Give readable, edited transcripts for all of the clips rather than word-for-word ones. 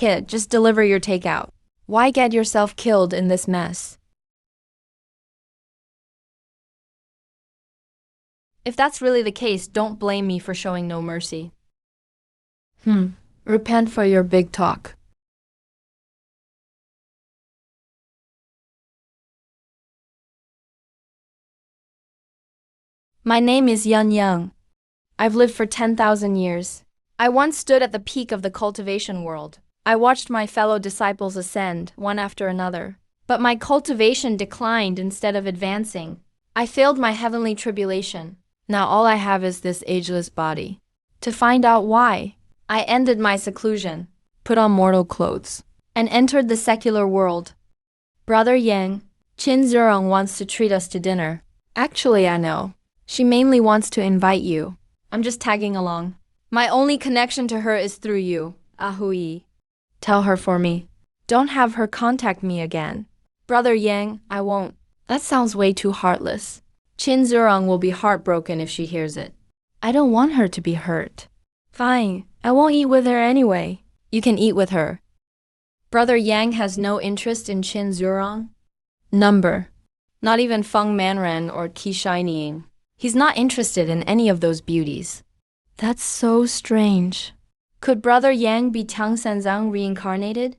Kid, just deliver your takeout. Why get yourself killed in this mess? If that's really the case, don't blame me for showing no mercy. Repent for your big talk. My name is Yun Young. I've lived for 10,000 years. I once stood at the peak of the cultivation world. I watched my fellow disciples ascend, one after another. But my cultivation declined instead of advancing. I failed my heavenly tribulation. Now all I have is this ageless body. To find out why, I ended my seclusion, put on mortal clothes, and entered the secular world. Brother Yang, Qin Zurong wants to treat us to dinner. Actually, I know. She mainly wants to invite you. I'm just tagging along. My only connection to her is through you, Ahui. Tell her for me. Don't have her contact me again. Brother Yang, I won't. That sounds way too heartless. Qin Zurong will be heartbroken if she hears it. I don't want her to be hurt. Fine, I won't eat with her anyway. You can eat with her. Brother Yang has no interest in Qin Zurong? Number. Not even Feng Manren or Qi Shinying. He's not interested in any of those beauties. That's so strange. Could Brother Yang be Tang Senzang reincarnated?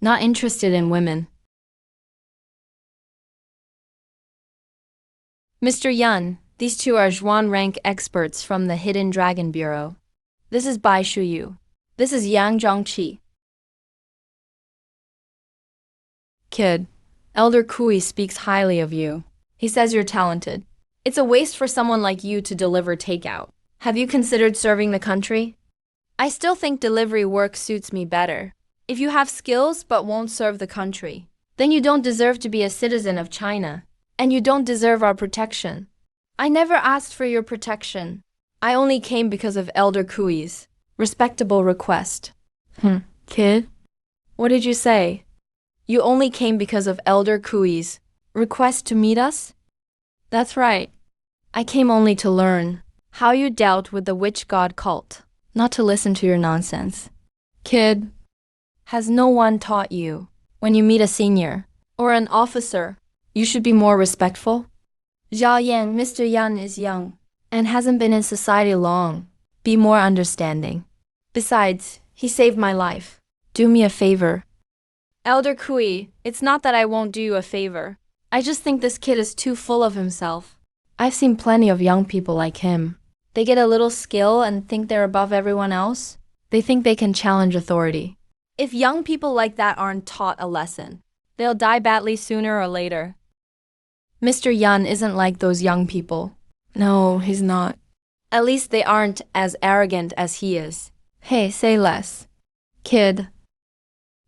Not interested in women. Mr. Yun, these two are Zhuan rank experts from the Hidden Dragon Bureau. This is Bai Shuyu. This is Yang Zhongqi. Kid, Elder Kui speaks highly of you. He says you're talented. It's a waste for someone like you to deliver takeout. Have you considered serving the country? I still think delivery work suits me better. If you have skills but won't serve the country, then you don't deserve to be a citizen of China. And you don't deserve our protection. I never asked for your protection. I only came because of Elder Kui's respectable request. Kid? What did you say? You only came because of Elder Kui's request to meet us? That's right. I came only to learn how you dealt with the witch god cult, not to listen to your nonsense. Kid, has no one taught you, when you meet a senior or an officer, you should be more respectful? Zhao Yan, Mr. Yan is young and hasn't been in society long. Be more understanding. Besides, he saved my life. Do me a favor. Elder Kui, it's not that I won't do you a favor. I just think this kid is too full of himself. I've seen plenty of young people like him. They get a little skill and think they're above everyone else. They think they can challenge authority. If young people like that aren't taught a lesson, they'll die badly sooner or later. Mr. Yun isn't like those young people. No, he's not. At least they aren't as arrogant as he is. Hey, say less. Kid.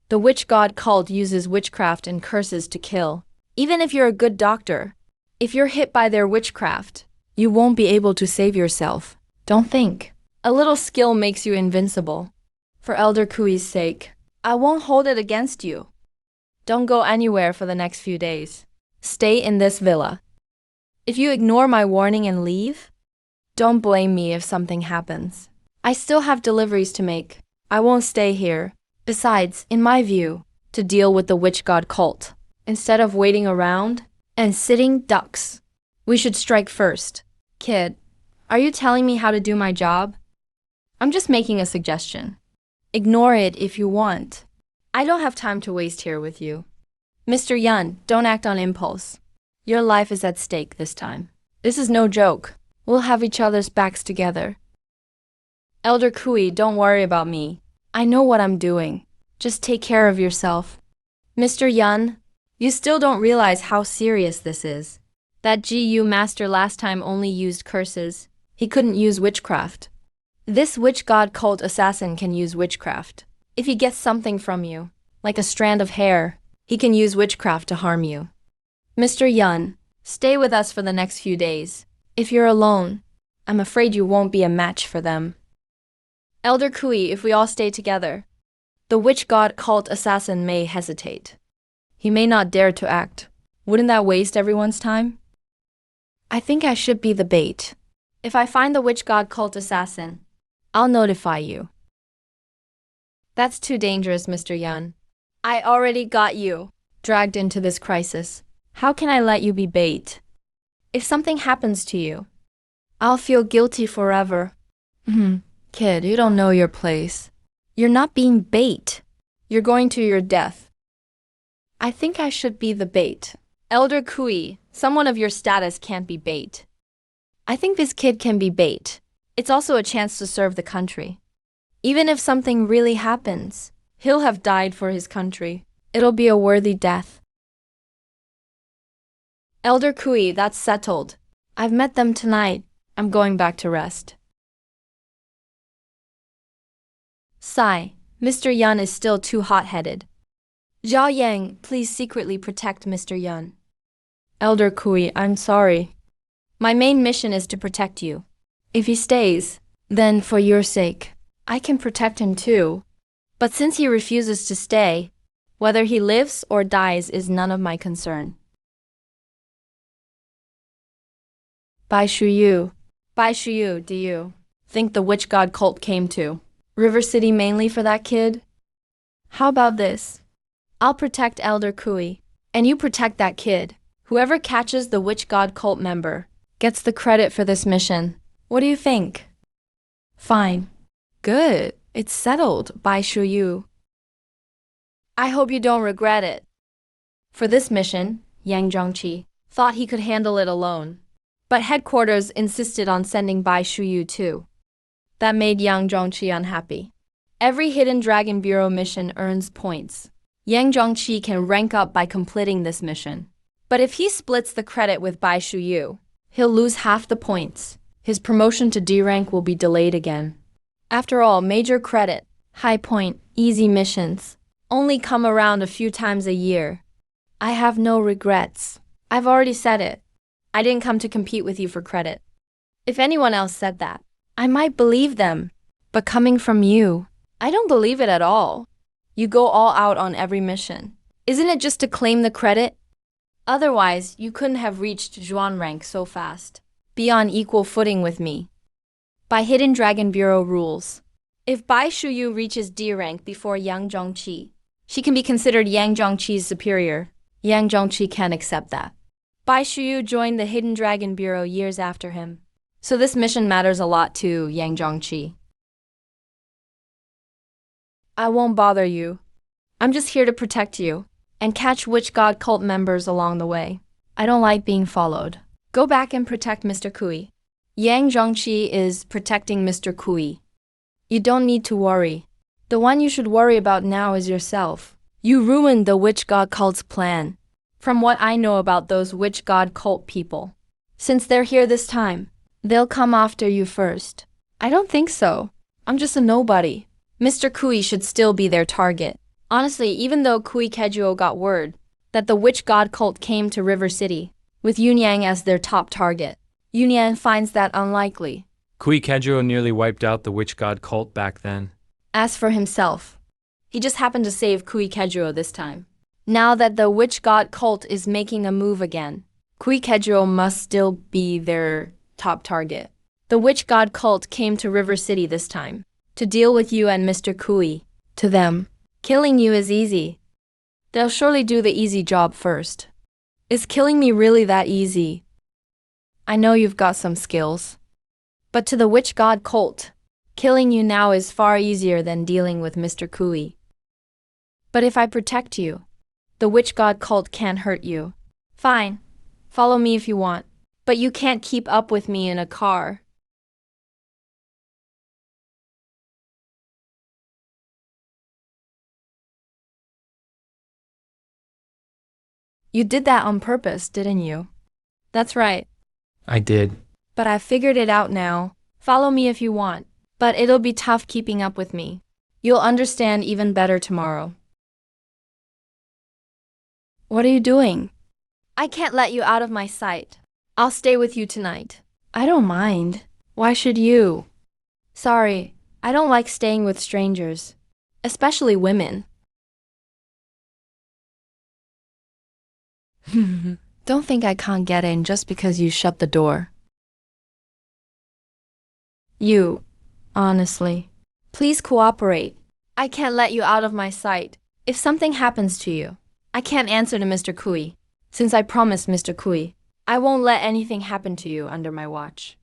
The witch god cult uses witchcraft and curses to kill. Even if you're a good doctor, if you're hit by their witchcraft, you won't be able to save yourself. Don't think. A little skill makes you invincible. For Elder Kui's sake, I won't hold it against you. Don't go anywhere for the next few days. Stay in this villa. If you ignore my warning and leave, don't blame me if something happens. I still have deliveries to make. I won't stay here. Besides, in my view, to deal with the witch god cult, instead of waiting around and sitting ducks, we should strike first. Kid, are you telling me how to do my job? I'm just making a suggestion. Ignore it if you want. I don't have time to waste here with you. Mr. Yun, don't act on impulse. Your life is at stake this time. This is no joke. We'll have each other's backs together. Elder Kui, don't worry about me. I know what I'm doing. Just take care of yourself. Mr. Yun, you still don't realize how serious this is. That GU master last time only used curses. He couldn't use witchcraft. This witch god cult assassin can use witchcraft. If he gets something from you, like a strand of hair, he can use witchcraft to harm you. Mr. Yun, stay with us for the next few days. If you're alone, I'm afraid you won't be a match for them. Elder Kui, if we all stay together, the witch god cult assassin may hesitate. He may not dare to act. Wouldn't that waste everyone's time? I think I should be the bait. If I find the witch god cult assassin, I'll notify you. That's too dangerous, Mr. Yun. I already got you dragged into this crisis. How can I let you be bait? If something happens to you, I'll feel guilty forever. Kid, you don't know your place. You're not being bait. You're going to your death. I think I should be the bait. Elder Kui, someone of your status can't be bait. I think this kid can be bait. It's also a chance to serve the country. Even if something really happens, he'll have died for his country. It'll be a worthy death. Elder Kui, that's settled. I've met them tonight. I'm going back to rest. Sigh, Mr. Yun is still too hot-headed. Zhao Yang, please secretly protect Mr. Yun. Elder Kui, I'm sorry. My main mission is to protect you. If he stays, then for your sake, I can protect him too. But since he refuses to stay, whether he lives or dies is none of my concern. Bai Shuyu, do you think the witch god cult came to River City mainly for that kid? How about this? I'll protect Elder Kui, and you protect that kid. Whoever catches the witch god cult member gets the credit for this mission. What do you think? Fine. Good. It's settled, Bai Shuyu. I hope you don't regret it. For this mission, Yang Zhongqi thought he could handle it alone. But headquarters insisted on sending Bai Shuyu too. That made Yang Zhongqi unhappy. Every Hidden Dragon Bureau mission earns points. Yang Zhongqi can rank up by completing this mission. But if he splits the credit with Bai Shuyu, he'll lose half the points. His promotion to D rank will be delayed again. After all, major credit, high point, easy missions only come around a few times a year. I have no regrets. I've already said it. I didn't come to compete with you for credit. If anyone else said that, I might believe them. But coming from you, I don't believe it at all. You go all out on every mission. Isn't it just to claim the credit? Otherwise, you couldn't have reached Zhuan rank so fast. Be on equal footing with me. By Hidden Dragon Bureau rules, if Bai Shuyu reaches D rank before Yang Zhongqi, she can be considered Yang Zhongqi's superior. Yang Zhongqi can't accept that. Bai Shuyu joined the Hidden Dragon Bureau years after him, so this mission matters a lot to Yang Zhongqi. I won't bother you. I'm just here to protect you and catch witch god cult members along the way. I don't like being followed. Go back and protect Mr. Kui. Yang Zhongqi is protecting Mr. Kui. You don't need to worry. The one you should worry about now is yourself. You ruined the witch god cult's plan. From what I know about those witch god cult people, since they're here this time, they'll come after you first. I don't think so. I'm just a nobody. Mr. Kui should still be their target. Honestly, even though Kui Kejuo got word that the witch god cult came to River City, with Yunyang as their top target, Yunyang finds that unlikely. Kui Kejuo nearly wiped out the witch god cult back then. As for himself, he just happened to save Kui Kejuo this time. Now that the witch god cult is making a move again, Kui Kejuo must still be their top target. The witch god cult came to River City this time to deal with you and Mr. Kui. To them, killing you is easy. They'll surely do the easy job first. Is killing me really that easy? I know you've got some skills. But to the witch god cult, killing you now is far easier than dealing with Mr. Kui. But if I protect you, the witch god cult can't hurt you. Fine, follow me if you want, but you can't keep up with me in a car. You did that on purpose, didn't you? That's right. I did. But I figured it out now. Follow me if you want, but it'll be tough keeping up with me. You'll understand even better tomorrow. What are you doing? I can't let you out of my sight. I'll stay with you tonight. I don't mind. Why should you? Sorry, I don't like staying with strangers, especially women. Don't think I can't get in just because you shut the door. You, honestly, please cooperate. I can't let you out of my sight. If something happens to you, I can't answer to Mr. Kui. Since I promised Mr. Kui, I won't let anything happen to you under my watch.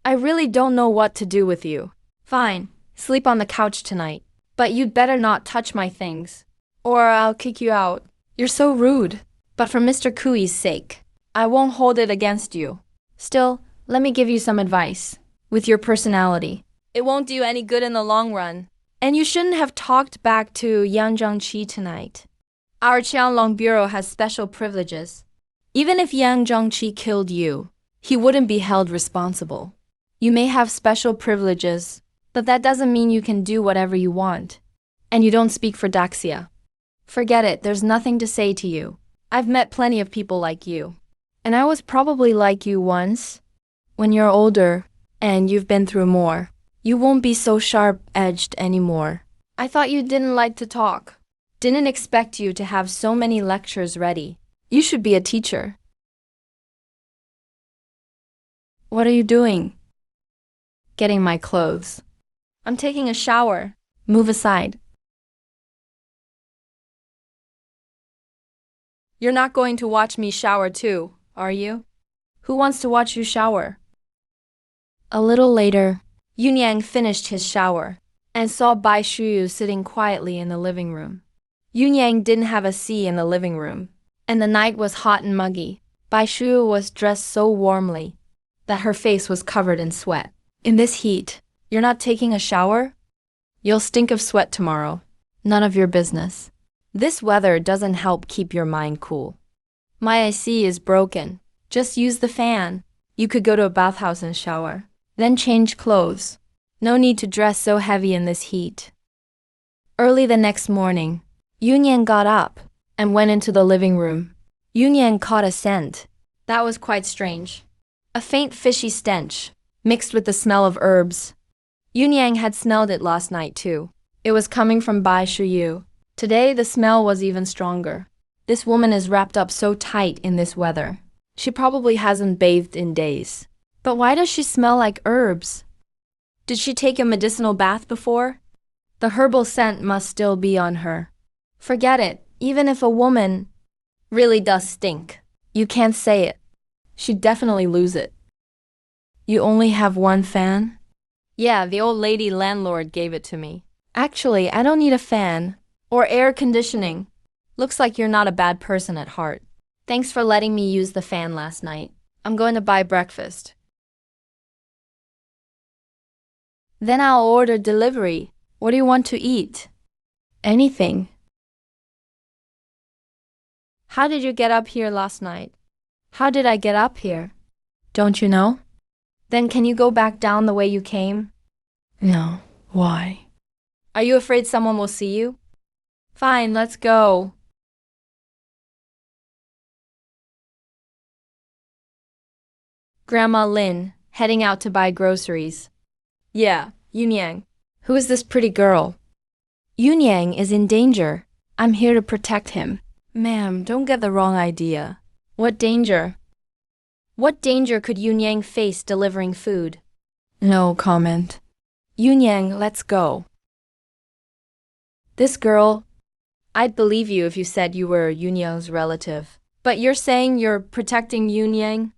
I really don't know what to do with you. Fine, sleep on the couch tonight. But you'd better not touch my things, or I'll kick you out. You're so rude. But for Mr. Kui's sake, I won't hold it against you. Still, let me give you some advice. With your personality, it won't do you any good in the long run. And you shouldn't have talked back to Yang Zhengqi tonight. Our Qianlong Bureau has special privileges. Even if Yang Zhengqi killed you, he wouldn't be held responsible. You may have special privileges, but that doesn't mean you can do whatever you want. And you don't speak for Daxia. Forget it, there's nothing to say to you. I've met plenty of people like you. And I was probably like you once. When you're older, and you've been through more, you won't be so sharp-edged anymore. I thought you didn't like to talk. Didn't expect you to have so many lectures ready. You should be a teacher. What are you doing? Getting my clothes. I'm taking a shower. Move aside. You're not going to watch me shower too, are you? Who wants to watch you shower? A little later, Yun Yang finished his shower and saw Bai Shuyu sitting quietly in the living room. Yun Yang didn't have a sea in the living room, and the night was hot and muggy. Bai Shuyu was dressed so warmly that her face was covered in sweat. In this heat, you're not taking a shower? You'll stink of sweat tomorrow. None of your business. This weather doesn't help keep your mind cool. My AC is broken. Just use the fan. You could go to a bathhouse and shower. Then change clothes. No need to dress so heavy in this heat. Early the next morning, Yun Yang got up and went into the living room. Yun Yang caught a scent. That was quite strange. A faint fishy stench, mixed with the smell of herbs. Yun Yang had smelled it last night too. It was coming from Bai Shuyu. Today the smell was even stronger. This woman is wrapped up so tight in this weather. She probably hasn't bathed in days. But why does she smell like herbs? Did she take a medicinal bath before? The herbal scent must still be on her. Forget it, even if a woman really does stink. You can't say it. She'd definitely lose it. You only have one fan? Yeah, the old lady landlord gave it to me. Actually, I don't need a fan or air conditioning. Looks like you're not a bad person at heart. Thanks for letting me use the fan last night. I'm going to buy breakfast. Then I'll order delivery. What do you want to eat? Anything. How did you get up here last night? How did I get up here? Don't you know? Then can you go back down the way you came? No. Why? Are you afraid someone will see you? Fine, let's go. Grandma Lin, heading out to buy groceries. Yeah, Yun Yang. Who is this pretty girl? Yun Yang is in danger. I'm here to protect him. Ma'am, don't get the wrong idea. What danger? What danger could Yun Yang face delivering food? No comment. Yun Yang, let's go. This girl, I'd believe you if you said you were Yun Yang's relative. But you're saying you're protecting Yun Yang?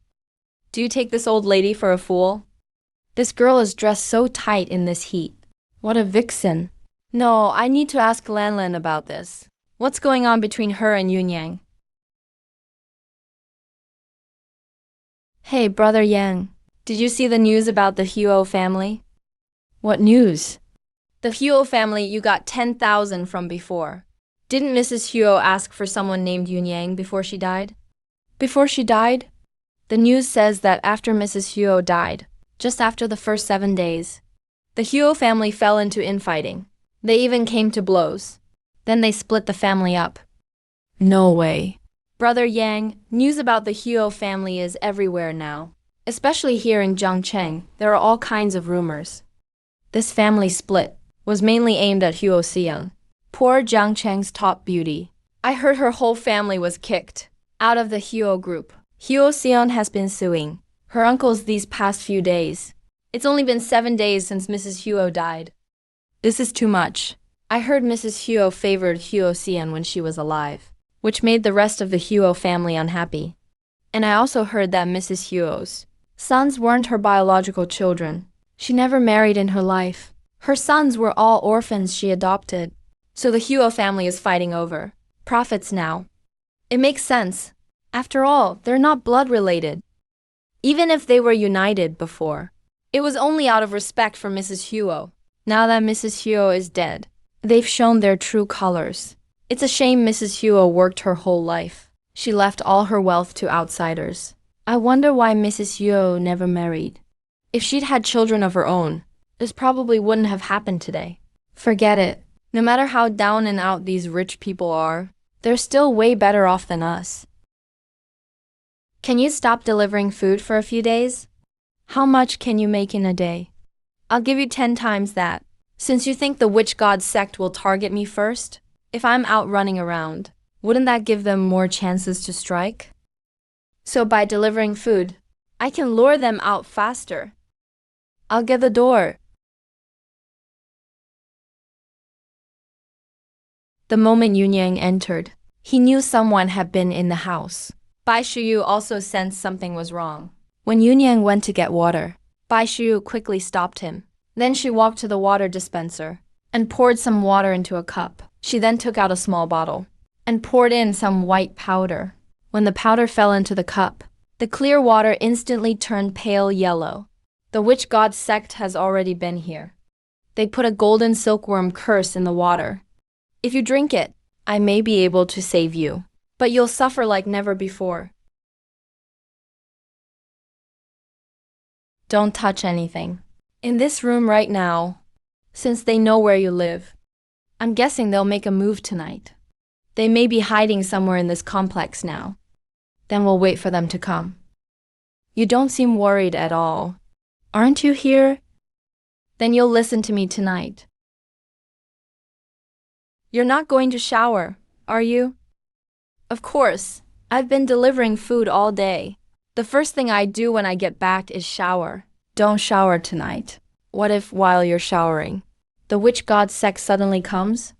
Do you take this old lady for a fool? This girl is dressed so tight in this heat. What a vixen. No, I need to ask Lanlan about this. What's going on between her and Yun Yang? Hey, Brother Yang, did you see the news about the Huo family? What news? The Huo family you got 10,000 from before. Didn't Mrs. Huo ask for someone named Yun Yang before she died? Before she died? The news says that after Mrs. Huo died, just after the first 7 days, the Huo family fell into infighting. They even came to blows. Then they split the family up. No way. Brother Yang, news about the Huo family is everywhere now. Especially here in Jiangcheng, there are all kinds of rumors. This family split was mainly aimed at Huo Xiang, poor Jiangcheng's top beauty. I heard her whole family was kicked out of the Huo group. Huo Xiang has been suing her uncles these past few days. It's only been 7 days since Mrs. Huo died. This is too much. I heard Mrs. Huo favored Huo Xian when she was alive, which made the rest of the Huo family unhappy. And I also heard that Mrs. Huo's sons weren't her biological children. She never married in her life. Her sons were all orphans she adopted. So the Huo family is fighting over profits now. It makes sense. After all, they're not blood related. Even if they were united before, it was only out of respect for Mrs. Huo. Now that Mrs. Huo is dead, they've shown their true colors. It's a shame Mrs. Huo worked her whole life. She left all her wealth to outsiders. I wonder why Mrs. Huo never married. If she'd had children of her own, this probably wouldn't have happened today. Forget it. No matter how down and out these rich people are, they're still way better off than us. Can you stop delivering food for a few days? How much can you make in a day? I'll give you 10 times that. Since you think the witch god sect will target me first, if I'm out running around, wouldn't that give them more chances to strike? So by delivering food, I can lure them out faster. I'll get the door. The moment Yunyang entered, he knew someone had been in the house. Bai Shuyu also sensed something was wrong. When Yunyang went to get water, Bai Shuyu quickly stopped him. Then she walked to the water dispenser and poured some water into a cup. She then took out a small bottle and poured in some white powder. When the powder fell into the cup, the clear water instantly turned pale yellow. The witch god sect has already been here. They put a golden silkworm curse in the water. If you drink it, I may be able to save you, but you'll suffer like never before. Don't touch anything. In this room right now, since they know where you live, I'm guessing they'll make a move tonight. They may be hiding somewhere in this complex now. Then we'll wait for them to come. You don't seem worried at all. Aren't you here? Then you'll listen to me tonight. You're not going to shower, are you? Of course. I've been delivering food all day. The first thing I do when I get back is shower. Don't shower tonight. What if, while you're showering, the witch god sect suddenly comes?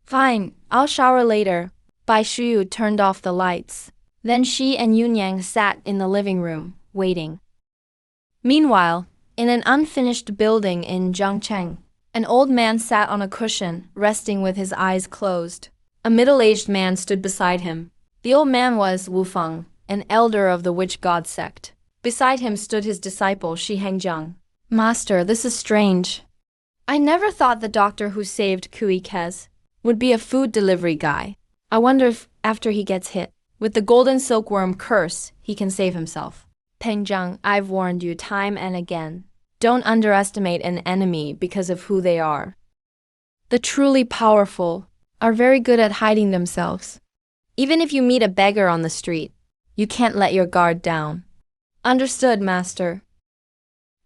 Fine, I'll shower later. Bai Shuyu turned off the lights. Then she and Yunyang sat in the living room, waiting. Meanwhile, in an unfinished building in Zhangcheng, an old man sat on a cushion, resting with his eyes closed. A middle-aged man stood beside him. The old man was Wu Feng, an elder of the witch god sect. Beside him stood his disciple Shi Hengjiang. Master, this is strange. I never thought the doctor who saved Kui Kez would be a food delivery guy. I wonder if, after he gets hit with the golden silkworm curse, he can save himself. Pengjiang, I've warned you time and again. Don't underestimate an enemy because of who they are. The truly powerful are very good at hiding themselves. Even if you meet a beggar on the street, you can't let your guard down. Understood, Master.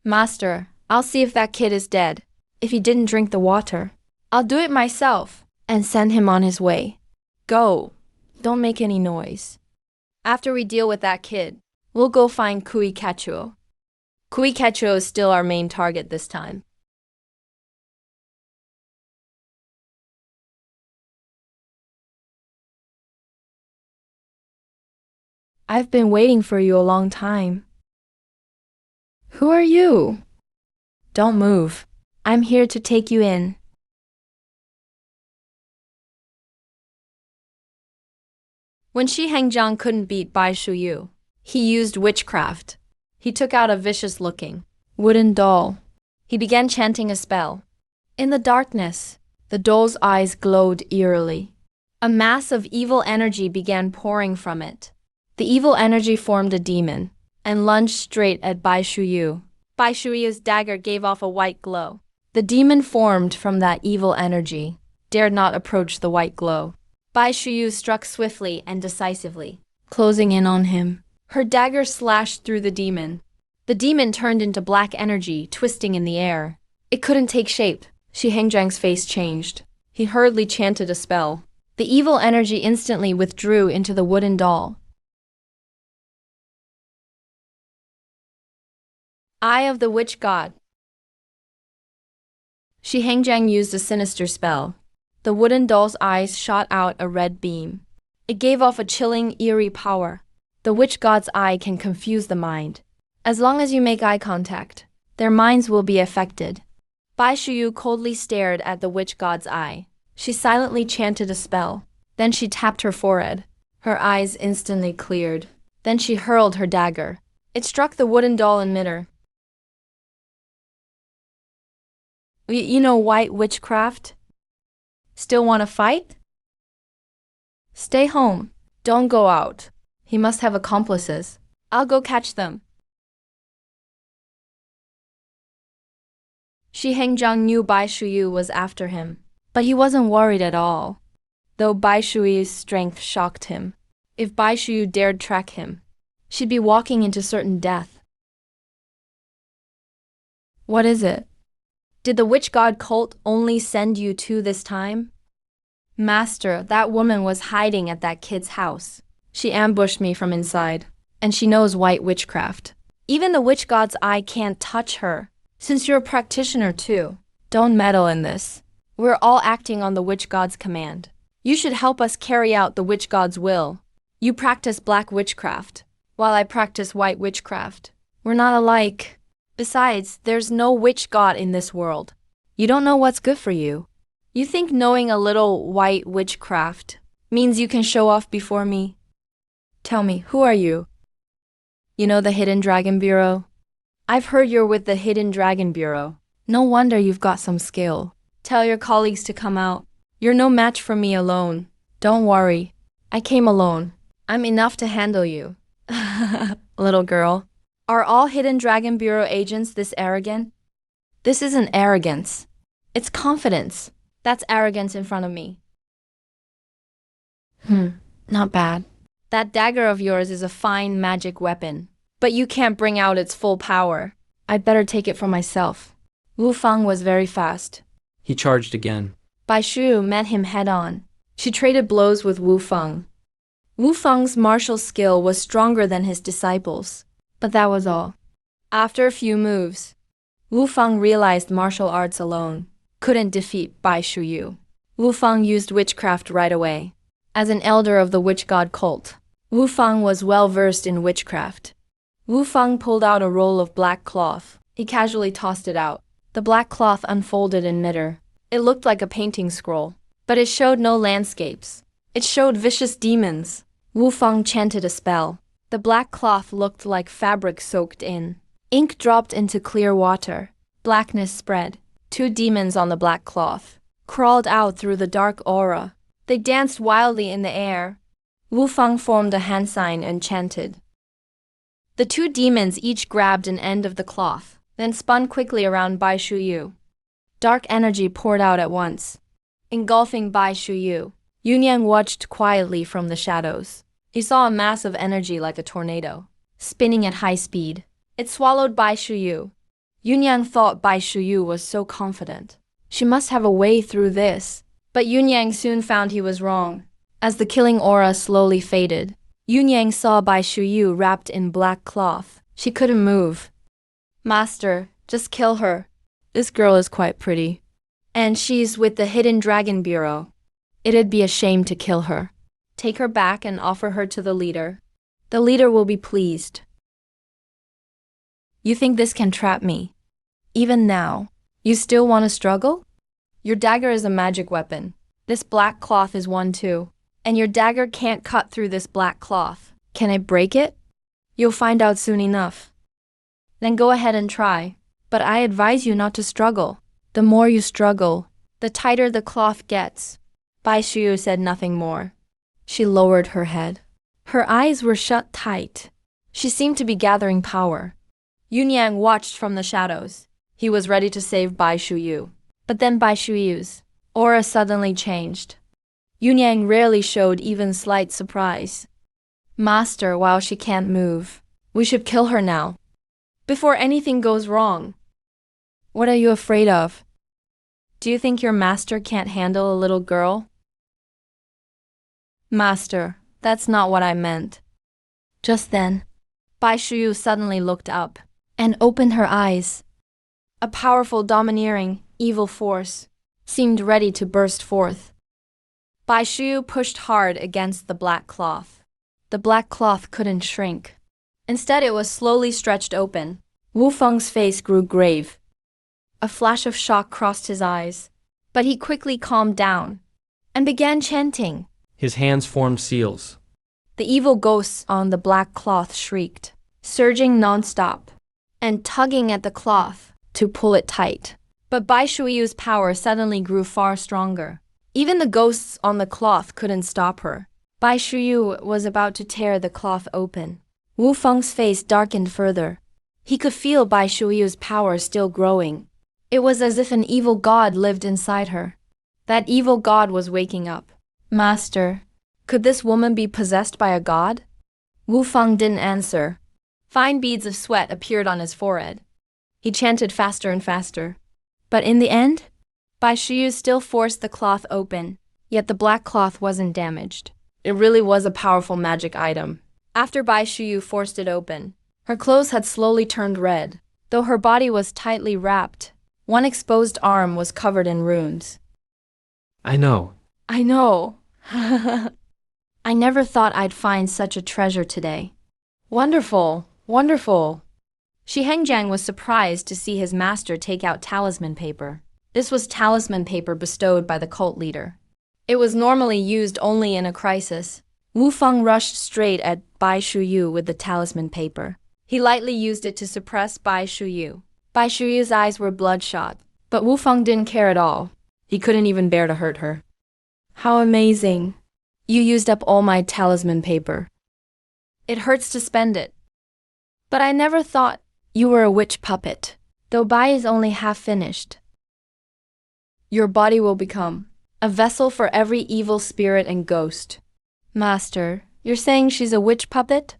Master, I'll see if that kid is dead. If he didn't drink the water, I'll do it myself and send him on his way. Go. Don't make any noise. After we deal with that kid, we'll go find Kui Kechuo. Kui Kechuo is still our main target this time. I've been waiting for you a long time. Who are you? Don't move. I'm here to take you in. When Shi Hengjiang couldn't beat Bai Shuyu, he used witchcraft. He took out a vicious-looking wooden doll. He began chanting a spell. In the darkness, the doll's eyes glowed eerily. A mass of evil energy began pouring from it. The evil energy formed a demon and lunged straight at Bai Shuyu. Bai Shuyu's dagger gave off a white glow. The demon formed from that evil energy dared not approach the white glow. Bai Shuyu struck swiftly and decisively, closing in on him. Her dagger slashed through the demon. The demon turned into black energy, twisting in the air. It couldn't take shape. Shi Hengjiang's face changed. He hurriedly chanted a spell. The evil energy instantly withdrew into the wooden doll. Eye of the Witch God. Shi Hengjiang used a sinister spell. The wooden doll's eyes shot out a red beam. It gave off a chilling, eerie power. The witch god's eye can confuse the mind. As long as you make eye contact, their minds will be affected. Bai Shuyu coldly stared at the witch god's eye. She silently chanted a spell. Then she tapped her forehead. Her eyes instantly cleared. Then she hurled her dagger. It struck the wooden doll in midair. You know white witchcraft? Still want to fight? Stay home. Don't go out. He must have accomplices. I'll go catch them. Shi Hengjiang knew Bai Shuyu was after him, but he wasn't worried at all, though Bai Shuyu's strength shocked him. If Bai Shuyu dared track him, she'd be walking into certain death. What is it? Did the witch god cult only send you two this time? Master, that woman was hiding at that kid's house. She ambushed me from inside, and she knows white witchcraft. Even the witch god's eye can't touch her. Since you're a practitioner too, don't meddle in this. We're all acting on the witch god's command. You should help us carry out the witch god's will. You practice black witchcraft, while I practice white witchcraft. We're not alike. Besides, there's no witch god in this world. You don't know what's good for you. You think knowing a little white witchcraft means you can show off before me? Tell me, who are you? You know the Hidden Dragon Bureau? I've heard you're with the Hidden Dragon Bureau. No wonder you've got some skill. Tell your colleagues to come out. You're no match for me alone. Don't worry. I came alone. I'm enough to handle you. Little girl. Are all Hidden Dragon Bureau agents this arrogant? This isn't arrogance. It's confidence. That's arrogance in front of me. Not bad. That dagger of yours is a fine magic weapon, but you can't bring out its full power. I'd better take it for myself. Wu Fang was very fast. He charged again. Bai Shu met him head-on. She traded blows with Wu Fang. Wu Fang's martial skill was stronger than his disciples, but that was all. After a few moves, Wu Fang realized martial arts alone couldn't defeat Bai Shuyu. Wu Fang used witchcraft right away. As an elder of the witch god cult, Wu Fang was well versed in witchcraft. Wu Fang pulled out a roll of black cloth. He casually tossed it out. The black cloth unfolded in midair. It looked like a painting scroll, but it showed no landscapes. It showed vicious demons. Wu Fang chanted a spell. The black cloth looked like fabric soaked in. Ink dropped into clear water. Blackness spread. Two demons on the black cloth crawled out through the dark aura. They danced wildly in the air. Wu Fang formed a hand sign and chanted. The two demons each grabbed an end of the cloth, then spun quickly around Bai Shuyu. Dark energy poured out at once, engulfing Bai Shuyu. Yunyang watched quietly from the shadows. He saw a mass of energy like a tornado, spinning at high speed. It swallowed Bai Shuyu. Yunyang thought Bai Shuyu was so confident. She must have a way through this. But Yunyang soon found he was wrong. As the killing aura slowly faded, Yunyang saw Bai Shuyu wrapped in black cloth. She couldn't move. Master, just kill her. This girl is quite pretty. And she's with the Hidden Dragon Bureau. It'd be a shame to kill her. Take her back and offer her to the leader. The leader will be pleased. You think this can trap me? Even now, you still want to struggle? Your dagger is a magic weapon. This black cloth is one too. And your dagger can't cut through this black cloth. Can I break it? You'll find out soon enough. Then go ahead and try. But I advise you not to struggle. The more you struggle, the tighter the cloth gets. Bai Shuyu said nothing more. She lowered her head. Her eyes were shut tight. She seemed to be gathering power. Yunyang watched from the shadows. He was ready to save Bai Shuyu. But then Bai Shuyu's aura suddenly changed. Yunyang rarely showed even slight surprise. Master, while she can't move, we should kill her now, before anything goes wrong. What are you afraid of? Do you think your master can't handle a little girl? Master, that's not what I meant. Just then, Bai Shuyu suddenly looked up and opened her eyes. A powerful, domineering, evil force seemed ready to burst forth. Bai Shuyu pushed hard against the black cloth. The black cloth couldn't shrink. Instead, it was slowly stretched open. Wu Feng's face grew grave. A flash of shock crossed his eyes, but he quickly calmed down and began chanting. His hands formed seals. The evil ghosts on the black cloth shrieked, surging non-stop and tugging at the cloth to pull it tight. But Bai Shuiyu's power suddenly grew far stronger. Even the ghosts on the cloth couldn't stop her. Bai Shuiyu was about to tear the cloth open. Wu Feng's face darkened further. He could feel Bai Shuiyu's power still growing. It was as if an evil god lived inside her. That evil god was waking up. Master, could this woman be possessed by a god? Wu Feng didn't answer. Fine beads of sweat appeared on his forehead. He chanted faster and faster. But in the end, Bai Shuyu still forced the cloth open, yet the black cloth wasn't damaged. It really was a powerful magic item. After Bai Shuyu forced it open, her clothes had slowly turned red. Though her body was tightly wrapped, one exposed arm was covered in runes. I know. I know. I never thought I'd find such a treasure today. Wonderful, wonderful. Shi Hengjiang was surprised to see his master take out talisman paper. This was talisman paper bestowed by the cult leader. It was normally used only in a crisis. Wu Feng rushed straight at Bai Shuyu with the talisman paper. He lightly used it to suppress Bai Shuyu. Bai Shuyu's eyes were bloodshot, but Wu Feng didn't care at all. He couldn't even bear to hurt her. How amazing. You used up all my talisman paper. It hurts to spend it. But I never thought you were a witch puppet, though Bai is only half finished. Your body will become a vessel for every evil spirit and ghost. Master, you're saying she's a witch puppet?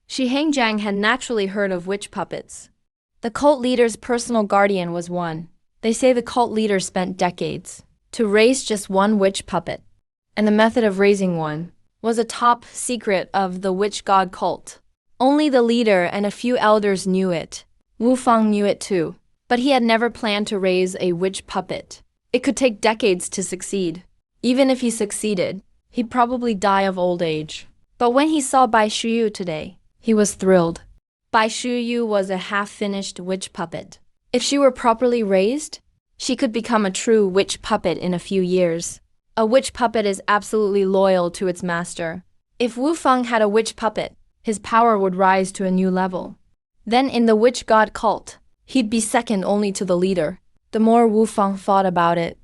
Shi Hengjiang had naturally heard of witch puppets. The cult leader's personal guardian was one. They say the cult leader spent decades to raise just one witch puppet, and the method of raising one was a top secret of the witch god cult. Only the leader and a few elders knew it. Wu Feng knew it too, but he had never planned to raise a witch puppet. It could take decades to succeed. Even if he succeeded, he'd probably die of old age. But when he saw Bai Shuyu today, he was thrilled. Bai Shuyu was a half-finished witch puppet. If she were properly raised, she could become a true witch puppet in a few years. A witch puppet is absolutely loyal to its master. If Wu Feng had a witch puppet, his power would rise to a new level. Then in the witch god cult, he'd be second only to the leader. The more Wu Feng thought about it,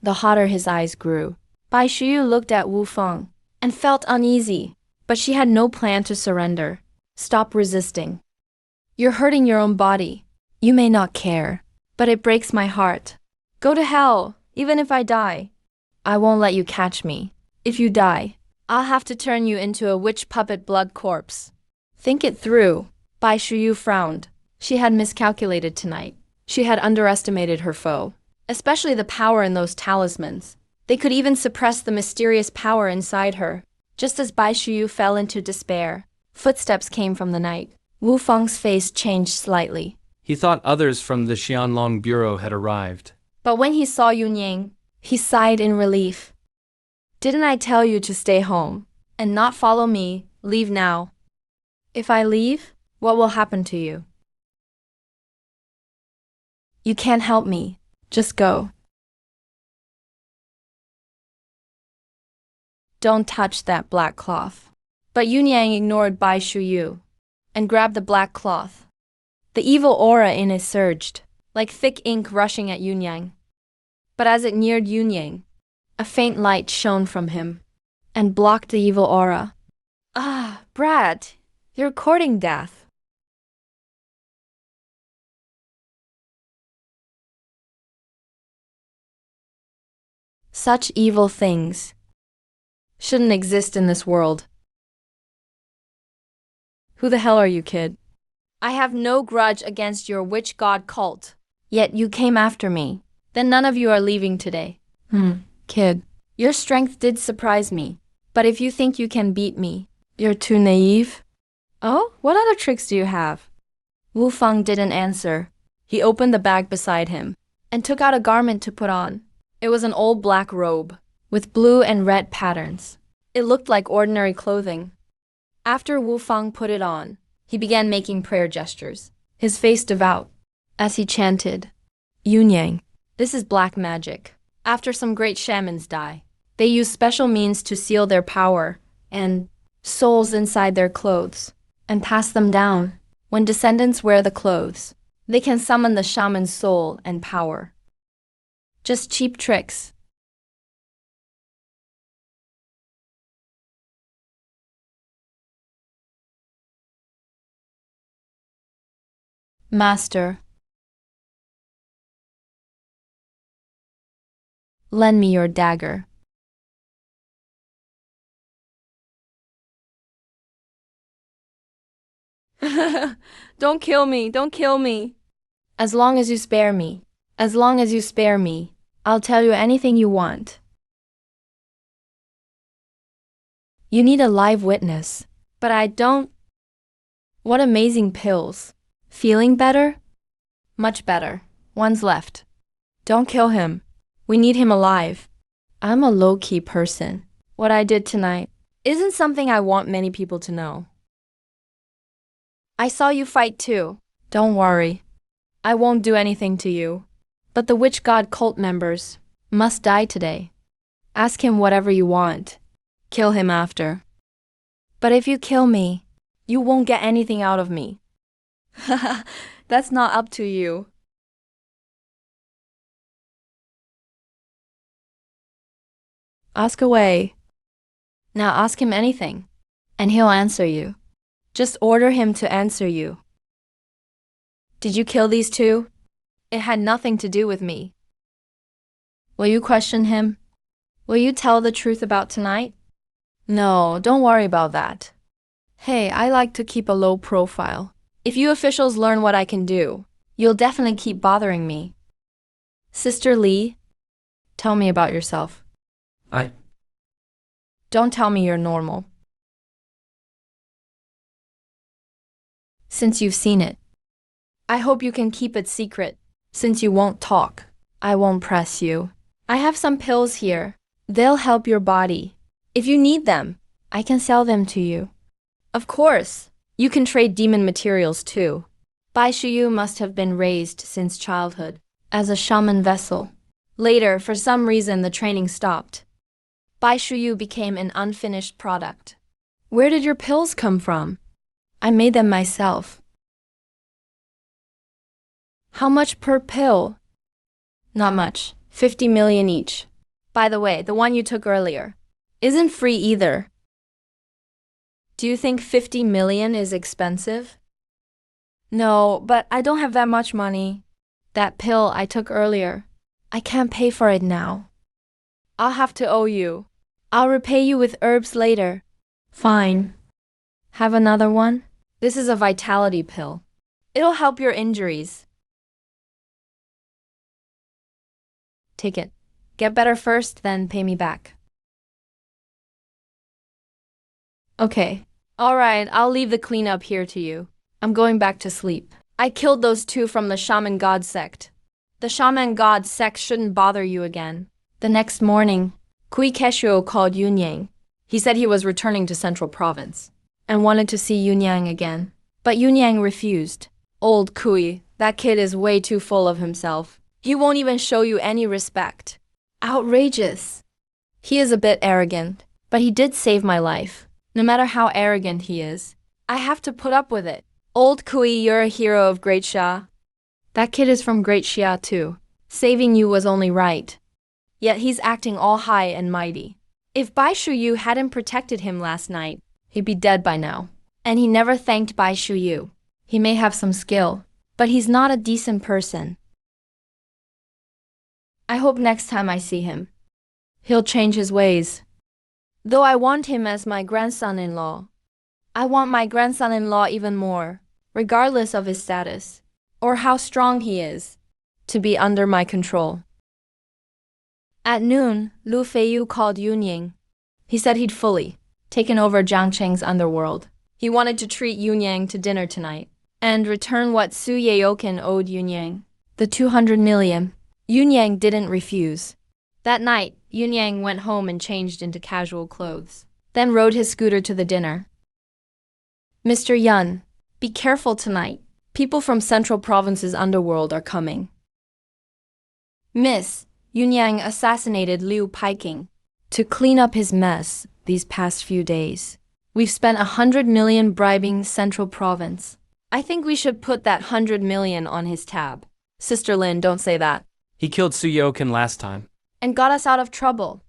the hotter his eyes grew. Bai Shuyu looked at Wu Feng and felt uneasy, but she had no plan to surrender. Stop resisting. You're hurting your own body. You may not care, but it breaks my heart. Go to hell, even if I die. I won't let you catch me. If you die, I'll have to turn you into a witch puppet blood corpse. Think it through. Bai Shuyu frowned. She had miscalculated tonight. She had underestimated her foe, especially the power in those talismans. They could even suppress the mysterious power inside her. Just as Bai Shuyu fell into despair, footsteps came from the night. Wu Feng's face changed slightly. He thought others from the Xianlong Bureau had arrived. But when he saw Yun Yang, he sighed in relief. Didn't I tell you to stay home and not follow me? Leave now. If I leave, what will happen to you? You can't help me. Just go. Don't touch that black cloth. But Yun Yang ignored Bai Shuyu and grabbed the black cloth. The evil aura in it surged, like thick ink rushing at Yun Yang. But as it neared Yun Yang, a faint light shone from him and blocked the evil aura. Ah, Brad, you're courting death. Such evil things shouldn't exist in this world. Who the hell are you, kid? I have no grudge against your witch god cult, yet you came after me. Then none of you are leaving today. Kid, your strength did surprise me, but if you think you can beat me, you're too naive. Oh, what other tricks do you have? Wu Feng didn't answer. He opened the bag beside him and took out a garment to put on. It was an old black robe with blue and red patterns. It looked like ordinary clothing. After Wu Fang put it on, he began making prayer gestures, his face devout, as he chanted, Yun Yang. This is black magic. After some great shamans die, they use special means to seal their power and souls inside their clothes and pass them down. When descendants wear the clothes, they can summon the shaman's soul and power. Just cheap tricks. Master, lend me your dagger. Don't kill me, don't kill me. As long as you spare me, as long as you spare me, I'll tell you anything you want. You need a live witness, but I don't. What amazing pills. Feeling better? Much better. One's left. Don't kill him. We need him alive. I'm a low-key person. What I did tonight isn't something I want many people to know. I saw you fight too. Don't worry. I won't do anything to you. But the witch god cult members must die today. Ask him whatever you want. Kill him after. But if you kill me, you won't get anything out of me. That's not up to you. Ask away. Now ask him anything, and he'll answer you. Just order him to answer you. Did you kill these two? It had nothing to do with me. Will you question him? Will you tell the truth about tonight? No, don't worry about that. Hey, I like to keep a low profile. If you officials learn what I can do, you'll definitely keep bothering me. Sister Lee, tell me about yourself. Don't tell me you're normal. Since you've seen it, I hope you can keep it secret. Since you won't talk, I won't press you. I have some pills here. They'll help your body. If you need them, I can sell them to you. Of course, you can trade demon materials too. Bai Shuyu must have been raised since childhood as a shaman vessel. Later, for some reason, the training stopped. Bai Shuyu became an unfinished product. Where did your pills come from? I made them myself. How much per pill? Not much. 50 million each. By the way, the one you took earlier isn't free either. Do you think 50 million is expensive? No, but I don't have that much money. That pill I took earlier, I can't pay for it now. I'll have to owe you. I'll repay you with herbs later. Fine. Have another one? This is a vitality pill. It'll help your injuries. Take it. Get better first, then pay me back. Okay. All right, I'll leave the cleanup here to you. I'm going back to sleep. I killed those two from the shaman god sect. The shaman god sect shouldn't bother you again. The next morning, Kui Keshuo called Yun Yang. He said he was returning to Central Province and wanted to see Yun Yang again. But Yun Yang refused. Old Kui, that kid is way too full of himself. He won't even show you any respect. Outrageous. He is a bit arrogant, but he did save my life. No matter how arrogant he is, I have to put up with it. Old Kui, you're a hero of Great Xia. That kid is from Great Xia too. Saving you was only right. Yet he's acting all high and mighty. If Bai Shuyu hadn't protected him last night, he'd be dead by now. And he never thanked Bai Shuyu. He may have some skill, but he's not a decent person. I hope next time I see him, he'll change his ways. Though I want him as my grandson-in-law. I want my grandson-in-law even more, regardless of his status, or how strong he is, to be under my control. At noon, Lu Feiyu called Yun Yang. He said he'd fully taken over Jiang Cheng's underworld. He wanted to treat Yun Yang to dinner tonight. and return what Su Yeoken owed Yunyang, the 200 million. Yunyang didn't refuse. That night, Yunyang went home and changed into casual clothes, then rode his scooter to the dinner. Mr. Yun, be careful tonight. People from Central Province's underworld are coming. Miss, Yunyang assassinated Liu Peiking. To clean up his mess these past few days, we've spent 100 million bribing Central Province. I think we should put that 100 million on his tab. Sister Lin, don't say that. He killed Su Yeoken last time. And got us out of trouble.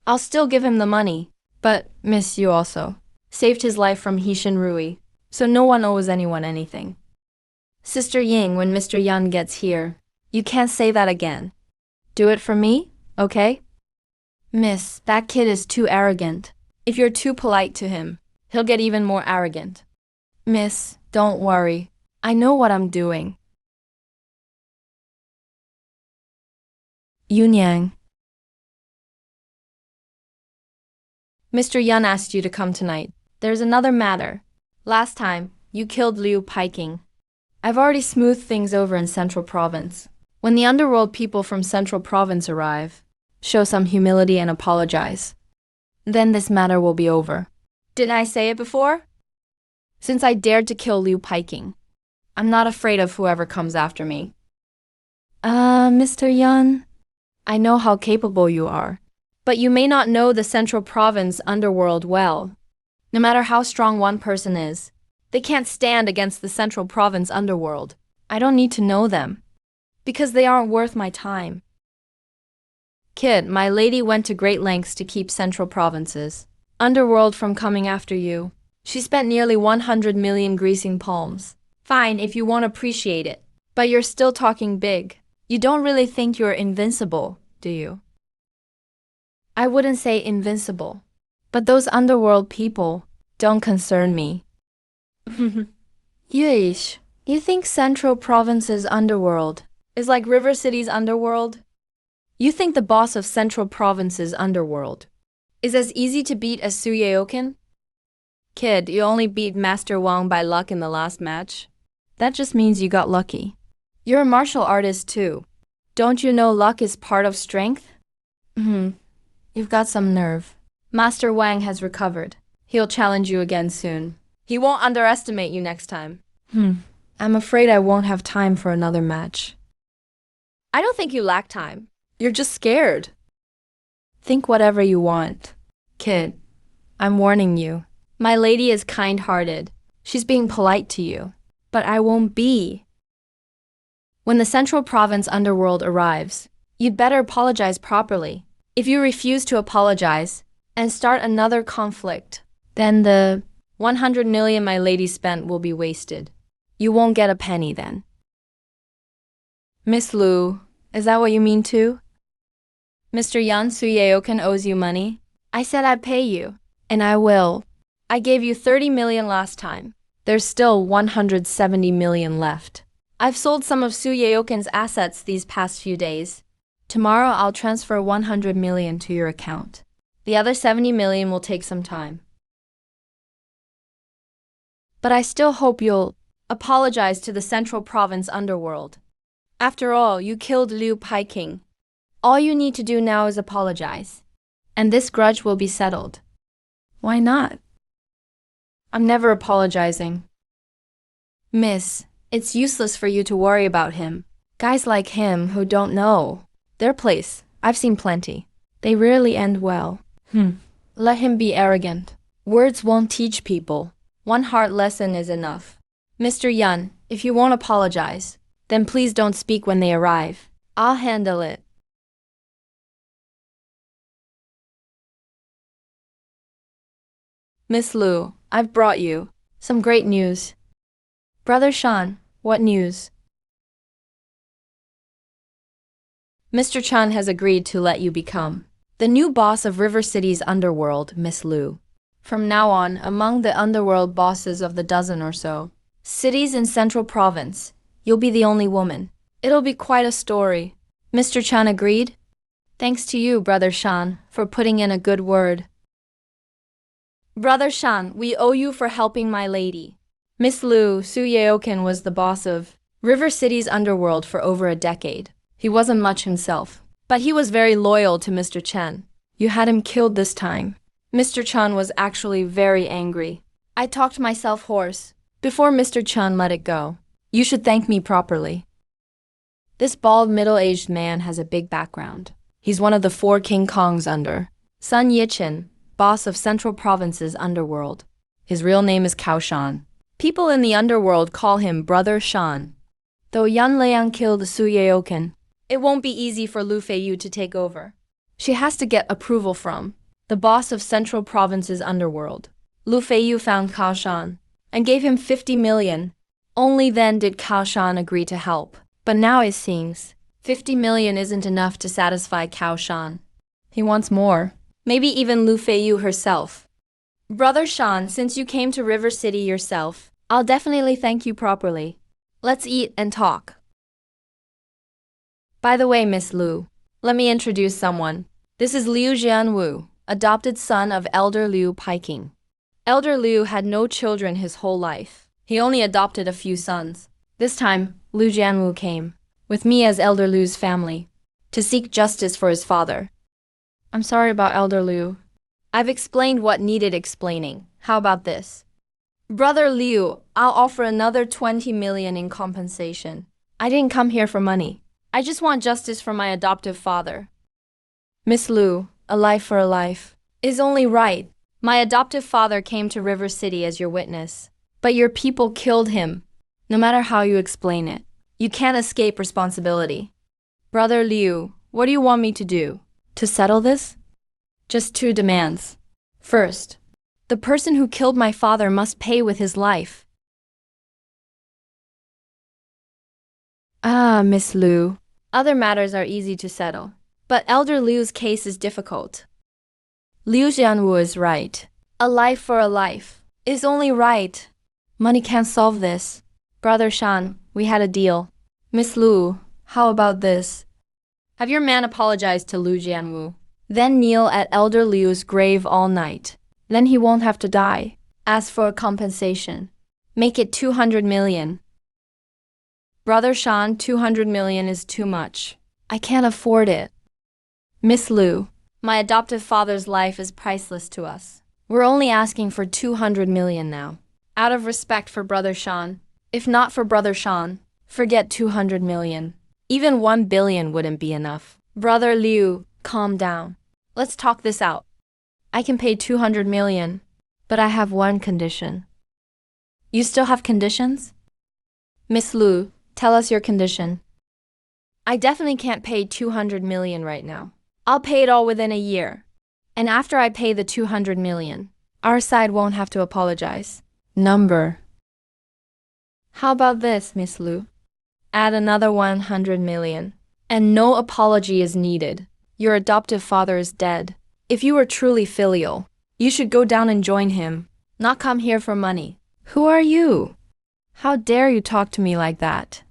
I'll still give him the money. But, miss, you also saved his life from Hishin Rui, so no one owes anyone anything. Sister Ying, when Mr. Yun gets here, you can't say that again. Do it for me, okay? Miss, that kid is too arrogant. If you're too polite to him, he'll get even more arrogant. Miss, don't worry. I know what I'm doing. Yunyang. Mr. Yun asked you to come tonight. There's another matter. Last time, you killed Liu Peiking. I've already smoothed things over in Central Province. When the underworld people from Central Province arrive, show some humility and apologize. Then this matter will be over. Didn't I say it before? Since I dared to kill Liu Peiking, I'm not afraid of whoever comes after me. Mr. Yun, I know how capable you are, but you may not know the Central Province underworld well. No matter how strong one person is, they can't stand against the Central Province underworld. I don't need to know them, because they aren't worth my time. Kid, my lady went to great lengths to keep Central Province's underworld from coming after you. She spent nearly 100 million greasing palms. Fine if you won't appreciate it, but you're still talking big. You don't really think you're invincible, do you? I wouldn't say invincible, but those underworld people don't concern me. Yuish, you think Central Province's underworld is like River City's underworld? You think the boss of Central Province's underworld is as easy to beat as Su Yeoken? Kid, you only beat Master Wang by luck in the last match. That just means you got lucky. You're a martial artist too. Don't you know luck is part of strength? You've got some nerve. Master Wang has recovered. He'll challenge you again soon. He won't underestimate you next time. I'm afraid I won't have time for another match. I don't think you lack time. You're just scared. Think whatever you want. Kid, I'm warning you. My lady is kind-hearted. She's being polite to you. But I won't be. When the Central Province underworld arrives, you'd better apologize properly. If you refuse to apologize and start another conflict, then the 100 million my lady spent will be wasted. You won't get a penny then. Miss Lu, is that what you mean too? Mr. Yan Su Yeoken owes you money. I said I'd pay you, and I will. I gave you 30 million last time. There's still 170 million left. I've sold some of Su Yeoken's assets these past few days. Tomorrow I'll transfer 100 million to your account. The other 70 million will take some time. But I still hope you'll apologize to the Central Province underworld. After all, you killed Liu Peiking. All you need to do now is apologize, and this grudge will be settled. Why not? I'm never apologizing. Miss, it's useless for you to worry about him. Guys like him who don't know their place, I've seen plenty. They rarely end well. Let him be arrogant. Words won't teach people. One hard lesson is enough. Mr. Yun, if you won't apologize, then please don't speak when they arrive. I'll handle it. Miss Lu, I've brought you some great news. Brother Shan, what news? Mr. Chan has agreed to let you become the new boss of River City's underworld, Miss Lu. From now on, among the underworld bosses of the dozen or so cities in Central Province, you'll be the only woman. It'll be quite a story. Mr. Chan agreed? Thanks to you, Brother Shan, for putting in a good word. Brother Shan, we owe you for helping my lady. Miss Liu, Su Yeoken was the boss of River City's underworld for over a decade. He wasn't much himself, but he was very loyal to Mr. Chen. You had him killed this time. Mr. Chen was actually very angry. I talked myself hoarse before Mr. Chen let it go. You should thank me properly. This bald middle-aged man has a big background. He's one of the 4 King Kongs under Sun Yichin, boss of Central Province's underworld. His real name is Cao Shan. People in the underworld call him Brother Shan. Though Yan Liang killed Su Yeoken, it won't be easy for Lu Feiyu to take over. She has to get approval from the boss of Central Province's underworld. Lu Feiyu found Cao Shan and gave him 50 million. Only then did Cao Shan agree to help. But now it seems 50 million isn't enough to satisfy Cao Shan. He wants more. Maybe even Lu Feiyu herself. Brother Shan, since you came to River City yourself, I'll definitely thank you properly. Let's eat and talk. By the way, Miss Liu, let me introduce someone. This is Liu Jianwu, adopted son of Elder Liu Peiking. Elder Liu had no children his whole life. He only adopted a few sons. This time, Liu Jianwu came, with me as Elder Liu's family, to seek justice for his father. I'm sorry about Elder Liu. I've explained what needed explaining. How about this? Brother Liu, I'll offer another 20 million in compensation. I didn't come here for money. I just want justice for my adoptive father. Miss Liu, a life for a life, is only right. My adoptive father came to River City as your witness, but your people killed him. No matter how you explain it, you can't escape responsibility. Brother Liu, what do you want me to do? To settle this? Just 2 demands. First, the person who killed my father must pay with his life. Miss Liu, other matters are easy to settle, but Elder Liu's case is difficult. Liu Jianwu is right. A life for a life is only right. Money can't solve this. Brother Shan, we had a deal. Miss Liu, how about this? Have your man apologize to Liu Jianwu. Then kneel at Elder Liu's grave all night. Then he won't have to die. As for compensation, make it 200 million. Brother Shan, 200 million is too much. I can't afford it. Miss Liu, my adoptive father's life is priceless to us. We're only asking for 200 million now. Out of respect for Brother Shan. If not for Brother Shan, forget 200 million. Even 1 billion wouldn't be enough. Brother Liu, calm down. Let's talk this out. I can pay 200 million, but I have one condition. You still have conditions? Miss Liu, tell us your condition. I definitely can't pay 200 million right now. I'll pay it all within a year. And after I pay the 200 million, our side won't have to apologize. Number. How about this, Miss Liu? Add another 100 million. And no apology is needed. Your adoptive father is dead. If you were truly filial, you should go down and join him, not come here for money. Who are you? How dare you talk to me like that?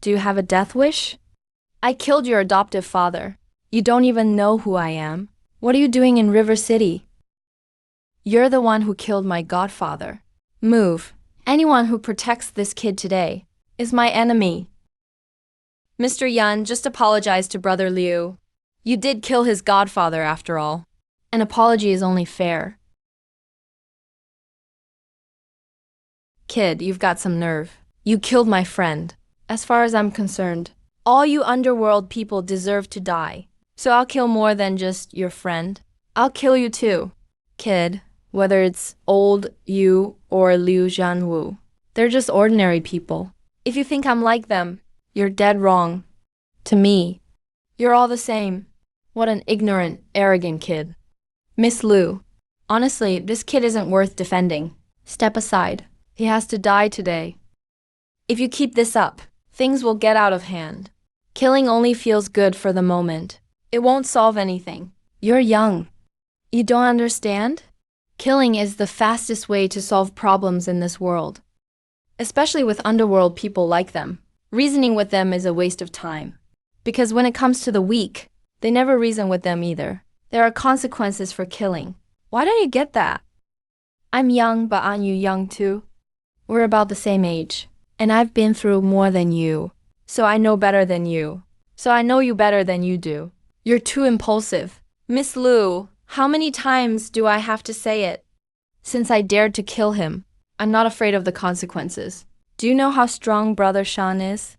Do you have a death wish? I killed your adoptive father. You don't even know who I am. What are you doing in River City? You're the one who killed my godfather. Move. Anyone who protects this kid today is my enemy. Mr. Yan, just apologize to Brother Liu. You did kill his godfather after all. An apology is only fair. Kid, you've got some nerve. You killed my friend. As far as I'm concerned, all you underworld people deserve to die. So I'll kill more than just your friend. I'll kill you too. Kid, whether it's old you or Liu Jianwu, they're just ordinary people. If you think I'm like them, you're dead wrong. To me, you're all the same. What an ignorant, arrogant kid. Miss Liu, honestly, this kid isn't worth defending. Step aside. He has to die today. If you keep this up, things will get out of hand. Killing only feels good for the moment. It won't solve anything. You're young. You don't understand? Killing is the fastest way to solve problems in this world. Especially with underworld people like them. Reasoning with them is a waste of time. Because when it comes to the weak, they never reason with them either. There are consequences for killing. Why don't you get that? I'm young, but aren't you young too? We're about the same age. And I've been through more than you. So I know better than you. So I know you better than you do. You're too impulsive. Miss Liu, how many times do I have to say it? Since I dared to kill him, I'm not afraid of the consequences. Do you know how strong Brother Shan is?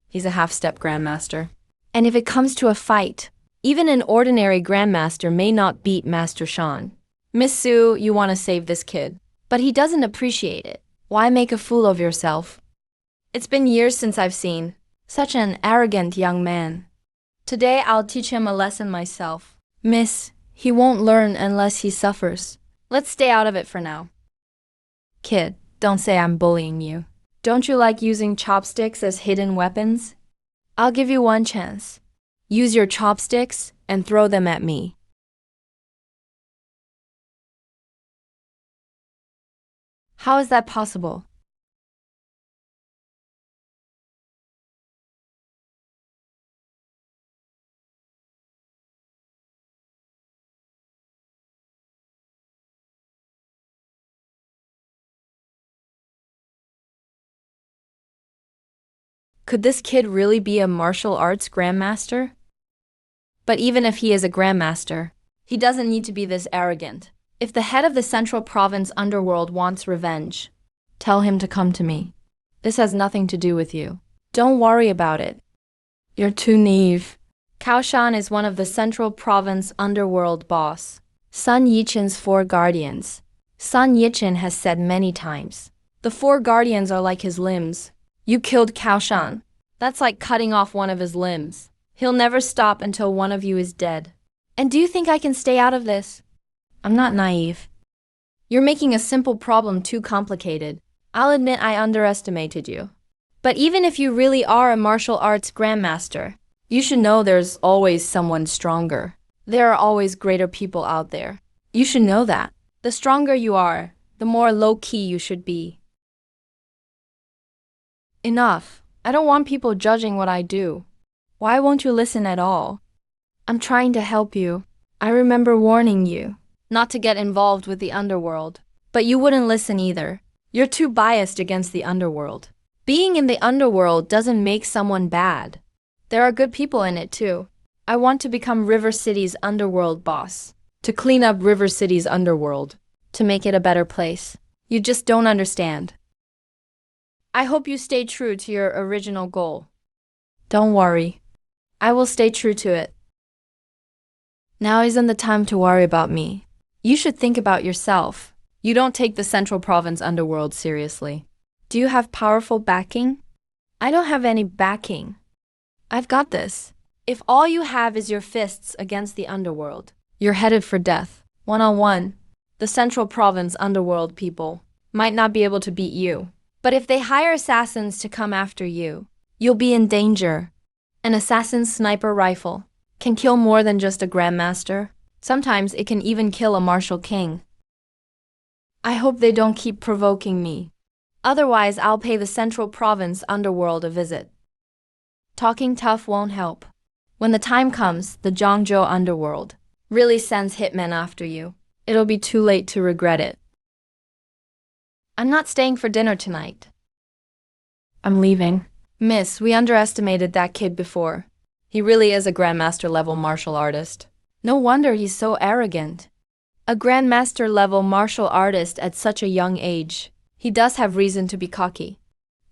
He's a half-step grandmaster. And if it comes to a fight, even an ordinary grandmaster may not beat Master Shan. Miss Su, you want to save this kid. But he doesn't appreciate it. Why make a fool of yourself? It's been years since I've seen such an arrogant young man. Today I'll teach him a lesson myself. Miss, he won't learn unless he suffers. Let's stay out of it for now. Kid, don't say I'm bullying you. Don't you like using chopsticks as hidden weapons? I'll give you one chance. Use your chopsticks and throw them at me. How is that possible? Could this kid really be a martial arts grandmaster? But even if he is a grandmaster, he doesn't need to be this arrogant. If the head of the Central Province underworld wants revenge, tell him to come to me. This has nothing to do with you. Don't worry about it. You're too naive. Kaoshan is one of the Central Province underworld boss, Sun Yichen's four guardians. Sun Yichen has said many times, the four guardians are like his limbs. You killed Kaoshan. That's like cutting off one of his limbs. He'll never stop until one of you is dead. And do you think I can stay out of this? I'm not naive. You're making a simple problem too complicated. I'll admit I underestimated you. But even if you really are a martial arts grandmaster, you should know there's always someone stronger. There are always greater people out there. You should know that. The stronger you are, the more low-key you should be. Enough. I don't want people judging what I do. Why won't you listen at all? I'm trying to help you. I remember warning you not to get involved with the underworld. But you wouldn't listen either. You're too biased against the underworld. Being in the underworld doesn't make someone bad. There are good people in it too. I want to become River City's underworld boss. To clean up River City's underworld. To make it a better place. You just don't understand. I hope you stay true to your original goal. Don't worry. I will stay true to it. Now isn't the time to worry about me. You should think about yourself. You don't take the Central Province underworld seriously. Do you have powerful backing? I don't have any backing. I've got this. If all you have is your fists against the underworld, you're headed for death. One-on-one, the Central Province underworld people might not be able to beat you. But if they hire assassins to come after you, you'll be in danger. An assassin's sniper rifle can kill more than just a grandmaster. Sometimes it can even kill a martial king. I hope they don't keep provoking me. Otherwise, I'll pay the Central Province underworld a visit. Talking tough won't help. When the time comes, the Zhangzhou underworld really sends hitmen after you. It'll be too late to regret it. I'm not staying for dinner tonight. I'm leaving. Miss, we underestimated that kid before. He really is a grandmaster-level martial artist. No wonder he's so arrogant. A grandmaster-level martial artist at such a young age. He does have reason to be cocky.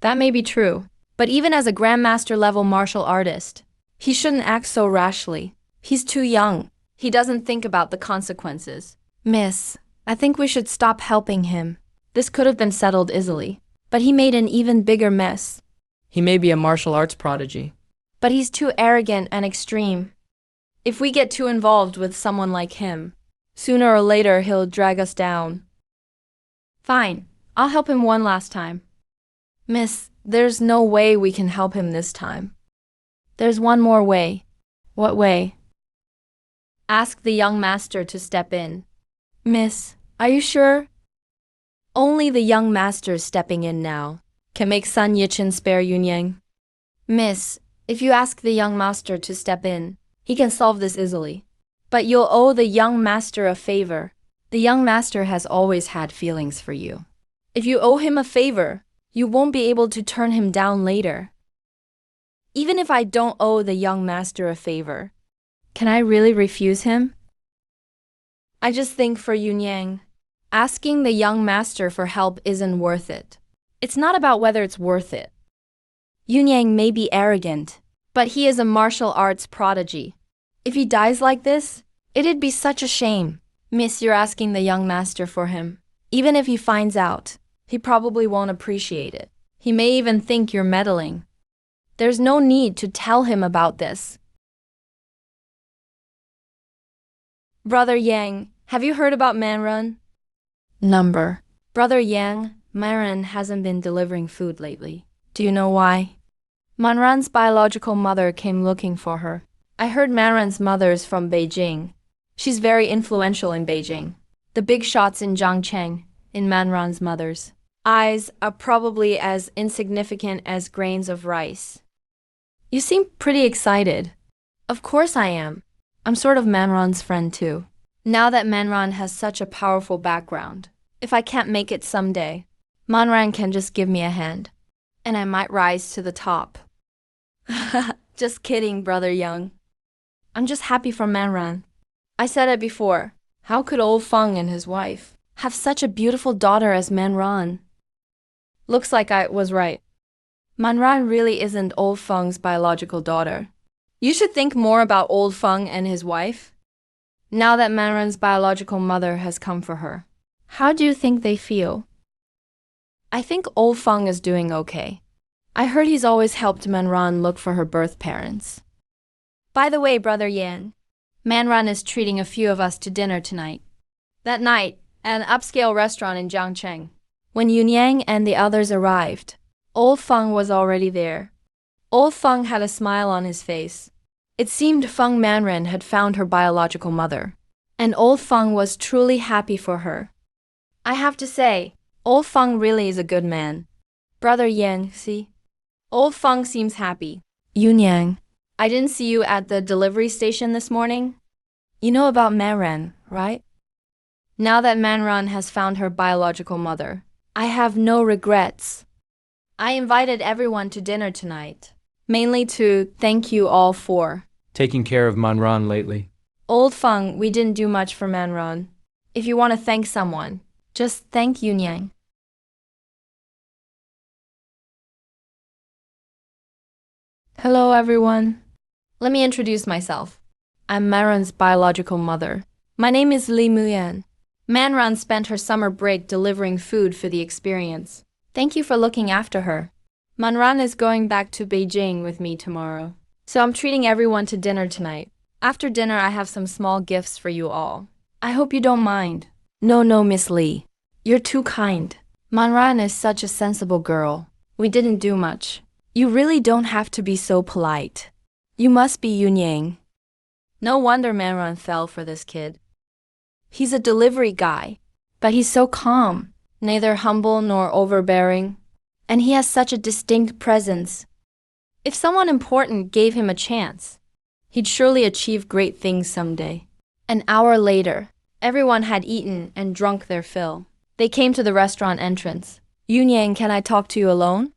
That may be true, but even as a grandmaster-level martial artist, he shouldn't act so rashly. He's too young. He doesn't think about the consequences. Miss, I think we should stop helping him. This could have been settled easily, but he made an even bigger mess. He may be a martial arts prodigy. But he's too arrogant and extreme. If we get too involved with someone like him, sooner or later he'll drag us down. Fine, I'll help him one last time. Miss, there's no way we can help him this time. There's one more way. What way? Ask the young master to step in. Miss, are you sure? Only the young master stepping in now can make Sun Yichen spare Yunyang. Miss, if you ask the young master to step in, he can solve this easily. But you'll owe the young master a favor. The young master has always had feelings for you. If you owe him a favor, you won't be able to turn him down later. Even if I don't owe the young master a favor, can I really refuse him? I just think for Yun Yang, asking the young master for help isn't worth it. It's not about whether it's worth it. Yun Yang may be arrogant, but he is a martial arts prodigy. If he dies like this, it'd be such a shame. Miss, you're asking the young master for him. Even if he finds out, he probably won't appreciate it. He may even think you're meddling. There's no need to tell him about this. Brother Yang, have you heard about Manrun? Number. Brother Yang, Manrun hasn't been delivering food lately. Do you know why? Manrun's biological mother came looking for her. I heard Manrun's mother's from Beijing. She's very influential in Beijing. The big shots in Zhangcheng, in Manrun's mother's eyes, are probably as insignificant as grains of rice. You seem pretty excited. Of course I am. I'm sort of Manron's friend too. Now that Manron has such a powerful background, if I can't make it someday, Manron can just give me a hand, and I might rise to the top. Just kidding, Brother Young. I'm just happy for Manron. I said it before. How could old Feng and his wife have such a beautiful daughter as Manron? Looks like I was right. Manron really isn't old Feng's biological daughter. You should think more about old Feng and his wife. Now that Manron's biological mother has come for her, how do you think they feel? I think old Feng is doing okay. I heard he's always helped Manron look for her birth parents. By the way, Brother Yan, Manron is treating a few of us to dinner tonight. That night, at an upscale restaurant in Jiangcheng. When Yun Yang and the others arrived, old Feng was already there. Old Feng had a smile on his face. It seemed Feng Manren had found her biological mother, and old Feng was truly happy for her. I have to say, old Feng really is a good man. Brother Yan, see? Old Feng seems happy. Yun Yang, I didn't see you at the delivery station this morning. You know about Manren, right? Now that Manren has found her biological mother, I have no regrets. I invited everyone to dinner tonight, mainly to thank you all for Taking care of Manran lately. Old Feng. We didn't do much for Manren. If you want to thank someone, just thank Yun Yang. Hello, everyone. Let me introduce myself. I'm Manren's biological mother. My name is Li Muyan. Manren spent her summer break delivering food for the experience. Thank you for looking after her. Manren is going back to Beijing with me tomorrow, so I'm treating everyone to dinner tonight. After dinner, I have some small gifts for you all. I hope you don't mind. No, Miss Li. You're too kind. Manren is such a sensible girl. We didn't do much. You really don't have to be so polite. You must be Yun Yang. No wonder Manren fell for this kid. He's a delivery guy, but he's so calm, neither humble nor overbearing, and he has such a distinct presence. If someone important gave him a chance, he'd surely achieve great things someday. An hour later, everyone had eaten and drunk their fill. They came to the restaurant entrance. Yun Yang, can I talk to you alone?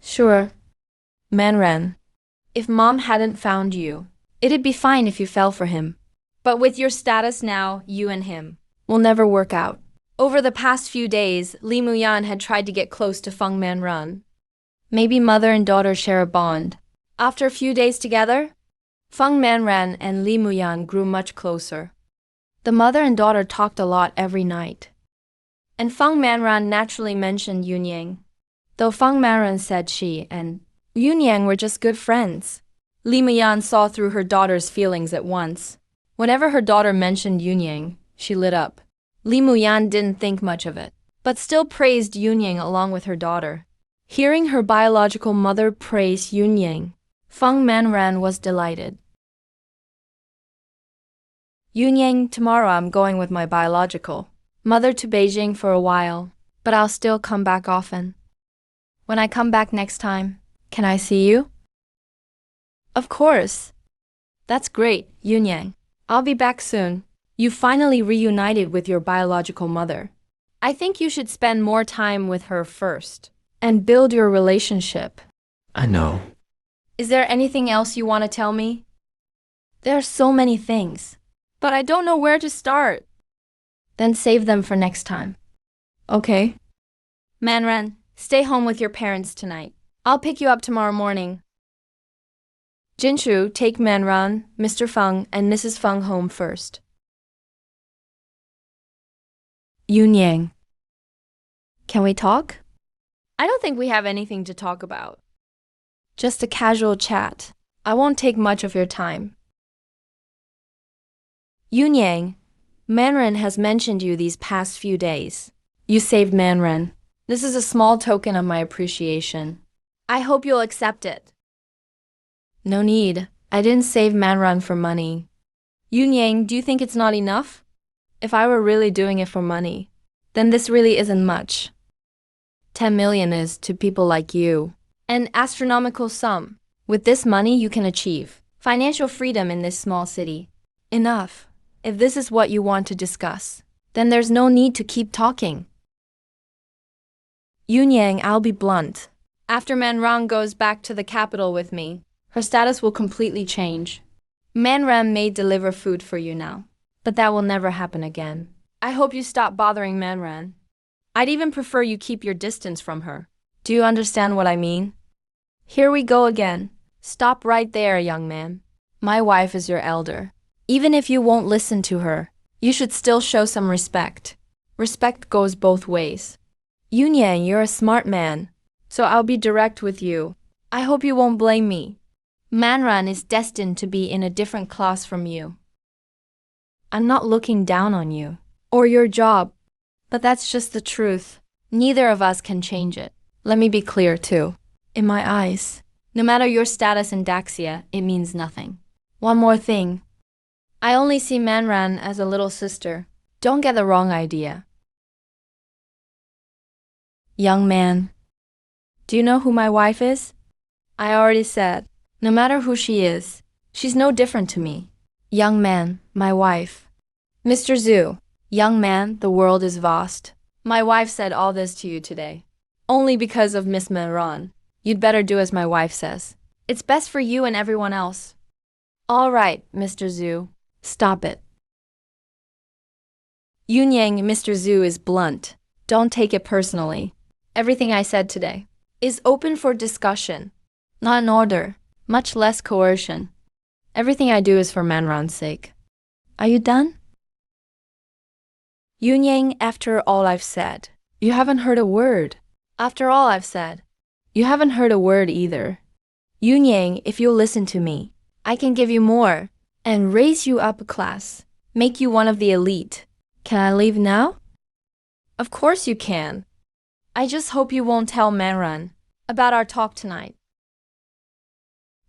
Sure. Manren, if Mom hadn't found you, it'd be fine if you fell for him. But with your status now, you and him will never work out. Over the past few days, Li Muyan had tried to get close to Feng Manren. Maybe mother and daughter share a bond. After a few days together, Feng Manren and Li Muyan grew much closer. The mother and daughter talked a lot every night. And Feng Manren naturally mentioned Yun Yang, though Feng Manren said she and Yun Yang were just good friends. Li Muyan saw through her daughter's feelings at once. Whenever her daughter mentioned Yun Yang, she lit up. Li Muyan didn't think much of it, but still praised Yun Yang along with her daughter. Hearing her biological mother praise Yun Yang, Feng Manren was delighted. Yun Yang, tomorrow I'm going with my biological mother to Beijing for a while, but I'll still come back often. When I come back next time, can I see you? Of course. That's great, Yun Yang. I'll be back soon. You finally reunited with your biological mother. I think you should spend more time with her first and build your relationship. I know. Is there anything else you want to tell me? There are so many things, but I don't know where to start. Then save them for next time. Okay? Manran, stay home with your parents tonight. I'll pick you up tomorrow morning. Jinshu, take Manran, Mr. Feng, and Mrs. Feng home first. Yun Yang. Can we talk? I don't think we have anything to talk about. Just a casual chat. I won't take much of your time. Yun Yang, Manran has mentioned you these past few days. You saved Manran. This is a small token of my appreciation. I hope you'll accept it. No need. I didn't save Manran for money. Yun Yang, do you think it's not enough? If I were really doing it for money, then this really isn't much. 10 million is, to people like you, an astronomical sum. With this money, you can achieve financial freedom in this small city. Enough. If this is what you want to discuss, then there's no need to keep talking. Yun Yang, I'll be blunt. After Manran goes back to the capital with me, her status will completely change. Manran may deliver food for you now, but that will never happen again. I hope you stop bothering Manran. I'd even prefer you keep your distance from her. Do you understand what I mean? Here we go again. Stop right there, young man. My wife is your elder. Even if you won't listen to her, you should still show some respect. Respect goes both ways. Yun Yang, you're a smart man, so I'll be direct with you. I hope you won't blame me. Manran is destined to be in a different class from you. I'm not looking down on you or your job, but that's just the truth. Neither of us can change it. Let me be clear too. In my eyes, no matter your status in Daxia, it means nothing. One more thing. I only see Manran as a little sister. Don't get the wrong idea. Young man, do you know who my wife is? I already said, no matter who she is, she's no different to me. Young man, my wife. Mr. Zhu, young man, the world is vast. My wife said all this to you today. Only because of Miss Manran. You'd better do as my wife says. It's best for you and everyone else. All right, Mr. Zhu, stop it. Yun Yang, Mr. Zhu is blunt. Don't take it personally. Everything I said today is open for discussion, not an order, much less coercion. Everything I do is for Manran's sake. Are you done? Yun Yang, after all I've said, you haven't heard a word. After all I've said, you haven't heard a word either. Yun Yang, if you'll listen to me, I can give you more and raise you up a class, make you one of the elite. Can I leave now? Of course you can. I just hope you won't tell Manran about our talk tonight.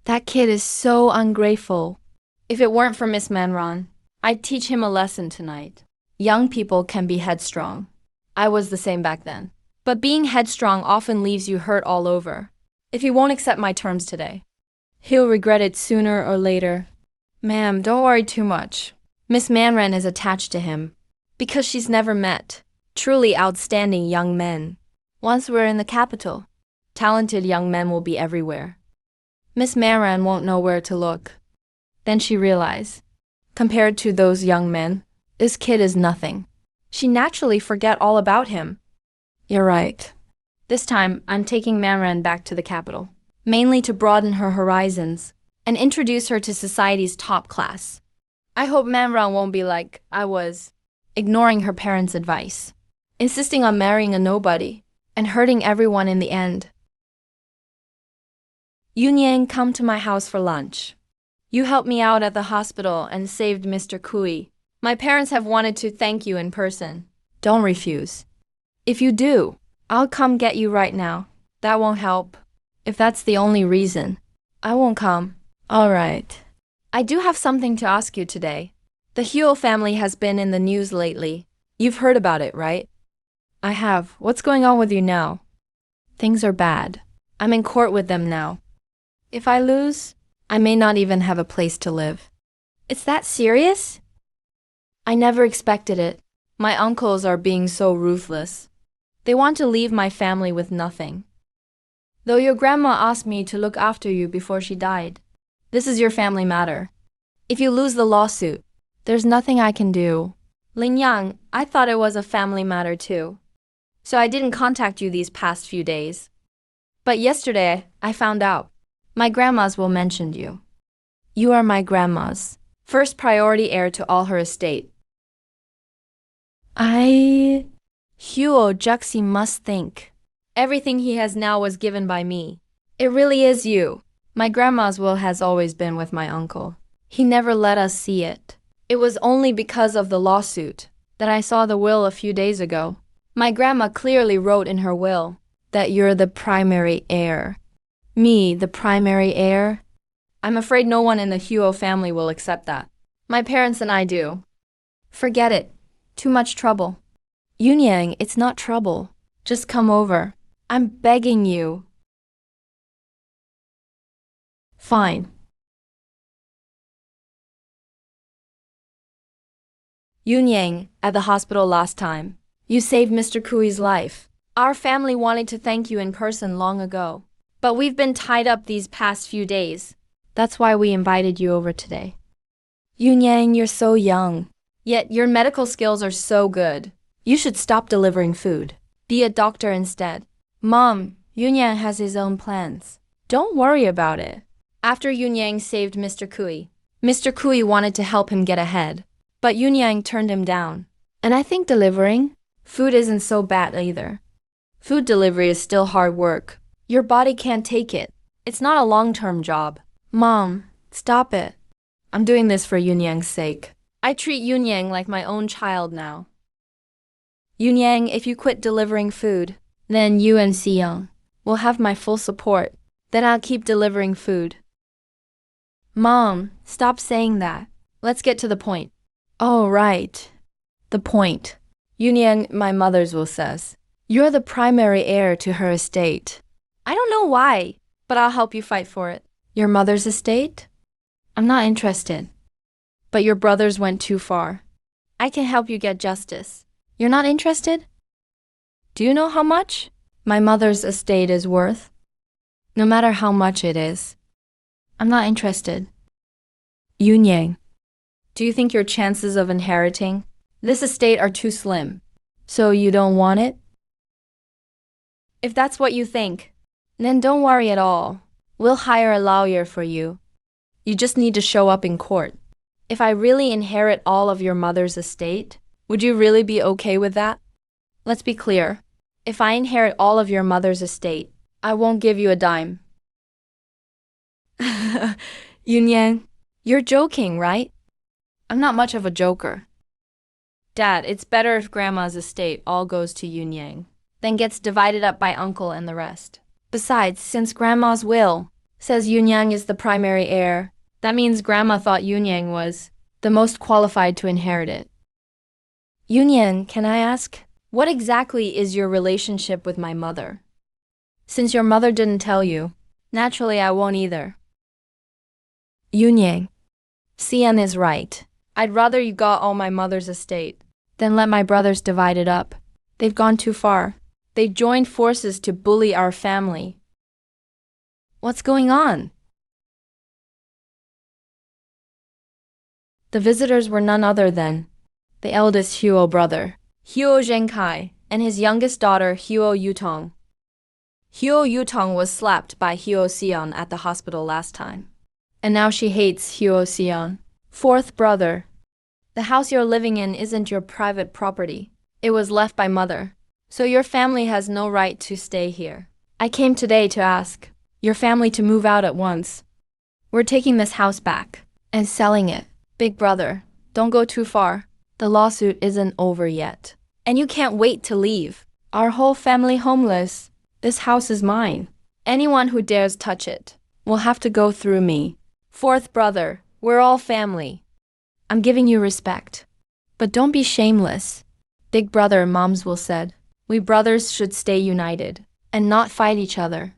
That kid is so ungrateful. If it weren't for Miss Manran, I'd teach him a lesson tonight. Young people can be headstrong. I was the same back then. But being headstrong often leaves you hurt all over. If he won't accept my terms today, he'll regret it sooner or later. Ma'am, don't worry too much. Miss Manran is attached to him because she's never met truly outstanding young men. Once we're in the capital, talented young men will be everywhere. Miss Manran won't know where to look. Then she realized, compared to those young men, this kid is nothing. She naturally forget all about him. You're right. This time, I'm taking Manran back to the capital, mainly to broaden her horizons and introduce her to society's top class. I hope Manran won't be like I was, ignoring her parents' advice, insisting on marrying a nobody, and hurting everyone in the end. Yun Yang, come to my house for lunch. You helped me out at the hospital and saved Mr. Kui. My parents have wanted to thank you in person. Don't refuse. If you do, I'll come get you right now. That won't help. If that's the only reason, I won't come. All right. I do have something to ask you today. The Huel family has been in the news lately. You've heard about it, right? I have. What's going on with you now? Things are bad. I'm in court with them now. If I lose, I may not even have a place to live. It's that serious? I never expected it. My uncles are being so ruthless. They want to leave my family with nothing. Though your grandma asked me to look after you before she died. This is your family matter. If you lose the lawsuit, there's nothing I can do. Ling Yang, I thought it was a family matter too. So I didn't contact you these past few days. But yesterday, I found out. My grandma's will mentioned you. You are my grandma's first priority heir to all her estate. Huo Juxi must think. Everything he has now was given by me. It really is you. My grandma's will has always been with my uncle. He never let us see it. It was only because of the lawsuit that I saw the will a few days ago. My grandma clearly wrote in her will that you're the primary heir. Me, the primary heir? I'm afraid no one in the Huo family will accept that. My parents and I do. Forget it. Too much trouble. Yunyang, it's not trouble. Just come over. I'm begging you. Fine. Yunyang, at the hospital last time. You saved Mr. Kui's life. Our family wanted to thank you in person long ago. But we've been tied up these past few days. That's why we invited you over today. Yunyang, you're so young. Yet your medical skills are so good. You should stop delivering food. Be a doctor instead. Mom, Yunyang has his own plans. Don't worry about it. After Yunyang saved Mr. Kui wanted to help him get ahead. But Yunyang turned him down. And I think delivering food isn't so bad either. Food delivery is still hard work. Your body can't take it. It's not a long-term job. Mom, stop it. I'm doing this for Yunyang's sake. I treat Yunyang like my own child now. Yunyang, if you quit delivering food, then you and Siyang will have my full support. Then I'll keep delivering food. Mom, stop saying that. Let's get to the point. Oh, right. The point. Yunyang, my mother's will says, you're the primary heir to her estate. I don't know why, but I'll help you fight for it. Your mother's estate? I'm not interested. But your brothers went too far. I can help you get justice. You're not interested? Do you know how much my mother's estate is worth? No matter how much it is. I'm not interested. Yunyang, do you think your chances of inheriting this estate are too slim? So you don't want it? If that's what you think, then don't worry at all. We'll hire a lawyer for you. You just need to show up in court. If I really inherit all of your mother's estate, would you really be okay with that? Let's be clear. If I inherit all of your mother's estate, I won't give you a dime. Yunyang, you're joking, right? I'm not much of a joker. Dad, it's better if Grandma's estate all goes to Yunyang, then gets divided up by Uncle and the rest. Besides, since Grandma's will says Yunyang is the primary heir, that means Grandma thought Yunyang was the most qualified to inherit it. Yunyang, can I ask, what exactly is your relationship with my mother? Since your mother didn't tell you, naturally I won't either. Yunyang, Xian is right. I'd rather you got all my mother's estate than let my brothers divide it up. They've gone too far. They joined forces to bully our family. What's going on? The visitors were none other than the eldest Huo brother, Huo Zhengkai, and his youngest daughter, Huo Yutong. Huo Yutong was slapped by Huo Xian at the hospital last time. And now she hates Huo Xian. Fourth brother. The house you're living in isn't your private property. It was left by mother. So your family has no right to stay here. I came today to ask your family to move out at once. We're taking this house back and selling it. Big brother, don't go too far. The lawsuit isn't over yet. And you can't wait to leave. Our whole family homeless. This house is mine. Anyone who dares touch it will have to go through me. Fourth brother, we're all family. I'm giving you respect. But don't be shameless. Big brother, Mom's will said. We brothers should stay united and not fight each other.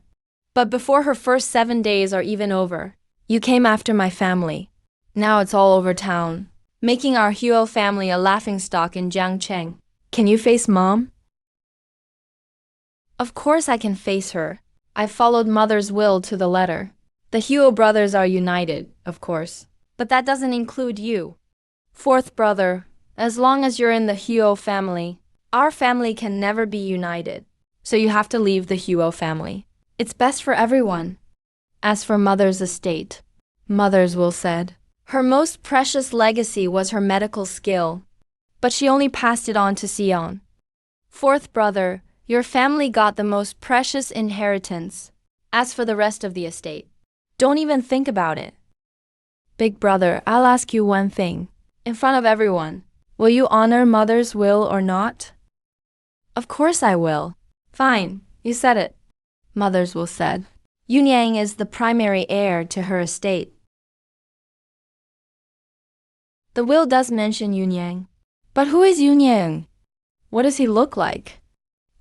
But before her first 7 days are even over, you came after my family. Now it's all over town. making our Huo family a laughingstock in Jiangcheng. Can you face Mom? Of course I can face her. I followed Mother's will to the letter. The Huo brothers are united, of course. But that doesn't include you. Fourth brother, as long as you're in the Huo family, our family can never be united. So you have to leave the Huo family. It's best for everyone. As for Mother's estate, Mother's will said, her most precious legacy was her medical skill, but she only passed it on to Sion. Fourth brother, your family got the most precious inheritance. As for the rest of the estate, don't even think about it. Big brother, I'll ask you one thing. In front of everyone, will you honor Mother's will or not? Of course I will. Fine, you said it. Mother's will said. Yunyang is the primary heir to her estate. The will does mention Yunyang. But who is Yunyang? What does he look like?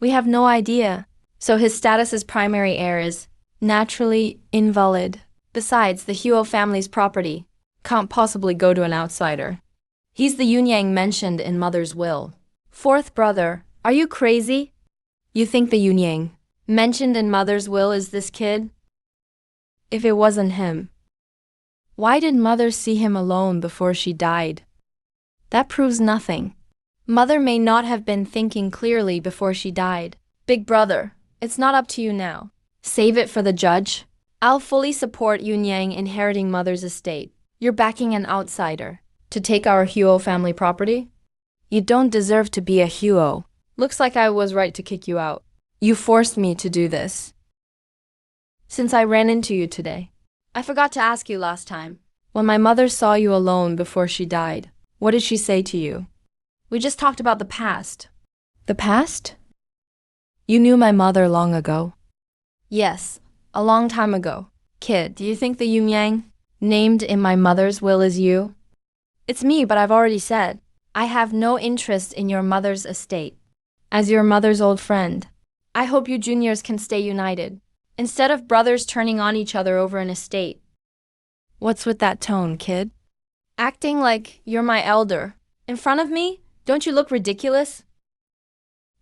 We have no idea, so his status as primary heir is naturally invalid. Besides, the Huo family's property can't possibly go to an outsider. He's the Yunyang mentioned in Mother's will. Fourth brother, are you crazy? You think the Yunyang mentioned in Mother's will is this kid? If it wasn't him, why did Mother see him alone before she died? That proves nothing. Mother may not have been thinking clearly before she died. Big brother, it's not up to you now. Save it for the judge. I'll fully support Yunyang inheriting Mother's estate. You're backing an outsider to take our Huo family property? You don't deserve to be a Huo. Looks like I was right to kick you out. You forced me to do this. Since I ran into you today, I forgot to ask you last time. When my mother saw you alone before she died, what did she say to you? We just talked about the past. The past? You knew my mother long ago. Yes, a long time ago. Kid, do you think the Yunyang named in my mother's will is you? It's me, but I've already said. I have no interest in your mother's estate. As your mother's old friend, I hope you juniors can stay united, instead of brothers turning on each other over an estate. What's with that tone, kid? Acting like you're my elder. In front of me? Don't you look ridiculous?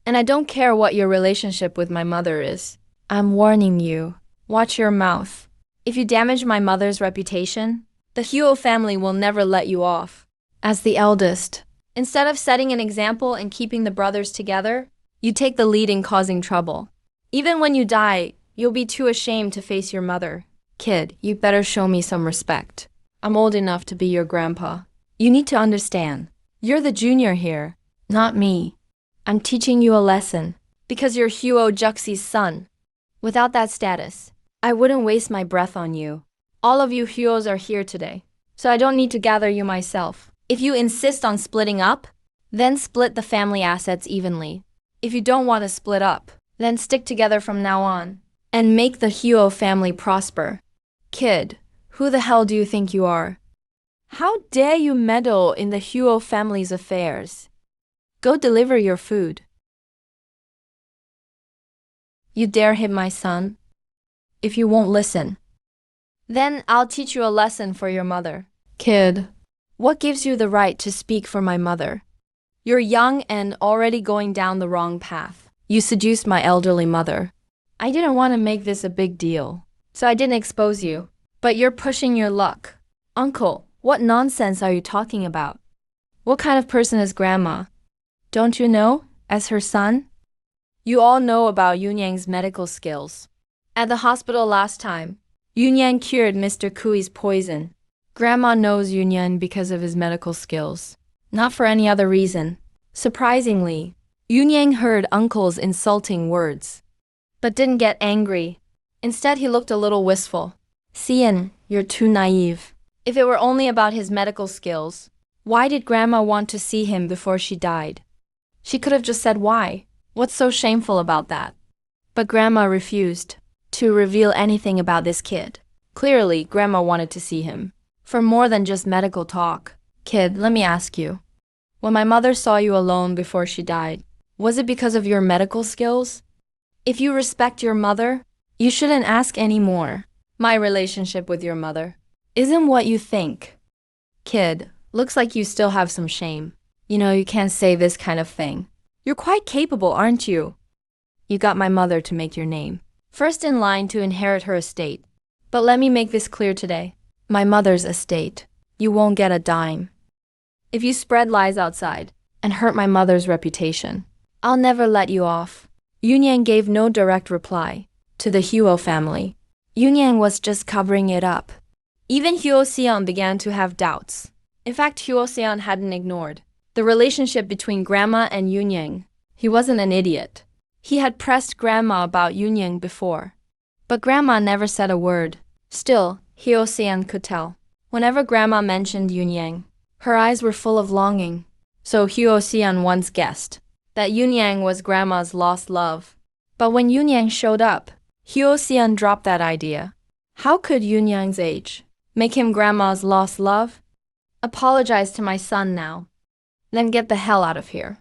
And I don't care what your relationship with my mother is. I'm warning you. Watch your mouth. If you damage my mother's reputation, the Huo family will never let you off. As the eldest, instead of setting an example and keeping the brothers together, you take the lead in causing trouble. Even when you die, you'll be too ashamed to face your mother. Kid, you better show me some respect. I'm old enough to be your grandpa. You need to understand. You're the junior here, not me. I'm teaching you a lesson, because you're Huo Juxi's son. Without that status, I wouldn't waste my breath on you. All of you Huos are here today, so I don't need to gather you myself. If you insist on splitting up, then split the family assets evenly. If you don't want to split up, then stick together from now on, and make the Huo family prosper. Kid, who the hell do you think you are? How dare you meddle in the Huo family's affairs? Go deliver your food. You dare hit my son? If you won't listen, then I'll teach you a lesson for your mother. Kid, what gives you the right to speak for my mother? You're young and already going down the wrong path. You seduced my elderly mother. I didn't want to make this a big deal, so I didn't expose you. But you're pushing your luck. Uncle, what nonsense are you talking about? What kind of person is Grandma? Don't you know, as her son? You all know about Yunyang's medical skills. At the hospital last time, Yunyang cured Mr. Kui's poison. Grandma knows Yunyang because of his medical skills, not for any other reason. Surprisingly, Yunyang heard Uncle's insulting words, but didn't get angry. Instead, he looked a little wistful. Xian, you're too naive. If it were only about his medical skills, why did Grandma want to see him before she died? She could have just said why. What's so shameful about that? But Grandma refused to reveal anything about this kid. Clearly, Grandma wanted to see him for more than just medical talk. Kid, let me ask you. When my mother saw you alone before she died, was it because of your medical skills? If you respect your mother, you shouldn't ask any more. My relationship with your mother isn't what you think. Kid, Looks like you still have some shame. You can't say this kind of thing. You're quite capable, aren't you? You got my mother to make your name first in line to inherit her estate. But let me make this clear today. My mother's estate. You won't get a dime. If you spread lies outside and hurt my mother's reputation, I'll never let you off. Yunyang gave no direct reply to the Huo family. Yunyang was just covering it up. Even Huo Xian began to have doubts. In fact, Huo Xian hadn't ignored the relationship between Grandma and Yunyang. He wasn't an idiot. He had pressed Grandma about Yunyang before. But Grandma never said a word. Still, Huo Xian could tell. Whenever Grandma mentioned Yunyang, her eyes were full of longing. So Huo Xian once guessed that Yunyang was Grandma's lost love. But when Yunyang showed up, Huo Xian dropped that idea. How could Yunyang's age make him Grandma's lost love? Apologize to my son now. Then get the hell out of here.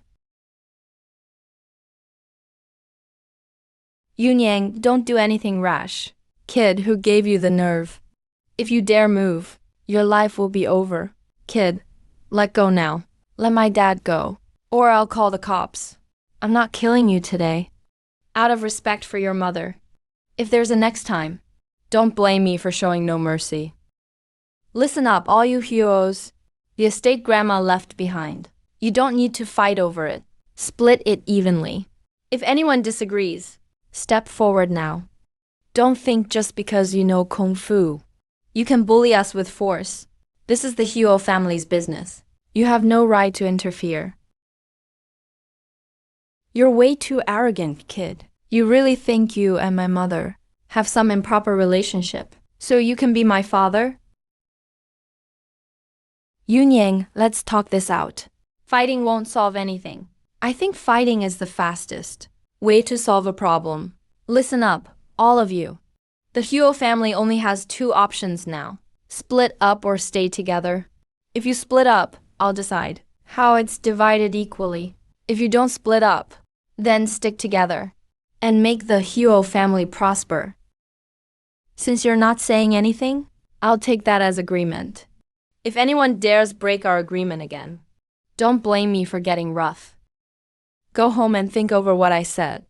Yunyang, don't do anything rash. Kid, who gave you the nerve? If you dare move, your life will be over. Kid, let go now. Let my dad go. Or I'll call the cops. I'm not killing you today. Out of respect for your mother. If there's a next time, don't blame me for showing no mercy. Listen up, all you Huos. The estate Grandma left behind. You don't need to fight over it. Split it evenly. If anyone disagrees, step forward now. Don't think just because you know Kung Fu, you can bully us with force. This is the Huo family's business. You have no right to interfere. You're way too arrogant, kid. You really think you and my mother have some improper relationship, so you can be my father? Yunyang, let's talk this out. Fighting won't solve anything. I think fighting is the fastest way to solve a problem. Listen up, all of you. The Huo family only has two options now. Split up or stay together. If you split up, I'll decide how it's divided equally. If you don't split up, then stick together and make the Huo family prosper. Since you're not saying anything, I'll take that as agreement. If anyone dares break our agreement again, don't blame me for getting rough. Go home and think over what I said.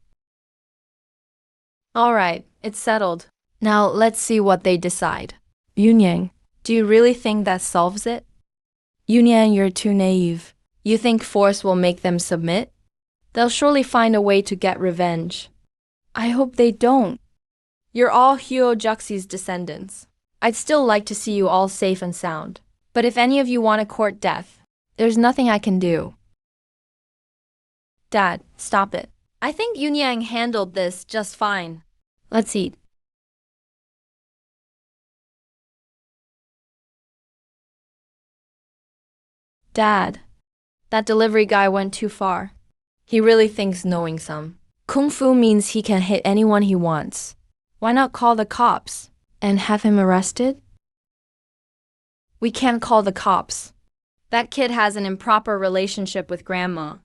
All right, it's settled. Now let's see what they decide. Yunyang, do you really think that solves it? Yunyang, you're too naive. You think force will make them submit? They'll surely find a way to get revenge. I hope they don't. You're all Huo Juxi's descendants. I'd still like to see you all safe and sound. But if any of you want to court death, there's nothing I can do. Dad, stop it. I think Yunyang handled this just fine. Let's eat. Dad, that delivery guy went too far. He really thinks knowing some Kung Fu means he can hit anyone he wants. Why not call the cops and have him arrested? We can't call the cops. That kid has an improper relationship with Grandma.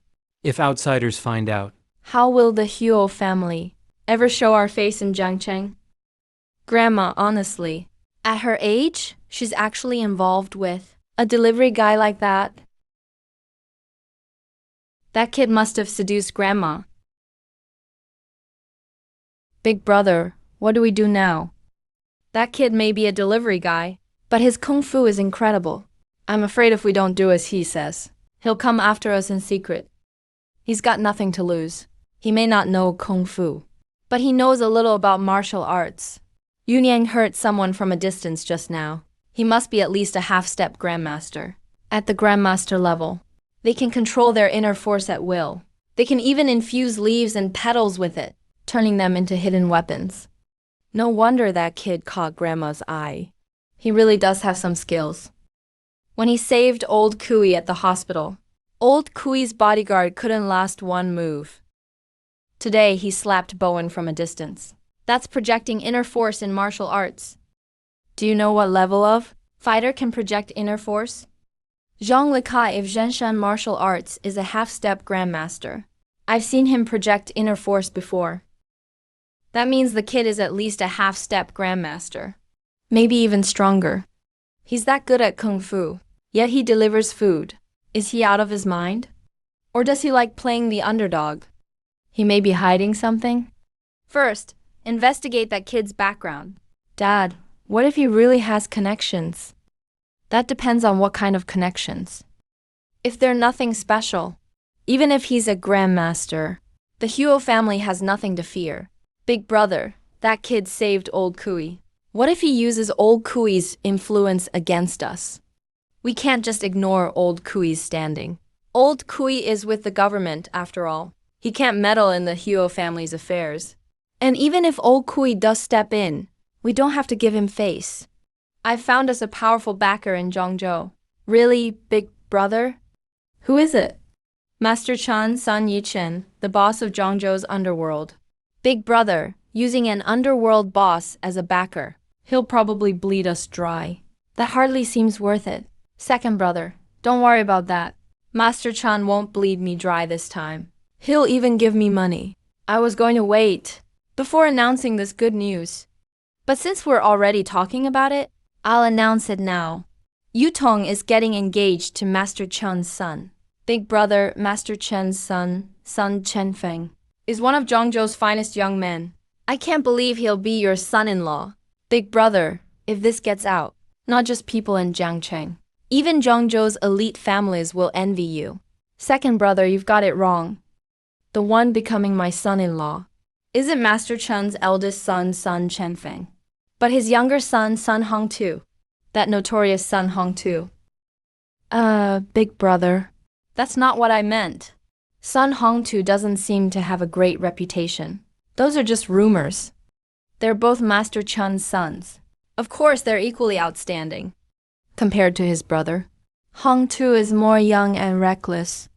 If outsiders find out, How will the Huo family ever show our face in Jiangcheng? Grandma, honestly, at her age, she's actually involved with a delivery guy like that. That kid must have seduced Grandma. Big brother, what do we do now? That kid may be a delivery guy, but his Kung Fu is incredible. I'm afraid if we don't do as he says, he'll come after us in secret. He's got nothing to lose. He may not know Kung Fu, but he knows a little about martial arts. Yunyang hurt someone from a distance just now. He must be at least a half-step grandmaster. At the grandmaster level, they can control their inner force at will. They can even infuse leaves and petals with it, turning them into hidden weapons. No wonder that kid caught Grandma's eye. He really does have some skills. When he saved old Kui at the hospital, old Kui's bodyguard couldn't last one move. Today, he slapped Bowen from a distance. That's projecting inner force in martial arts. Do you know what level of fighter can project inner force? Zhang Likai of Zhenshan Martial Arts is a half-step grandmaster. I've seen him project inner force before. That means the kid is at least a half-step grandmaster. Maybe even stronger. He's that good at Kung Fu. Yet he delivers food. Is he out of his mind? Or does he like playing the underdog? He may be hiding something. First, investigate that kid's background. Dad, what if he really has connections? That depends on what kind of connections. If they're nothing special, even if he's a grandmaster, the Huo family has nothing to fear. Big brother, that kid saved old Kui. What if he uses old Kui's influence against us? We can't just ignore old Kui's standing. Old Kui is with the government, after all. He can't meddle in the Huo family's affairs. And even if old Kui does step in, we don't have to give him face. I've found us a powerful backer in Zhongzhou. Really, big brother? Who is it? Master Chen Sun Yichen, the boss of Zhongzhou's underworld. Big brother, using an underworld boss as a backer. He'll probably bleed us dry. That hardly seems worth it. Second brother, don't worry about that. Master Chen won't bleed me dry this time. He'll even give me money. I was going to wait before announcing this good news. But since we're already talking about it, I'll announce it now. Yutong is getting engaged to Master Chen's son. Big brother, Master Chen's son, Sun Chenfeng, is one of Zhongzhou's finest young men. I can't believe he'll be your son-in-law. Big brother, if this gets out, not just people in Jiangcheng, even Zhongzhou's elite families will envy you. Second brother, you've got it wrong. The one becoming my son-in-law isn't Master Chen's eldest son, Sun Chenfeng, but his younger son, Sun Hongtu, that notorious Sun Hongtu. Big brother. That's not what I meant. Sun Hongtu doesn't seem to have a great reputation. Those are just rumors. They're both Master Chen's sons. Of course, they're equally outstanding compared to his brother. Hongtu is more young and reckless,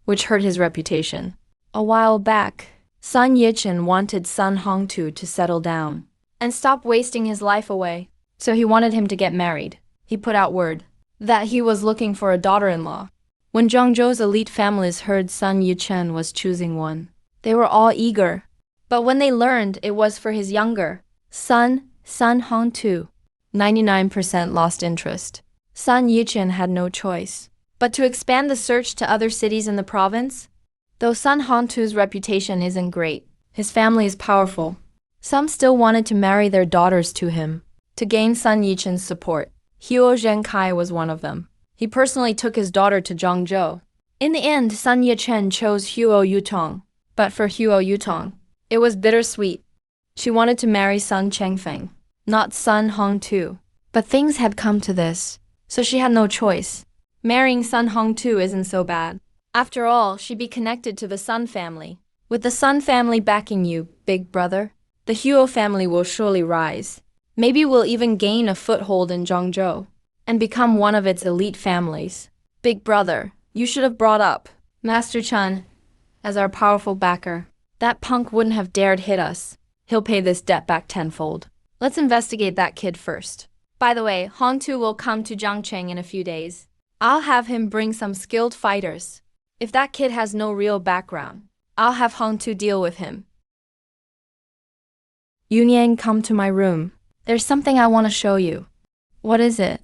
which hurt his reputation. A while back, Sun Yichen wanted Sun Hongtu to settle down and stop wasting his life away. So he wanted him to get married. He put out word that he was looking for a daughter-in-law. When Zhongzhou's elite families heard Sun Yichen was choosing one, they were all eager. But when they learned it was for his younger son, Sun Hongtu, 99% lost interest. Sun Yichen had no choice but to expand the search to other cities in the province. Though Sun Hongtu's reputation isn't great, his family is powerful. Some still wanted to marry their daughters to him to gain Sun Yichen's support. Huo Zhenkai was one of them. He personally took his daughter to Zhongzhou. In the end, Sun Yichen chose Huo Yutong. But for Huo Yutong, it was bittersweet. She wanted to marry Sun Chengfeng, not Sun Hongtu. But things had come to this, so she had no choice. Marrying Sun Hongtu isn't so bad. After all, she'd be connected to the Sun family. With the Sun family backing you, big brother, the Huo family will surely rise. Maybe we'll even gain a foothold in Zhongzhou and become one of its elite families. Big brother, you should have brought up Master Chen as our powerful backer. That punk wouldn't have dared hit us. He'll pay this debt back tenfold. Let's investigate that kid first. By the way, Hongtu will come to Jiangcheng in a few days. I'll have him bring some skilled fighters. If that kid has no real background, I'll have Hongtu deal with him. Yunyang, come to my room. There's something I want to show you. What is it?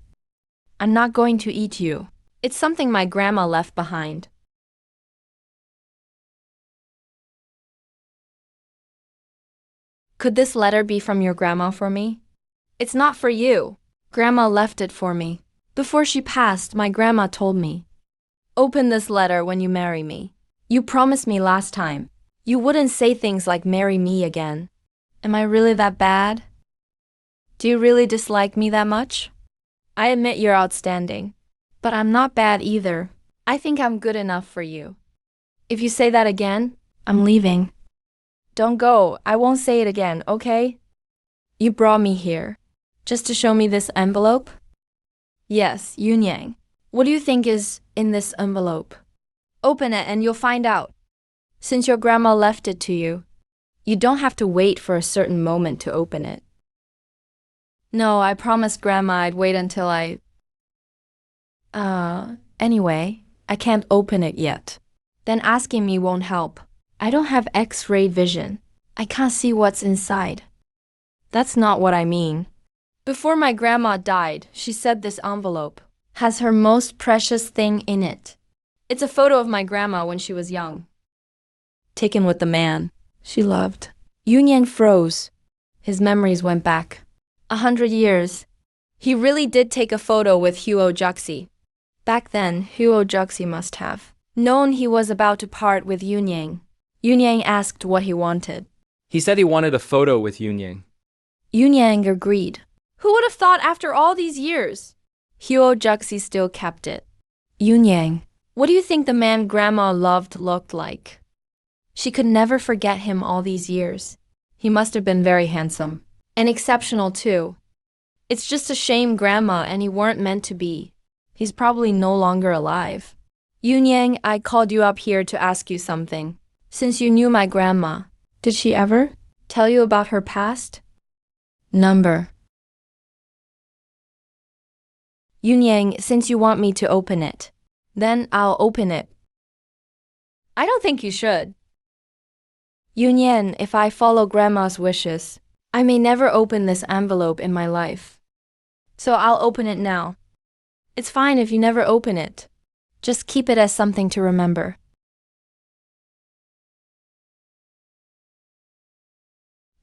I'm not going to eat you. It's something my grandma left behind. Could this letter be from your grandma for me? It's not for you. Grandma left it for me. Before she passed, my grandma told me, open this letter when you marry me. You promised me last time you wouldn't say things like marry me again. Am I really that bad? Do you really dislike me that much? I admit you're outstanding, but I'm not bad either. I think I'm good enough for you. If you say that again, I'm leaving. Don't go. I won't say it again, okay? You brought me here just to show me this envelope? Yes, Yunyang. What do you think is in this envelope? Open it and you'll find out. Since your grandma left it to you, you don't have to wait for a certain moment to open it. No, I promised Grandma I'd wait until anyway, I can't open it yet. Then asking me won't help. I don't have X-ray vision. I can't see what's inside. That's not what I mean. Before my grandma died, she said this envelope has her most precious thing in it. It's a photo of my grandma when she was young, taken with the man she loved. Yunyan froze. His memories went back 100 years. He really did take a photo with Huo Juxi. Back then, Huo Juxi must have known he was about to part with Yunyang. Yunyang asked what he wanted. He said he wanted a photo with Yunyang. Yunyang agreed. Who would have thought after all these years? Huo Juxi still kept it. Yunyang, what do you think the man grandma loved looked like? She could never forget him all these years. He must have been very handsome. And exceptional too. It's just a shame grandma and he weren't meant to be. He's probably no longer alive. Yunyang, I called you up here to ask you something. Since you knew my grandma, did she ever tell you about her past? Number. Yunyang, since you want me to open it, then I'll open it. I don't think you should. Yunyang, if I follow grandma's wishes, I may never open this envelope in my life. So I'll open it now. It's fine if you never open it. Just keep it as something to remember.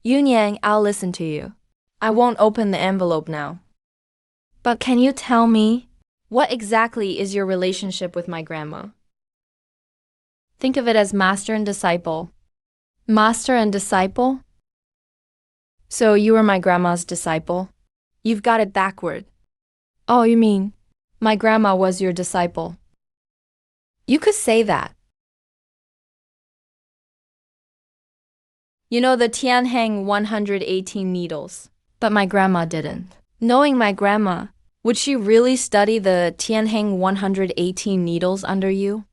Yunyang, I'll listen to you. I won't open the envelope now. But can you tell me, what exactly is your relationship with my grandma? Think of it as master and disciple. Master and disciple? So you were my grandma's disciple? You've got it backward. Oh, you mean, my grandma was your disciple? You could say that. You know the Tianheng 118 needles, but my grandma didn't. Knowing my grandma, would she really study the Tianheng 118 needles under you?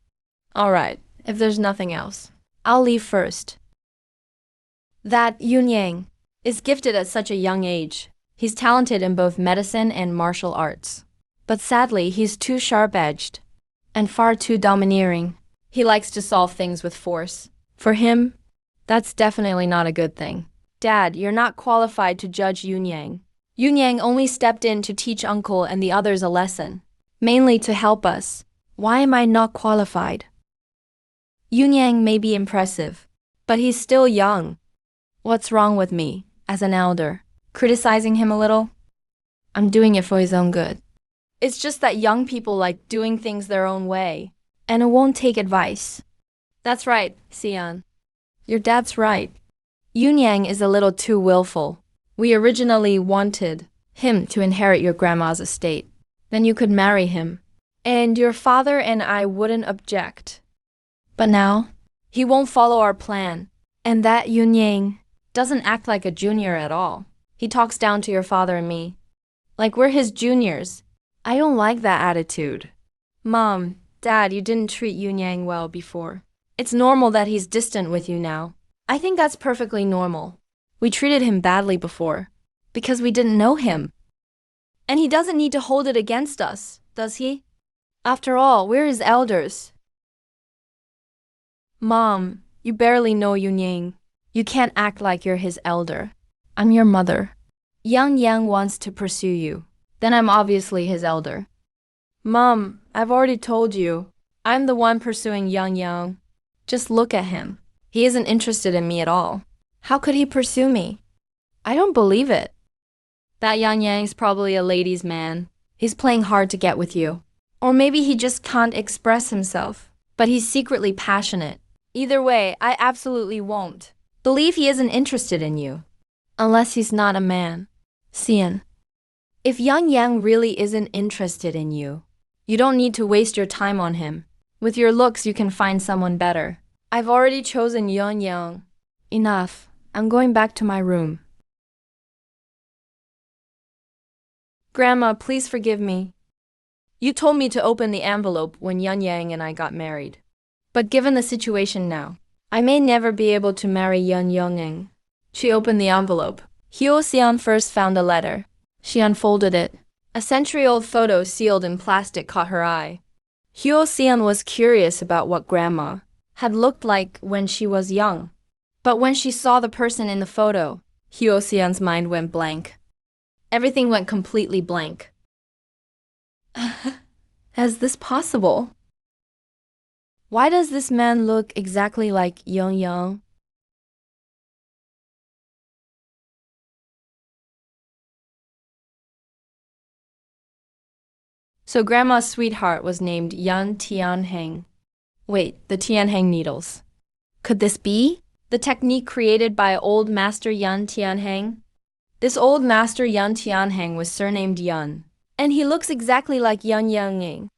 All right, if there's nothing else, I'll leave first. That Yunyang is gifted at such a young age. He's talented in both medicine and martial arts. But sadly, he's too sharp-edged and far too domineering. He likes to solve things with force. For him, that's definitely not a good thing. Dad, you're not qualified to judge Yunyang. Yunyang only stepped in to teach Uncle and the others a lesson, mainly to help us. Why am I not qualified? Yunyang may be impressive, but he's still young. What's wrong with me, as an elder? Criticizing him a little? I'm doing it for his own good. It's just that young people like doing things their own way, and it won't take advice. That's right, Xian. Your dad's right. Yunyang is a little too willful. We originally wanted him to inherit your grandma's estate. Then you could marry him, and your father and I wouldn't object. But now, he won't follow our plan, and that Yunyang doesn't act like a junior at all. He talks down to your father and me, like we're his juniors. I don't like that attitude. Mom, Dad, you didn't treat Yunyang well before. It's normal that he's distant with you now. I think that's perfectly normal. We treated him badly before, because we didn't know him. And he doesn't need to hold it against us, does he? After all, we're his elders. Mom, you barely know Yunyang. You can't act like you're his elder. I'm your mother. Yang wants to pursue you. Then I'm obviously his elder. Mom, I've already told you. I'm the one pursuing Yang. Just look at him. He isn't interested in me at all. How could he pursue me? I don't believe it. That Yang's probably a ladies' man. He's playing hard to get with you. Or maybe he just can't express himself. But he's secretly passionate. Either way, I absolutely won't believe he isn't interested in you. Unless he's not a man. Xian. If Yang really isn't interested in you, you don't need to waste your time on him. With your looks, you can find someone better. I've already chosen Yang. Enough. I'm going back to my room. Grandma, please forgive me. You told me to open the envelope when Yang and I got married. But given the situation now, I may never be able to marry Yang. She opened the envelope. Huo Xian first found a letter. She unfolded it. A century-old photo sealed in plastic caught her eye. Huo Xian was curious about what Grandma had looked like when she was young. But when she saw the person in the photo, Huo Xian's mind went blank. Everything went completely blank. Is this possible? Why does this man look exactly like Young Young? So Grandma's sweetheart was named Yan Tianheng. Wait, the Tianheng needles. Could this be the technique created by old master Yan Tianheng? This old master Yan Tianheng was surnamed Yan, and he looks exactly like Yan Yangying.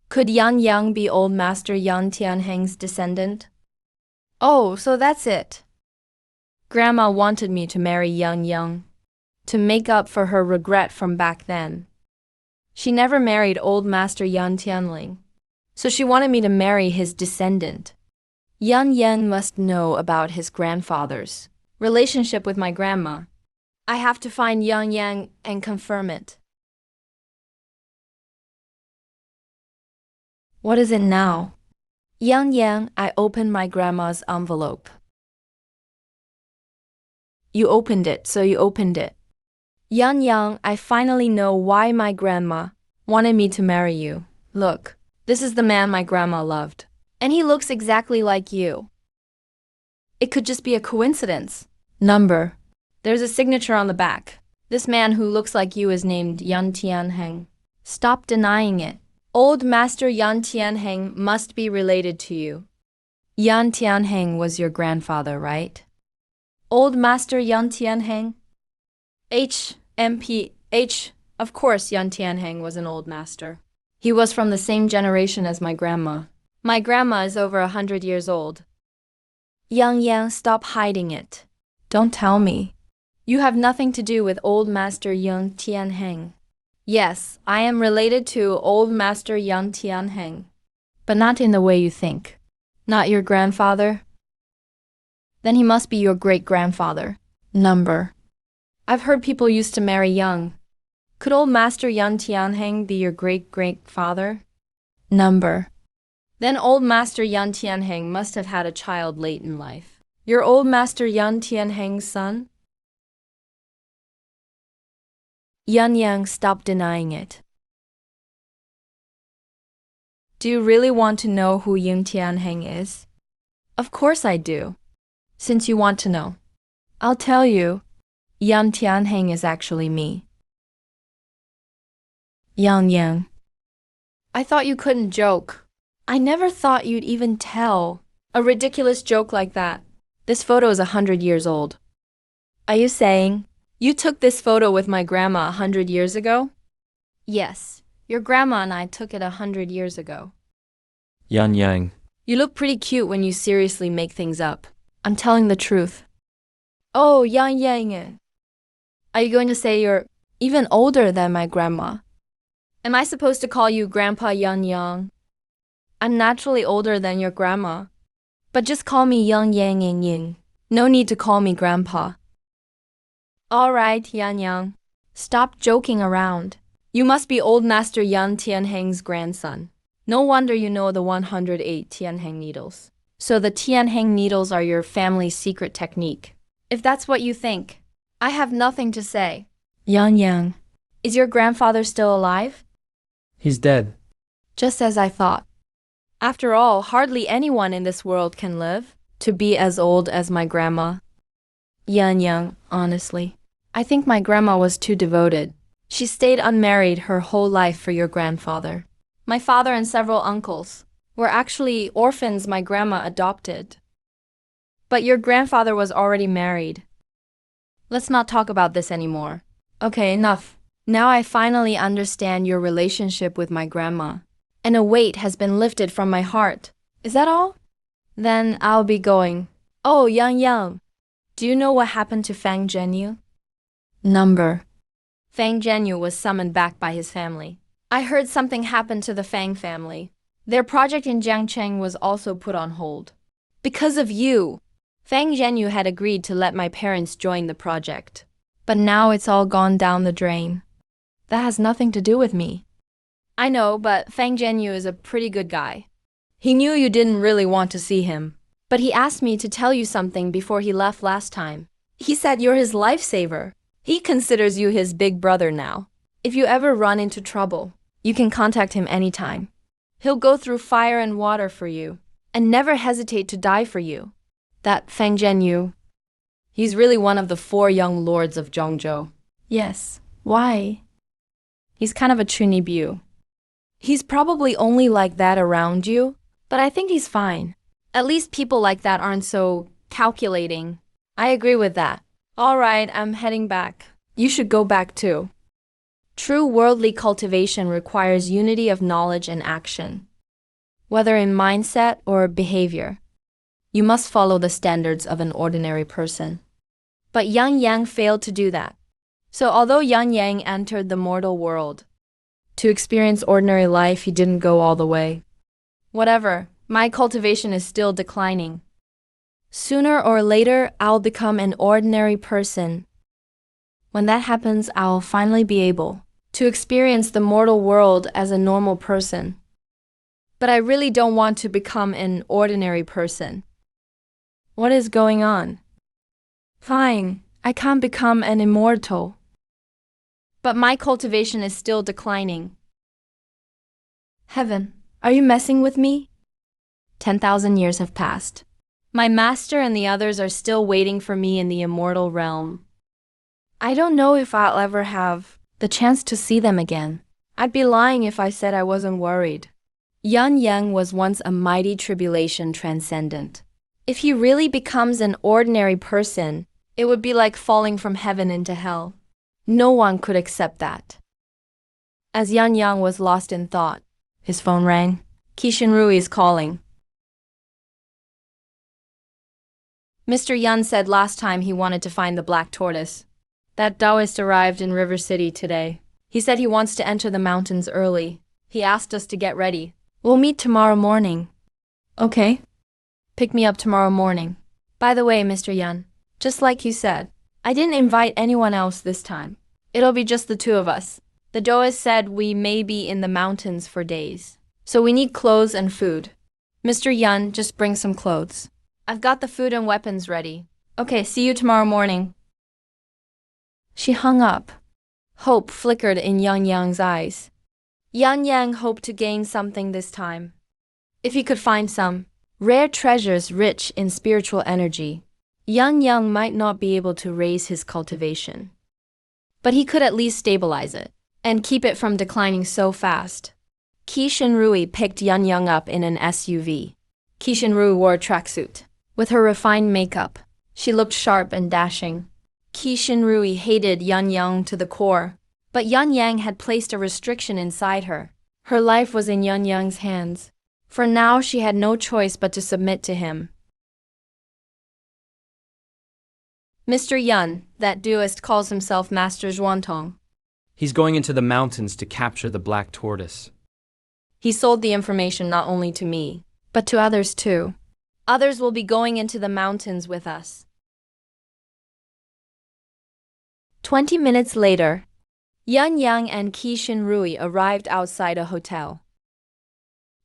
Could Yan Yang be old master Yan Tianheng's descendant? Oh, so that's it. Grandma wanted me to marry Yang Yang, to make up for her regret from back then. She never married old master Yan Tianling, so she wanted me to marry his descendant. Yan Yang must know about his grandfather's relationship with my grandma. I have to find Yang Yang and confirm it. What is it now? Yang Yang, I opened my grandma's envelope. You opened it, so you opened it. Yang Yang, I finally know why my grandma wanted me to marry you. Look, this is the man my grandma loved, and he looks exactly like you. It could just be a coincidence. Number. There's a signature on the back. This man who looks like you is named Yan Tianheng. Stop denying it. Old Master Yan Tianheng must be related to you. Yan Tianheng was your grandfather, right? Old Master Yan Tianheng? H. Of course Yan Tianheng was an old master. He was from the same generation as my grandma. My grandma is over 100 years old. Yang Yang, stop hiding it. Don't tell me. You have nothing to do with old master Yan Tianheng. Yes, I am related to old master Yan Tianheng, but not in the way you think. Not your grandfather? Then he must be your great-grandfather. Number. I've heard people used to marry young. Could old master Yan Tianheng be your great-great-father? Number. Then old master Yan Tianheng must have had a child late in life. Your old master Yan Tianheng's son? Yan Yang, stop denying it. Do you really want to know who Yan Tianheng is? Of course I do. Since you want to know, I'll tell you. Yan Tianheng is actually me. Yang Yang. I thought you couldn't joke. I never thought you'd even tell a ridiculous joke like that. This photo is 100 years old. Are you saying you took this photo with my grandma 100 years ago? Yes, your grandma and I took it 100 years ago. Yan Yang. You look pretty cute when you seriously make things up. I'm telling the truth. Oh, Yang Yang. Are you going to say you're even older than my grandma? Am I supposed to call you Grandpa Yang Yang? I'm naturally older than your grandma. But just call me Yang Yang Yang Yang. No need to call me Grandpa. All right, Yan Yang. Stop joking around. You must be old master Yan Tianheng's grandson. No wonder you know the 108 Tianheng needles. So the Tianheng needles are your family's secret technique. If that's what you think, I have nothing to say. Yang Yang, is your grandfather still alive? He's dead. Just as I thought. After all, hardly anyone in this world can live to be as old as my grandma. Yan Yang, honestly, I think my grandma was too devoted. She stayed unmarried her whole life for your grandfather. My father and several uncles were actually orphans my grandma adopted. But your grandfather was already married. Let's not talk about this anymore. Okay, enough. Now I finally understand your relationship with my grandma, and a weight has been lifted from my heart. Is that all? Then I'll be going. Oh, Yang Yang, do you know what happened to Fang Zhenyu? Number. Fang Zhenyu was summoned back by his family. I heard something happened to the Fang family. Their project in Jiangcheng was also put on hold. Because of you, Fang Zhenyu had agreed to let my parents join the project. But now it's all gone down the drain. That has nothing to do with me. I know, but Fang Zhenyu is a pretty good guy. He knew you didn't really want to see him, but he asked me to tell you something before he left last time. He said you're his lifesaver. He considers you his big brother now. If you ever run into trouble, you can contact him anytime. He'll go through fire and water for you, and never hesitate to die for you. That Feng Zhenyu, he's really one of the 4 young lords of Zhongzhou. Yes, why? He's kind of a chunibu. He's probably only like that around you, but I think he's fine. At least people like that aren't so calculating. I agree with that. All right, I'm heading back. You should go back too. True worldly cultivation requires unity of knowledge and action. Whether in mindset or behavior, you must follow the standards of an ordinary person. But Yang Yang failed to do that. So although Yang Yang entered the mortal world, to experience ordinary life, he didn't go all the way. Whatever, my cultivation is still declining. Sooner or later, I'll become an ordinary person. When that happens, I'll finally be able to experience the mortal world as a normal person. But I really don't want to become an ordinary person. What is going on? Fine, I can't become an immortal. But my cultivation is still declining. Heaven, are you messing with me? 10,000 years have passed. My master and the others are still waiting for me in the immortal realm. I don't know if I'll ever have the chance to see them again. I'd be lying if I said I wasn't worried. Yan Yang was once a mighty tribulation transcendent. If he really becomes an ordinary person, it would be like falling from heaven into hell. No one could accept that. As Yan Yang was lost in thought, his phone rang. Qixin Rui is calling. Mr. Yan said last time he wanted to find the black tortoise. That Taoist arrived in River City today. He said he wants to enter the mountains early. He asked us to get ready. We'll meet tomorrow morning. Okay. Pick me up tomorrow morning. By the way, Mr. Yan, just like you said, I didn't invite anyone else this time. It'll be just the 2 of us. The Taoist said we may be in the mountains for days, so we need clothes and food. Mr. Yan, just bring some clothes. I've got the food and weapons ready. Okay, see you tomorrow morning. She hung up. Hope flickered in Yang Yang's eyes. Yang Yang hoped to gain something this time. If he could find some rare treasures rich in spiritual energy, Yang Yang might not be able to raise his cultivation. But he could at least stabilize it and keep it from declining so fast. Qixin Rui picked Yan Yang up in an SUV. Qixin Rui wore a tracksuit. With her refined makeup, she looked sharp and dashing. Qixin Rui hated Yan Yang to the core, but Yan Yang had placed a restriction inside her. Her life was in Yan Yang's hands. For now, she had no choice but to submit to him. Mr. Yan, that Taoist calls himself Master Zhuantong. He's going into the mountains to capture the black tortoise. He sold the information not only to me, but to others too. Others will be going into the mountains with us. 20 minutes later, Yan Yang and Qixin Rui arrived outside a hotel.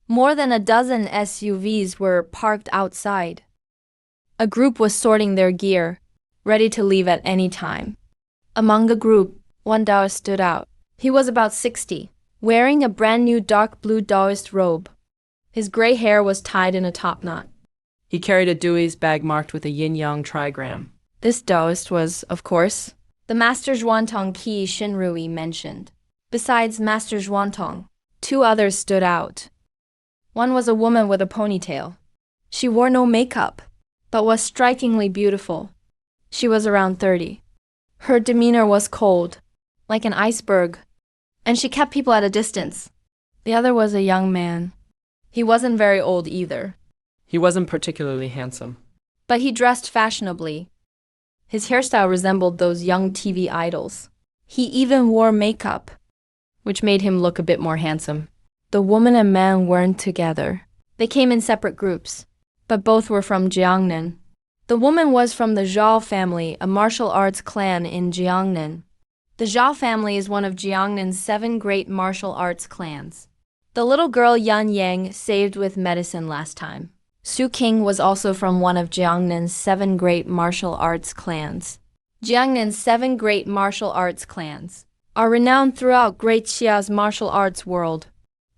More than a dozen SUVs were parked outside. A group was sorting their gear, ready to leave at any time. Among the group, one Taoist stood out. He was about 60, wearing a brand new dark blue Taoist robe. His gray hair was tied in a top knot. He carried a Dewey's bag marked with a yin-yang trigram. This Taoist was, of course, the Master Zhuantong Qixin Rui mentioned. Besides Master Zhuantong, 2 others stood out. One was a woman with a ponytail. She wore no makeup, but was strikingly beautiful. She was around 30. Her demeanor was cold, like an iceberg, and she kept people at a distance. The other was a young man. He wasn't very old either. He wasn't particularly handsome, but he dressed fashionably. His hairstyle resembled those young TV idols. He even wore makeup, which made him look a bit more handsome. The woman and man weren't together. They came in separate groups, but both were from Jiangnan. The woman was from the Zhao family, a martial arts clan in Jiangnan. The Zhao family is one of Jiangnan's 7 great martial arts clans. The little girl Yan Yang saved with medicine last time. Su King was also from one of Jiangnan's 7 great martial arts clans. Jiangnan's 7 great martial arts clans are renowned throughout Great Xia's martial arts world.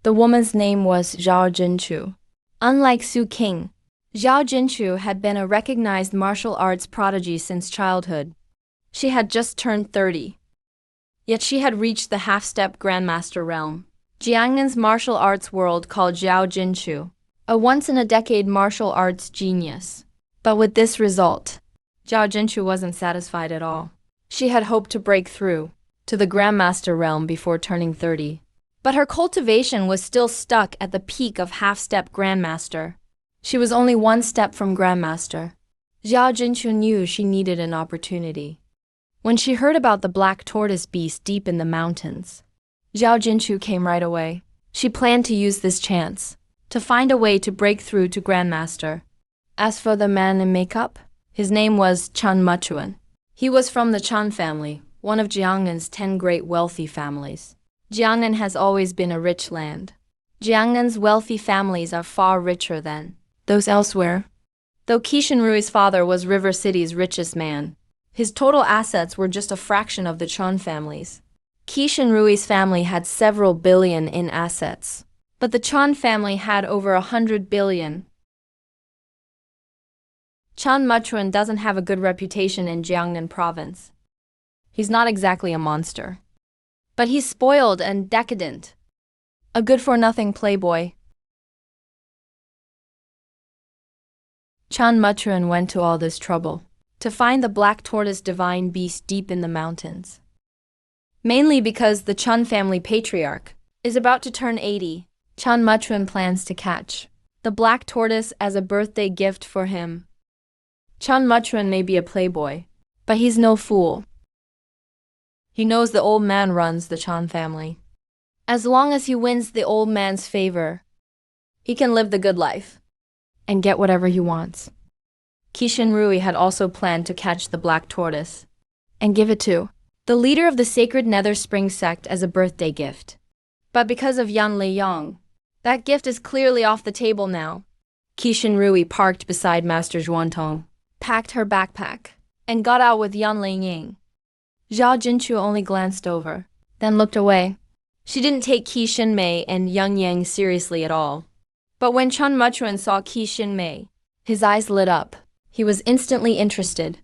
The woman's name was Zhao Jinchu. Unlike Su King, Zhao Jinchu had been a recognized martial arts prodigy since childhood. She had just turned 30. Yet she had reached the half-step grandmaster realm. Jiangnan's martial arts world called Zhao Jinchu a once-in-a-decade martial arts genius. But with this result, Zhao Jinchu wasn't satisfied at all. She had hoped to break through to the grandmaster realm before turning 30. But her cultivation was still stuck at the peak of half-step grandmaster. She was only one step from grandmaster. Zhao Jinchu knew she needed an opportunity. When she heard about the black tortoise beast deep in the mountains, Zhao Jinchu came right away. She planned to use this chance to find a way to break through to grandmaster. As for the man in makeup, his name was Chan Muchuan. He was from the Chan family, one of Jiangnan's 10 great wealthy families. Jiangnan has always been a rich land. Jiangnan's wealthy families are far richer than those elsewhere. Though Qishan Rui's father was River City's richest man, his total assets were just a fraction of the Chan family's. Qishan Rui's family had several billion in assets, but the Chan family had over 100 billion. Chan Muchuan doesn't have a good reputation in Jiangnan province. He's not exactly a monster, but he's spoiled and decadent. A good-for-nothing playboy. Chan Muchuan went to all this trouble to find the black tortoise divine beast deep in the mountains. Mainly because the Chan family patriarch is about to turn 80, Chan Muchuan plans to catch the black tortoise as a birthday gift for him. Chan Muchuan may be a playboy, but he's no fool. He knows the old man runs the Chan family. As long as he wins the old man's favor, he can live the good life and get whatever he wants. Qishan Rui had also planned to catch the black tortoise and give it to the leader of the sacred Nether Spring sect as a birthday gift. But because of Yan Liyang, that gift is clearly off the table now. Qishan Rui parked beside Master Zhuantong, packed her backpack, and got out with Yan Lingying. Zhao Jinchu only glanced over, then looked away. She didn't take Qi Xinmei and Yang Yang seriously at all. But when Chan Muchuan saw Qi Xinmei, his eyes lit up. He was instantly interested.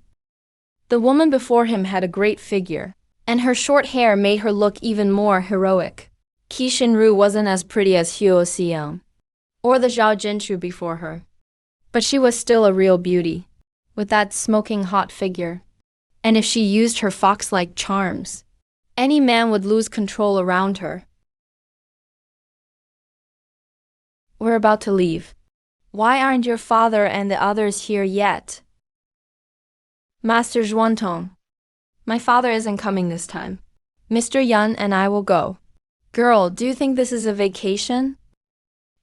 The woman before him had a great figure, and her short hair made her look even more heroic. Qi Xinru wasn't as pretty as Huo Xiang or the Zhao Jinchu before her, but she was still a real beauty, with that smoking hot figure. And if she used her fox-like charms, any man would lose control around her. We're about to leave. Why aren't your father and the others here yet? Master Zhuantong, my father isn't coming this time. Mr. Yan and I will go. Girl, do you think this is a vacation?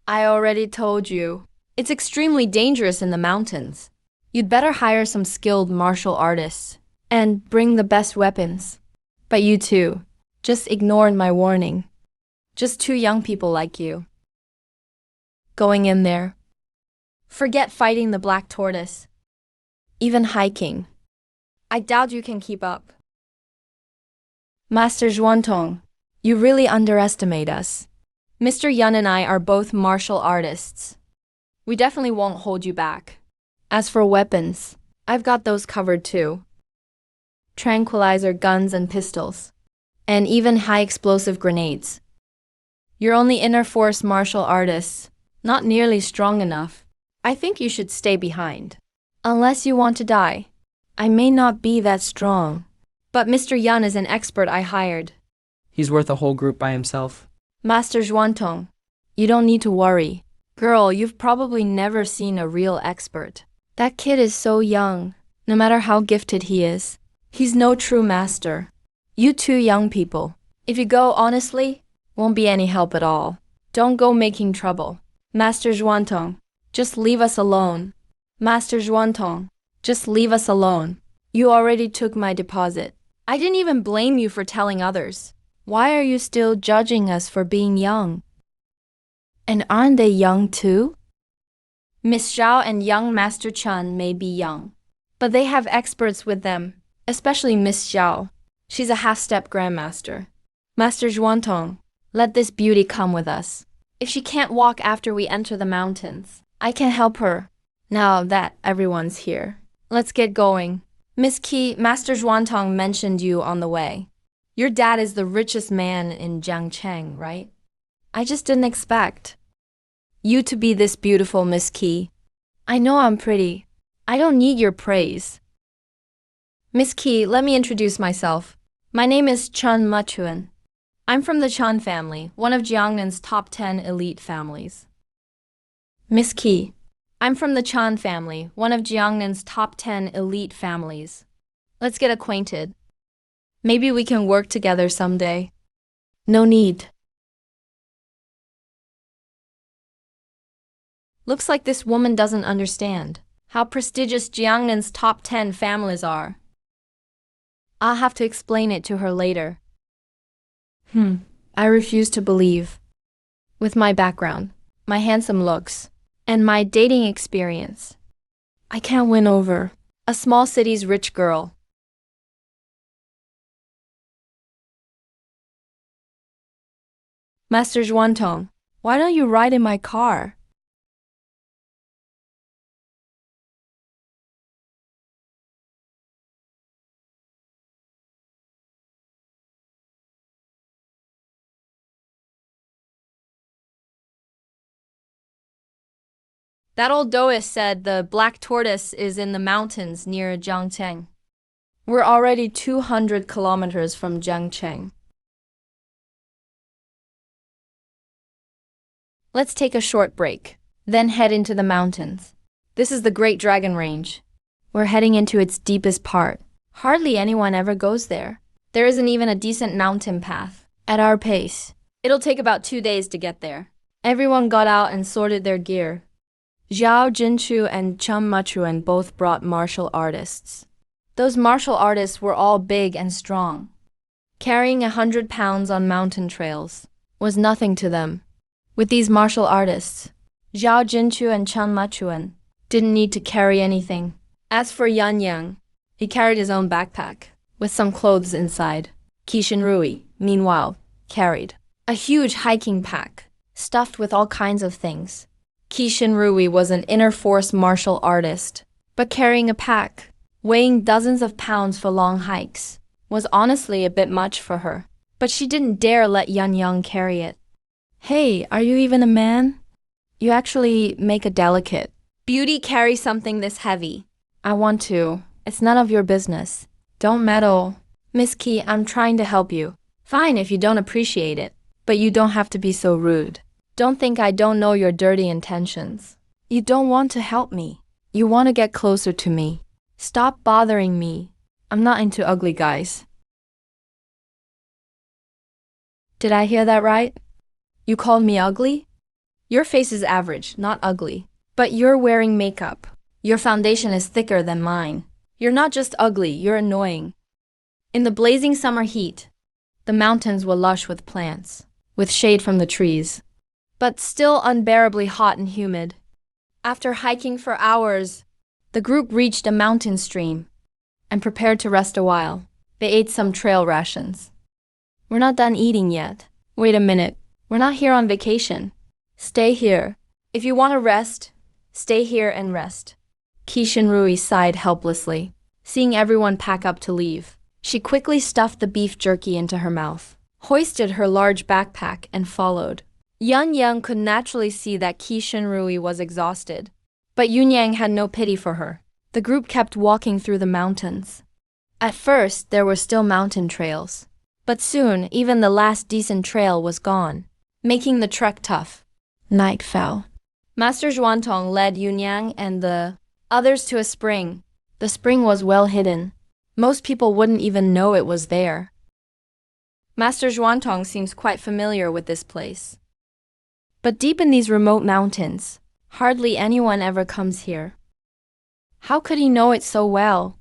I already told you. It's extremely dangerous in the mountains. You'd better hire some skilled martial artists and bring the best weapons. But you two just ignored my warning. Just two young people like you. Going in there. Forget fighting the black tortoise. Even hiking. I doubt you can keep up. Master Zhuantong, you really underestimate us. Mr. Yan and I are both martial artists. We definitely won't hold you back. As for weapons, I've got those covered too. Tranquilizer guns and pistols. And even high-explosive grenades. You're only inner force martial artists, not nearly strong enough. I think you should stay behind. Unless you want to die. I may not be that strong, but Mr. Yan is an expert I hired. He's worth a whole group by himself. Master Zhuantong, you don't need to worry. Girl, you've probably never seen a real expert. That kid is so young. No matter how gifted he is, he's no true master. You two young people, if you go honestly, won't be any help at all. Don't go making trouble. Master Zhuantong, just leave us alone. Master Zhuantong, just leave us alone. You already took my deposit. I didn't even blame you for telling others. Why are you still judging us for being young? And aren't they young too? Miss Zhao and young Master Chan may be young, but they have experts with them, especially Miss Zhao. She's a half-step grandmaster. Master Zhuantong, let this beauty come with us. If she can't walk after we enter the mountains, I can help her. Now that everyone's here, let's get going. Miss Qi, Master Zhuantong mentioned you on the way. Your dad is the richest man in Jiangcheng, right? I just didn't expect you to be this beautiful, Miss Qi. I know I'm pretty. I don't need your praise. Miss Qi, let me introduce myself. My name is Chen Machuan. I'm from the Chen family, one of Jiangnan's top 10 elite families. Miss Qi, I'm from the Chen family, one of Jiangnan's top 10 elite families. Let's get acquainted. Maybe we can work together someday. No need. Looks like this woman doesn't understand how prestigious Jiangnan's top 10 families are. I'll have to explain it to her later. I refuse to believe. With my background, my handsome looks, and my dating experience, I can't win over a small city's rich girl. Master Zhuantong, why don't you ride in my car? That old Doist said the black tortoise is in the mountains near Jiangcheng. We're already 200 kilometers from Jiangcheng. Let's take a short break, then head into the mountains. This is the Great Dragon Range. We're heading into its deepest part. Hardly anyone ever goes there. There isn't even a decent mountain path. At our pace, it'll take about 2 days to get there. Everyone got out and sorted their gear. Zhao Jinchu and Chum Machuan both brought martial artists. Those martial artists were all big and strong. Carrying 100 pounds on mountain trails was nothing to them. With these martial artists, Zhao Jinchu and Chum Machuan didn't need to carry anything. As for Yan Yang, he carried his own backpack with some clothes inside. Qishan Rui, meanwhile, carried a huge hiking pack stuffed with all kinds of things. Qishan Rui was an inner force martial artist, but carrying a pack weighing dozens of pounds for long hikes was honestly a bit much for her. But she didn't dare let Yan Yang carry it. Hey, are you even a man? You actually make a delicate beauty carry something this heavy. I want to. It's none of your business. Don't meddle. Miss Qi, I'm trying to help you. Fine if you don't appreciate it, but you don't have to be so rude. Don't think I don't know your dirty intentions. You don't want to help me. You want to get closer to me. Stop bothering me. I'm not into ugly guys. Did I hear that right? You called me ugly? Your face is average, not ugly. But you're wearing makeup. Your foundation is thicker than mine. You're not just ugly, you're annoying. In the blazing summer heat, the mountains were lush with plants, with shade from the trees, but still unbearably hot and humid. After hiking for hours, the group reached a mountain stream and prepared to rest a while. They ate some trail rations. We're not done eating yet. Wait a minute. We're not here on vacation. Stay here. If you want to rest, stay here and rest. Qishan Rui sighed helplessly, seeing everyone pack up to leave. She quickly stuffed the beef jerky into her mouth, hoisted her large backpack, and followed. Yan Yang could naturally see that Qishan Rui was exhausted, but Yun Yang had no pity for her. The group kept walking through the mountains. At first, there were still mountain trails, but soon even the last decent trail was gone, making the trek tough. Night fell. Master Zhuantong led Yun Yang and the others to a spring. The spring was well hidden. Most people wouldn't even know it was there. Master Zhuantong seems quite familiar with this place. But deep in these remote mountains, hardly anyone ever comes here. How could he know it so well?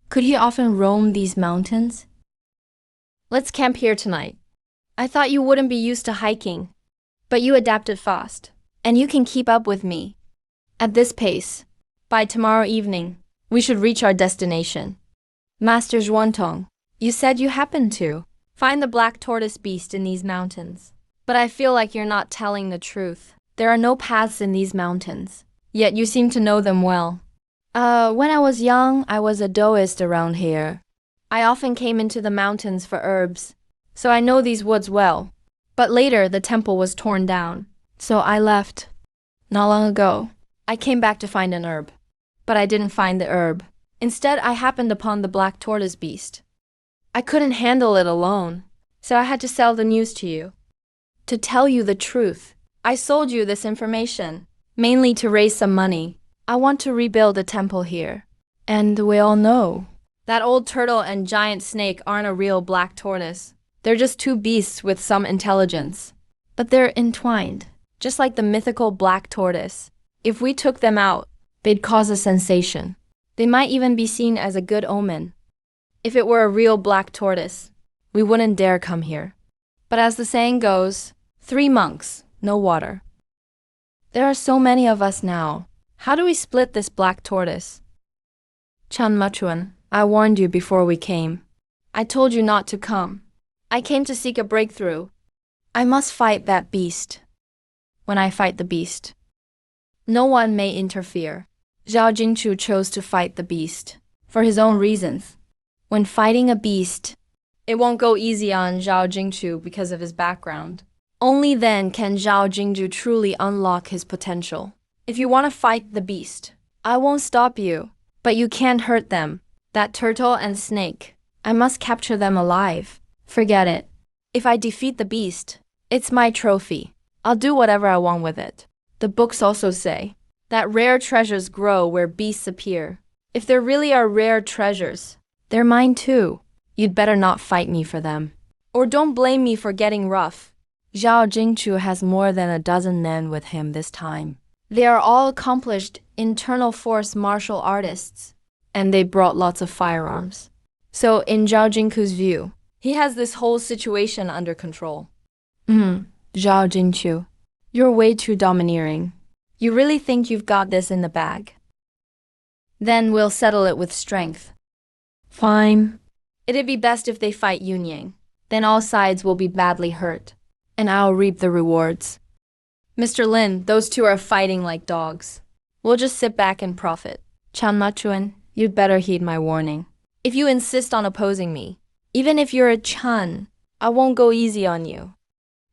Could he often roam these mountains? Let's camp here tonight. I thought you wouldn't be used to hiking, but you adapted fast, and you can keep up with me. At this pace, by tomorrow evening, we should reach our destination. Master Zhuantong, you said you happened to find the black tortoise beast in these mountains. But I feel like you're not telling the truth. There are no paths in these mountains, yet you seem to know them well. When I was young, I was a Taoist around here. I often came into the mountains for herbs, so I know these woods well. But later, the temple was torn down, so I left. Not long ago, I came back to find an herb, but I didn't find the herb. Instead, I happened upon the black tortoise beast. I couldn't handle it alone, so I had to sell the news to you. To tell you the truth, I sold you this information, mainly to raise some money. I want to rebuild a temple here. And we all know that old turtle and giant snake aren't a real black tortoise. They're just two beasts with some intelligence. But they're entwined, just like the mythical black tortoise. If we took them out, they'd cause a sensation. They might even be seen as a good omen. If it were a real black tortoise, we wouldn't dare come here. But as the saying goes, 3 monks, no water. There are so many of us now. How do we split this black tortoise? Chan Machuan, I warned you before we came. I told you not to come. I came to seek a breakthrough. I must fight that beast. When I fight the beast, no one may interfere. Zhao Jingchu chose to fight the beast for his own reasons. When fighting a beast, it won't go easy on Zhao Jingchu because of his background. Only then can Zhao Jingchu truly unlock his potential. If you want to fight the beast, I won't stop you, but you can't hurt them. That turtle and snake, I must capture them alive. Forget it. If I defeat the beast, it's my trophy. I'll do whatever I want with it. The books also say that rare treasures grow where beasts appear. If there really are rare treasures, they're mine too. You'd better not fight me for them. Or don't blame me for getting rough. Zhao Jingchu has more than a dozen men with him this time. They are all accomplished internal force martial artists, and they brought lots of firearms. So in Zhao Jingchu's view, he has this whole situation under control. Zhao Jingchu, you're way too domineering. You really think you've got this in the bag? Then we'll settle it with strength. Fine. It'd be best if they fight Yunyang. Then all sides will be badly hurt, and I'll reap the rewards. Mr. Lin, those two are fighting like dogs. We'll just sit back and profit. Chan Machuan, you'd better heed my warning. If you insist on opposing me, even if you're a Chan, I won't go easy on you.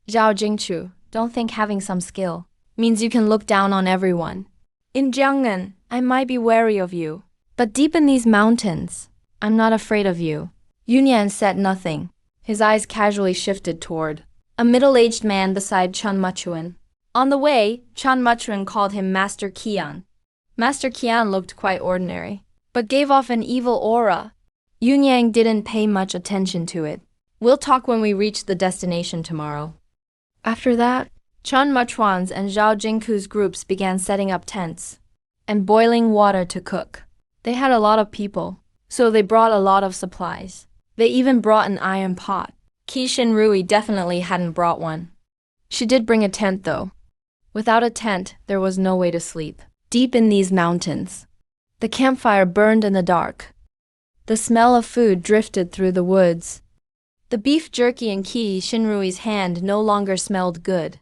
Zhao Jingchu, don't think having some skill means you can look down on everyone. In Jiangnan, I might be wary of you, but deep in these mountains, I'm not afraid of you. Yunyan said nothing. His eyes casually shifted toward a middle-aged man beside Chan Machuan. On the way, Chan Machuan called him Master Qian. Master Qian looked quite ordinary, but gave off an evil aura. Yunyang didn't pay much attention to it. We'll talk when we reach the destination tomorrow. After that, Chan Machuan's and Zhao Jingku's groups began setting up tents and boiling water to cook. They had a lot of people, so they brought a lot of supplies. They even brought an iron pot. Qi Shinrui definitely hadn't brought one. She did bring a tent though. Without a tent, there was no way to sleep. Deep in these mountains, the campfire burned in the dark. The smell of food drifted through the woods. The beef jerky in Qi Shinrui's hand no longer smelled good.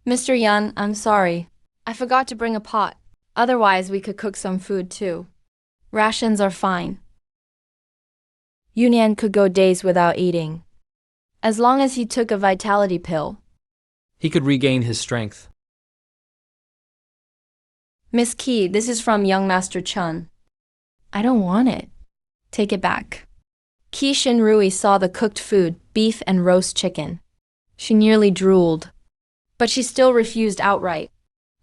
Mr. Yan, I'm sorry. I forgot to bring a pot. Otherwise, we could cook some food too. Rations are fine. Yunyan could go days without eating, as long as he took a vitality pill. He could regain his strength. Miss Qi, this is from young Master Chun. I don't want it. Take it back. Qi Shinrui saw the cooked food, beef and roast chicken. She nearly drooled, but she still refused outright.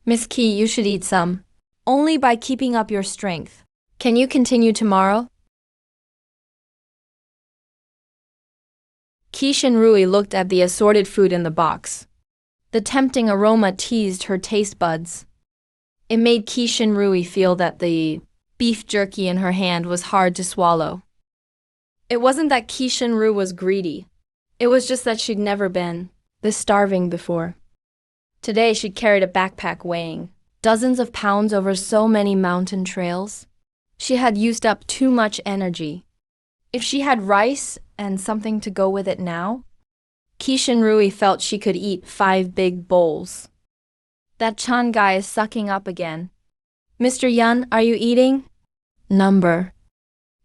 Miss Qi, you should eat some. Only by keeping up your strength. Can you continue tomorrow? Qi Shinrui looked at the assorted food in the box. The tempting aroma teased her taste buds. It made Qi Shinrui feel that the beef jerky in her hand was hard to swallow. It wasn't that Qi Shinrui was greedy. It was just that she'd never been this starving before. Today she'd carried a backpack weighing dozens of pounds over so many mountain trails. She had used up too much energy. If she had rice and something to go with it now, Kishin Rui felt she could eat 5 big bowls. That Chan guy is sucking up again. Mr. Yun, are you eating? Number.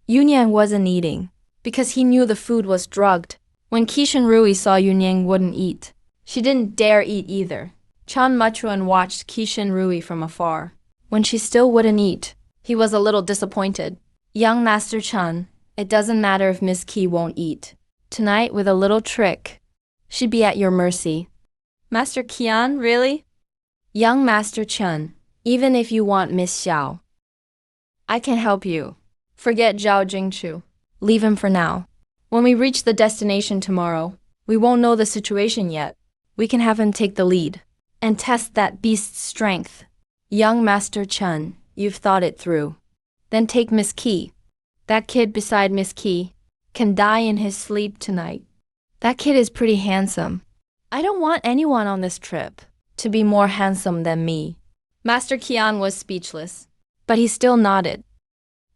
Yunyang wasn't eating, because he knew the food was drugged. When Kishin Rui saw Yunyang wouldn't eat, she didn't dare eat either. Chan Muchuan watched Kishin Rui from afar. When she still wouldn't eat, he was a little disappointed. Young Master Chan, it doesn't matter if Miss Ki won't eat. Tonight, with a little trick, she'd be at your mercy. Master Qian, really? Young Master Chen, even if you want Miss Xiao, I can help you. Forget Zhao Jingchu. Leave him for now. When we reach the destination tomorrow, we won't know the situation yet. We can have him take the lead and test that beast's strength. Young Master Chen, you've thought it through. Then take Miss Qi. That kid beside Miss Qi can die in his sleep tonight. That kid is pretty handsome. I don't want anyone on this trip to be more handsome than me. Master Qian was speechless, but he still nodded.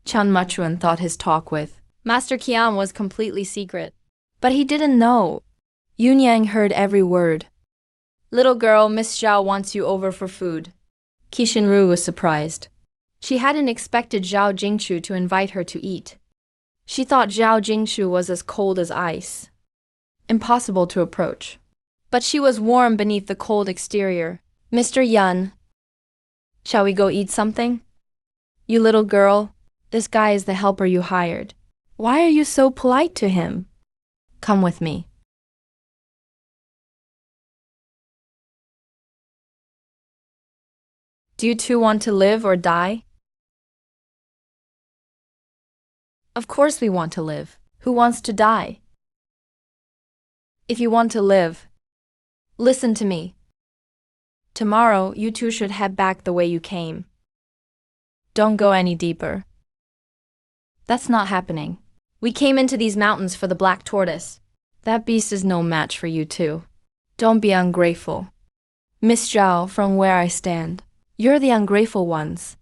Chan Muchuan thought his talk with Master Qian was completely secret, but he didn't know. Yunyang heard every word. Little girl, Miss Zhao wants you over for food. Kishin Ru was surprised. She hadn't expected Zhao Jingchu to invite her to eat. She thought Zhao Jingchu was as cold as ice, impossible to approach. But she was warm beneath the cold exterior. Mr. Yun, shall we go eat something? You little girl, this guy is the helper you hired. Why are you so polite to him? Come with me. Do you two want to live or die? Of course we want to live. Who wants to die? If you want to live, listen to me. Tomorrow, you two should head back the way you came. Don't go any deeper. That's not happening. We came into these mountains for the black tortoise. That beast is no match for you two. Don't be ungrateful. Miss Zhao, from where I stand, you're the ungrateful ones.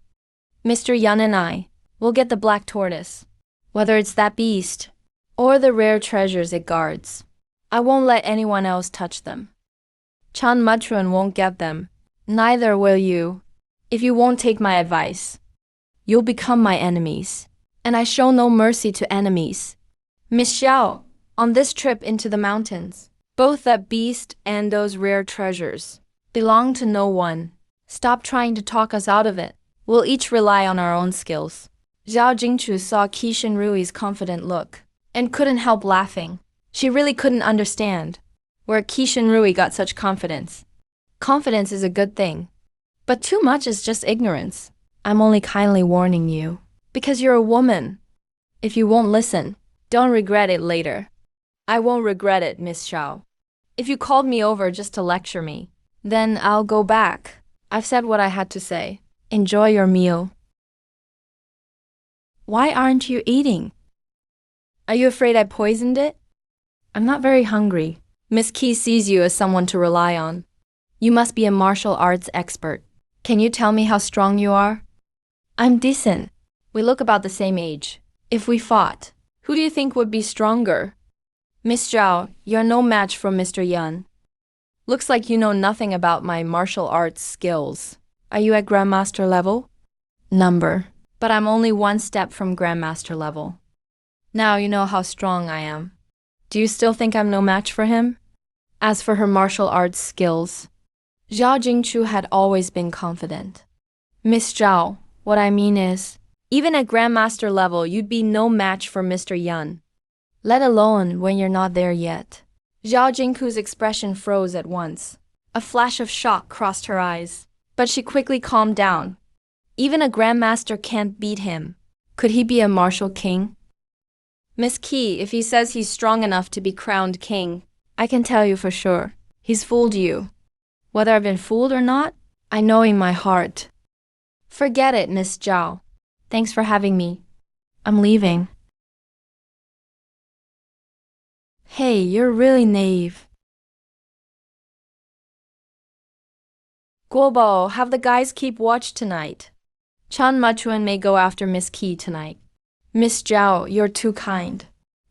Mr. Yun and I will get the black tortoise, whether it's that beast or the rare treasures it guards. I won't let anyone else touch them. Chan Muchuan won't get them. Neither will you. If you won't take my advice, you'll become my enemies. And I show no mercy to enemies. Miss Xiao, on this trip into the mountains, both that beast and those rare treasures belong to no one. Stop trying to talk us out of it. We'll each rely on our own skills. Zhao Jingchu saw Kishin Rui's confident look and couldn't help laughing. She really couldn't understand where Kishin Rui got such confidence. Confidence is a good thing, but too much is just ignorance. I'm only kindly warning you, because you're a woman. If you won't listen, don't regret it later. I won't regret it, Miss Xiao. If you called me over just to lecture me, then I'll go back. I've said what I had to say. Enjoy your meal. Why aren't you eating? Are you afraid I poisoned it? I'm not very hungry. Miss Qi sees you as someone to rely on. You must be a martial arts expert. Can you tell me how strong you are? I'm decent. We look about the same age. If we fought, who do you think would be stronger? Miss Zhao, you're no match for Mr. Yun. Looks like you know nothing about my martial arts skills. Are you at Grandmaster level? Number. But I'm only one step from Grandmaster level. Now you know how strong I am. Do you still think I'm no match for him? As for her martial arts skills, Zhao Jingchu had always been confident. Miss Zhao, what I mean is, even at Grandmaster level, you'd be no match for Mr. Yun. Let alone when you're not there yet. Zhao Jingchu's expression froze at once. A flash of shock crossed her eyes, but she quickly calmed down. Even a Grandmaster can't beat him. Could he be a martial king? Miss Qi, if he says he's strong enough to be crowned king, I can tell you for sure, he's fooled you. Whether I've been fooled or not, I know in my heart. Forget it, Miss Zhao. Thanks for having me. I'm leaving. Hey, you're really naive. Guobo, have the guys keep watch tonight. Chan Muchuan may go after Miss Qi tonight. Miss Zhao, you're too kind.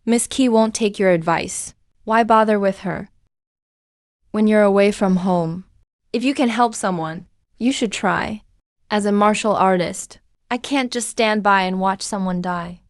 Miss Qi won't take your advice. Why bother with her? when you're away from home. If you can help someone, you should try. As a martial artist, I can't just stand by and watch someone die.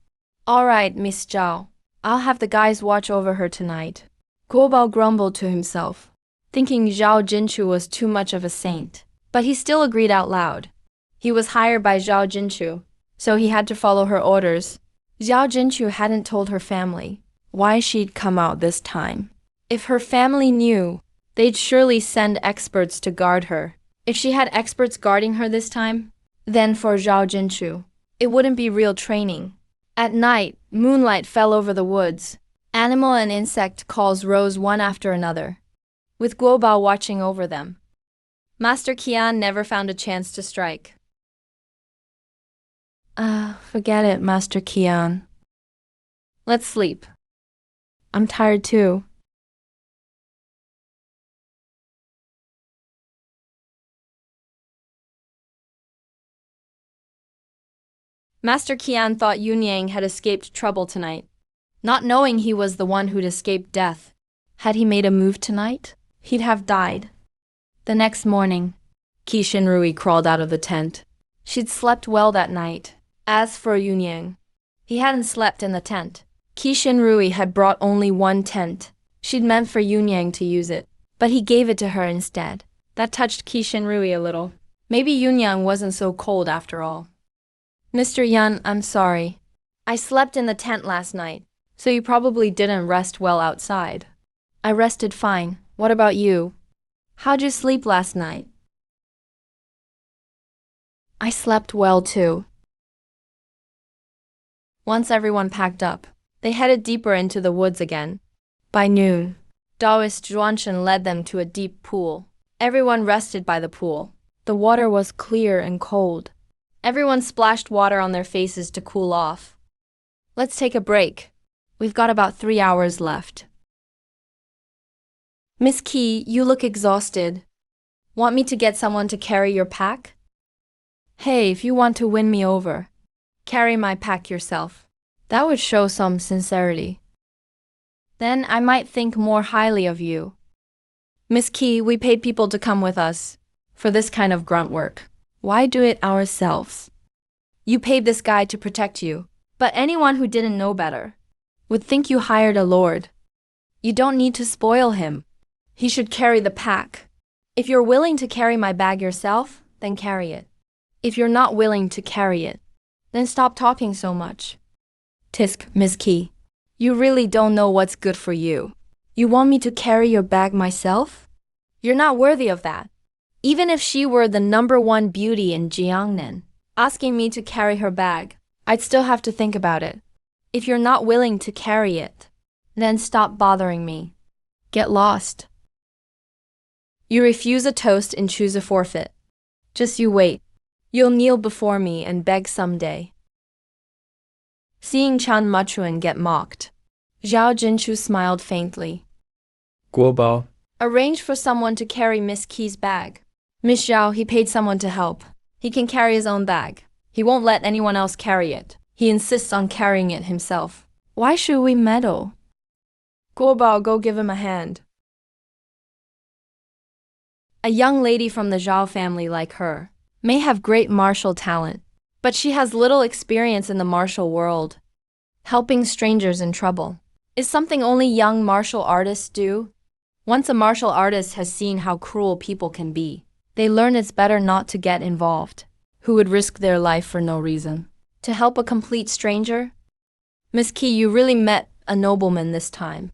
Alright, Miss Zhao. I'll have the guys watch over her tonight. Guo Bao grumbled to himself, thinking Zhao Jinchu was too much of a saint. But he still agreed out loud. He was hired by Zhao Jinchu, so he had to follow her orders. Zhao Jinchu hadn't told her family why she'd come out this time. If her family knew, they'd surely send experts to guard her. If she had experts guarding her this time, then for Zhao Jinchu, it wouldn't be real training. At night, moonlight fell over the woods. Animal and insect calls rose one after another, with Guo Bao watching over them. Master Qian never found a chance to strike. Forget it, Master Qian. Let's sleep. I'm tired too. Master Qian thought Yun Yang had escaped trouble tonight, not knowing he was the one who'd escaped death. Had he made a move tonight, he'd have died. The next morning, Qi Shinrui crawled out of the tent. She'd slept well that night. As for Yun Yang, he hadn't slept in the tent. Qi Shinrui had brought only one tent. She'd meant for Yun Yang to use it, but he gave it to her instead. That touched Qi Shinrui a little. Maybe Yun Yang wasn't so cold after all. Mr. Yan, I'm sorry. I slept in the tent last night, so you probably didn't rest well outside. I rested fine. What about you? How'd you sleep last night? I slept well too. Once everyone packed up, they headed deeper into the woods again. By noon, Taoist Zhuanshen led them to a deep pool. Everyone rested by the pool. The water was clear and cold. Everyone splashed water on their faces to cool off. Let's take a break. We've got about 3 hours left. Miss Qi, you look exhausted. Want me to get someone to carry your pack? Hey, if you want to win me over, carry my pack yourself. That would show some sincerity. Then I might think more highly of you. Miss Qi, we paid people to come with us for this kind of grunt work. Why do it ourselves? You paid this guy to protect you, but anyone who didn't know better would think you hired a lord. You don't need to spoil him. He should carry the pack. If you're willing to carry my bag yourself, then carry it. If you're not willing to carry it, then stop talking so much. Tisk, Miss Qi, you really don't know what's good for you. You want me to carry your bag myself? You're not worthy of that. Even if she were the #1 beauty in Jiangnan, asking me to carry her bag, I'd still have to think about it. If you're not willing to carry it, then stop bothering me. Get lost. You refuse a toast and choose a forfeit. Just you wait. You'll kneel before me and beg someday. Seeing Chan Machuan get mocked, Zhao Jinchu smiled faintly. Guo Bao, Arrange for someone to carry Miss Qi's bag. Miss Zhao, he paid someone to help. He can carry his own bag. He won't let anyone else carry it. He insists on carrying it himself. Why should we meddle? Guo Bao, go give him a hand. A young lady from the Zhao family like her may have great martial talent, but she has little experience in the martial world. Helping strangers in trouble is something only young martial artists do. Once a martial artist has seen how cruel people can be, they learn it's better not to get involved. Who would risk their life for no reason? To help a complete stranger? Miss Qi, you really met a nobleman this time.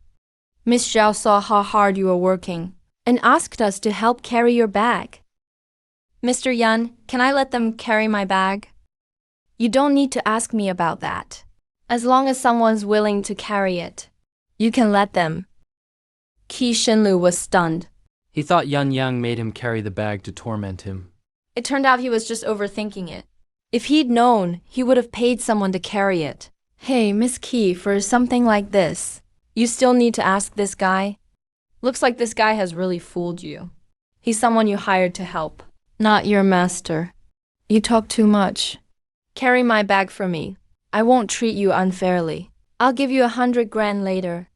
Miss Zhao saw how hard you were working and asked us to help carry your bag. Mr. Yan, can I let them carry my bag? You don't need to ask me about that. As long as someone's willing to carry it, you can let them. Qi Shinlu was stunned. he thought Yun Yang made him carry the bag to torment him. It turned out he was just overthinking it. If he'd known, he would have paid someone to carry it. Hey, Miss Qi, for something like this, you still need to ask this guy? Looks like this guy has really fooled you. He's someone you hired to help, not your master. You talk too much. Carry my bag for me. I won't treat you unfairly. I'll give you 100 grand later.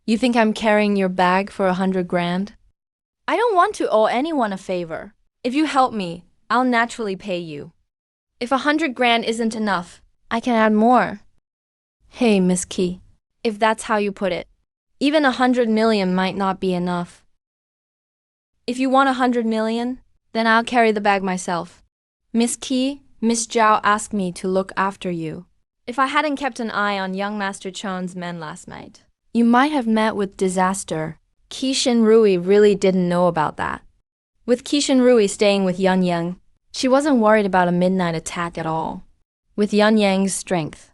You think I'm carrying your bag for 100 grand? I don't want to owe anyone a favor. If you help me, I'll naturally pay you. If 100 grand isn't enough, I can add more. Hey, Miss Key. If that's how you put it, even 100 million might not be enough. If you want 100 million, then I'll carry the bag myself. Miss Key, Miss Zhao asked me to look after you. If I hadn't kept an eye on young Master Chon's men last night, you might have met with disaster. Qi Shinrui really didn't know about that. With Qi Shinrui staying with Yan Yang, she wasn't worried about a midnight attack at all. With Yan Yang's strength,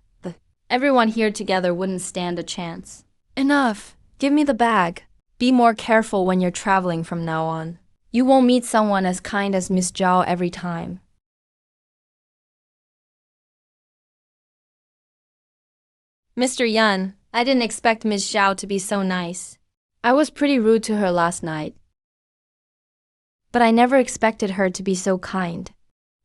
everyone here together wouldn't stand a chance. Enough. Give me the bag. Be more careful when you're traveling from now on. You won't meet someone as kind as Miss Zhao every time. Mr. Yan, I didn't expect Ms. Zhao to be so nice. I was pretty rude to her last night. But I never expected her to be so kind.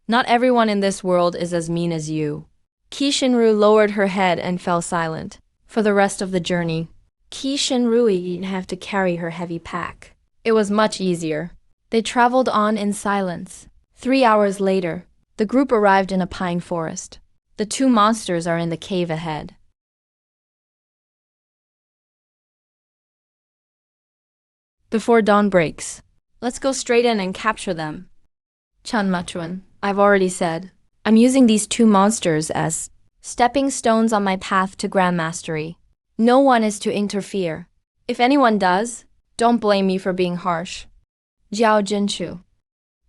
Not everyone in this world is as mean as you. Qi Shinru lowered her head and fell silent. For the rest of the journey, Qi Shinrui didn't have to carry her heavy pack. It was much easier. They traveled on in silence. 3 hours later, the group arrived in a pine forest. The two monsters are in the cave ahead. Before dawn breaks, let's go straight in and capture them. Chun Machuan, I've already said, I'm using these two monsters as stepping stones on my path to Grand Mastery. No one is to interfere. If anyone does, don't blame me for being harsh. Jiao Jinchu,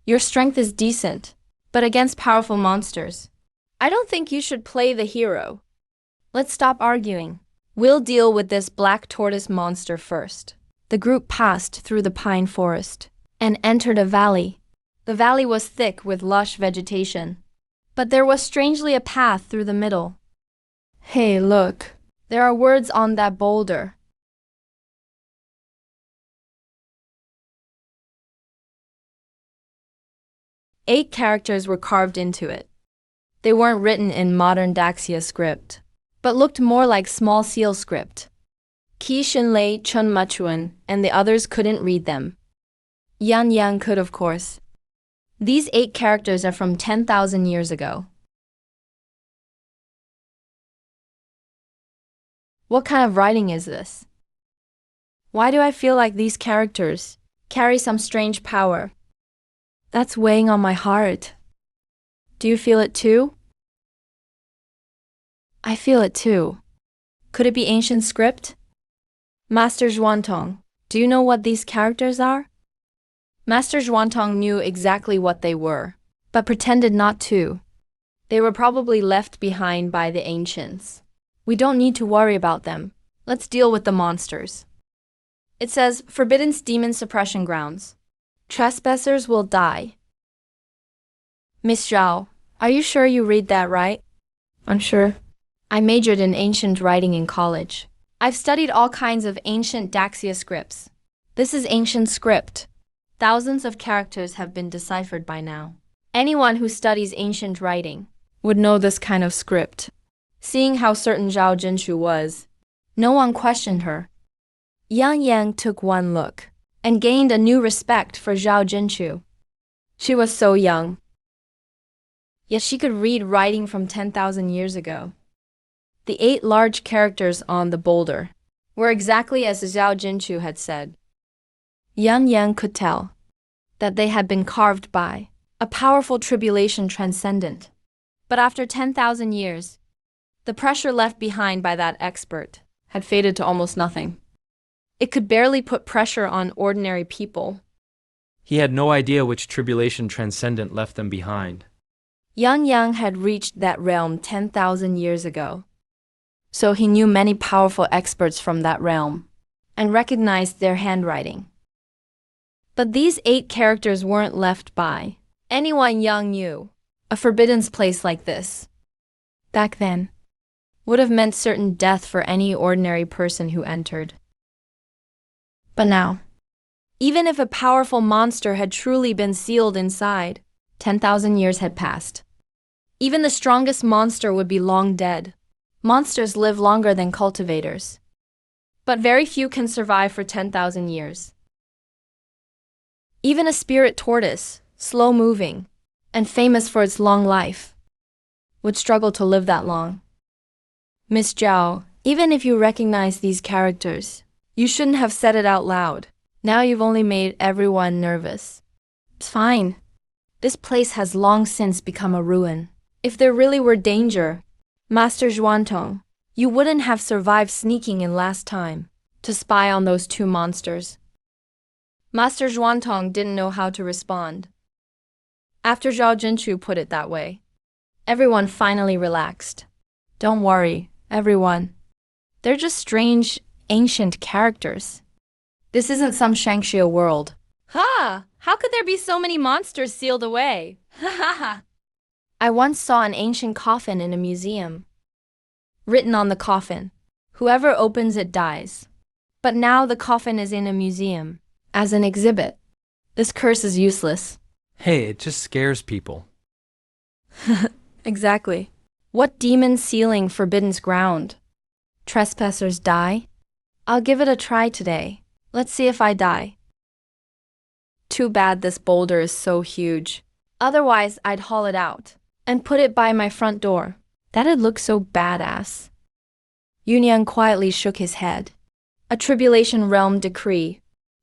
your strength is decent, but against powerful monsters, I don't think you should play the hero. Let's stop arguing. We'll deal with this black tortoise monster first. The group passed through the pine forest and entered a valley. The valley was thick with lush vegetation, but there was strangely a path through the middle. Hey, look, there are words on that boulder. Eight characters were carved into it. They weren't written in modern Daxia script, but looked more like small seal script. Qi Xinlei, Chun Machuan, and the others couldn't read them. Yan Yang could, of course. These 8 characters are from 10,000 years ago. What kind of writing is this? Why do I feel like these characters carry some strange power? That's weighing on my heart. Do you feel it too? I feel it too. Could it be ancient script? Master Zhuantong, do you know what these characters are? Master Zhuantong knew exactly what they were, but pretended not to. They were probably left behind by the ancients. We don't need to worry about them. Let's deal with the monsters. It says, Forbidden Demon Suppression Grounds. Trespassers will die. Miss Zhao, are you sure you read that right? Unsure. I majored in ancient writing in college. I've studied all kinds of ancient Daxia scripts. This is ancient script. Thousands of characters have been deciphered by now. Anyone who studies ancient writing would know this kind of script. Seeing how certain Zhao Jinshu was, no one questioned her. Yang Yang took one look and gained a new respect for Zhao Jinshu. She was so young, yet she could read writing from 10,000 years ago. The 8 large characters on the boulder were exactly as Zhao Jinshu had said. Yang Yang could tell that they had been carved by a powerful tribulation transcendent. But after 10,000 years, the pressure left behind by that expert had faded to almost nothing. It could barely put pressure on ordinary people. He had no idea which tribulation transcendent left them behind. Yang Yang had reached that realm 10,000 years ago. So he knew many powerful experts from that realm and recognized their handwriting. But these 8 characters weren't left by anyone Yang knew. A forbidden place like this, back then, would have meant certain death for any ordinary person who entered. But now, even if a powerful monster had truly been sealed inside, 10,000 years had passed. Even the strongest monster would be long dead. Monsters live longer than cultivators. But very few can survive for 10,000 years. Even a spirit tortoise, slow moving, and famous for its long life, would struggle to live that long. Miss Zhao, even if you recognize these characters, you shouldn't have said it out loud. Now you've only made everyone nervous. It's fine. This place has long since become a ruin. If there really were danger, Master Zhuantong, you wouldn't have survived sneaking in last time to spy on those two monsters. Master Zhuantong didn't know how to respond. After Zhao Jinchu put it that way, everyone finally relaxed. Don't worry, everyone. They're just strange, ancient characters. This isn't some Shangxia world. Ha! How could there be so many monsters sealed away? Ha ha ha! I once saw an ancient coffin in a museum. Written on the coffin, whoever opens it dies. But now the coffin is in a museum, as an exhibit. This curse is useless. Hey, it just scares people. Exactly. What demon sealing Forbidden's ground? Trespassers die? I'll give it a try today. Let's see if I die. Too bad this boulder is so huge. Otherwise, I'd haul it out and put it by my front door. That'd look so badass. Yunyang quietly shook his head. A tribulation realm decree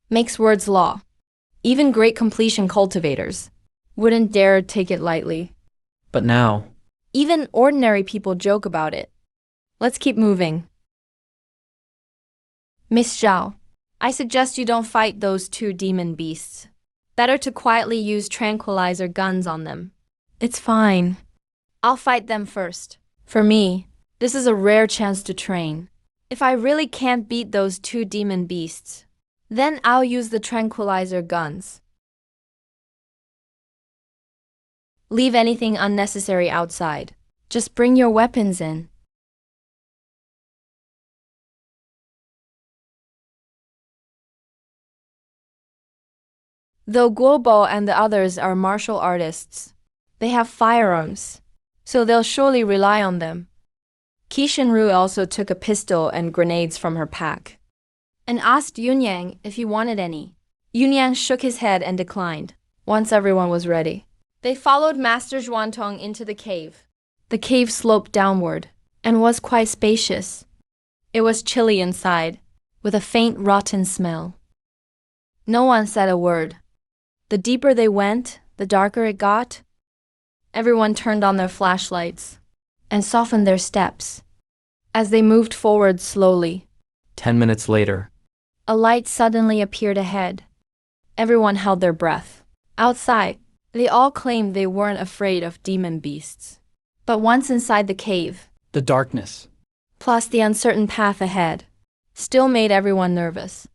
makes words law. Even great completion cultivators wouldn't dare take it lightly. But now, Even ordinary people joke about it. Let's keep moving. Miss Zhao, I suggest you don't fight those two demon beasts. Better to quietly use tranquilizer guns on them. It's fine. I'll fight them first. For me, this is a rare chance to train. If I really can't beat those two demon beasts, then I'll use the tranquilizer guns. Leave anything unnecessary outside. Just bring your weapons in. Though Guobo and the others are martial artists, they have firearms, so they'll surely rely on them. Qishenru also took a pistol and grenades from her pack and asked Yunyang if he wanted any. Yunyang shook his head and declined. Once everyone was ready, they followed Master Zhuantong into the cave. The cave sloped downward and was quite spacious. It was chilly inside, with a faint rotten smell. No one said a word. The deeper they went, the darker it got. Everyone turned on their flashlights and softened their steps as they moved forward slowly. 10 minutes later, A light suddenly appeared ahead. Everyone held their breath. Outside, they all claimed they weren't afraid of demon beasts. But once inside the cave, The darkness. plus the uncertain path ahead, still made everyone nervous.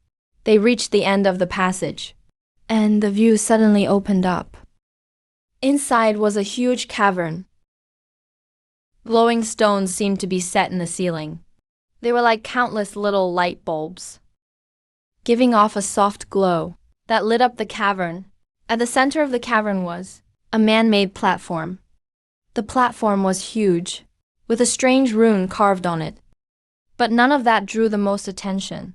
They reached the end of the passage, and the view suddenly opened up. Inside was a huge cavern. Glowing stones seemed to be set in the ceiling. They were like countless little light bulbs, giving off a soft glow that lit up the cavern. At the center of the cavern was a man-made platform. The platform was huge, with a strange rune carved on it. But none of that drew the most attention.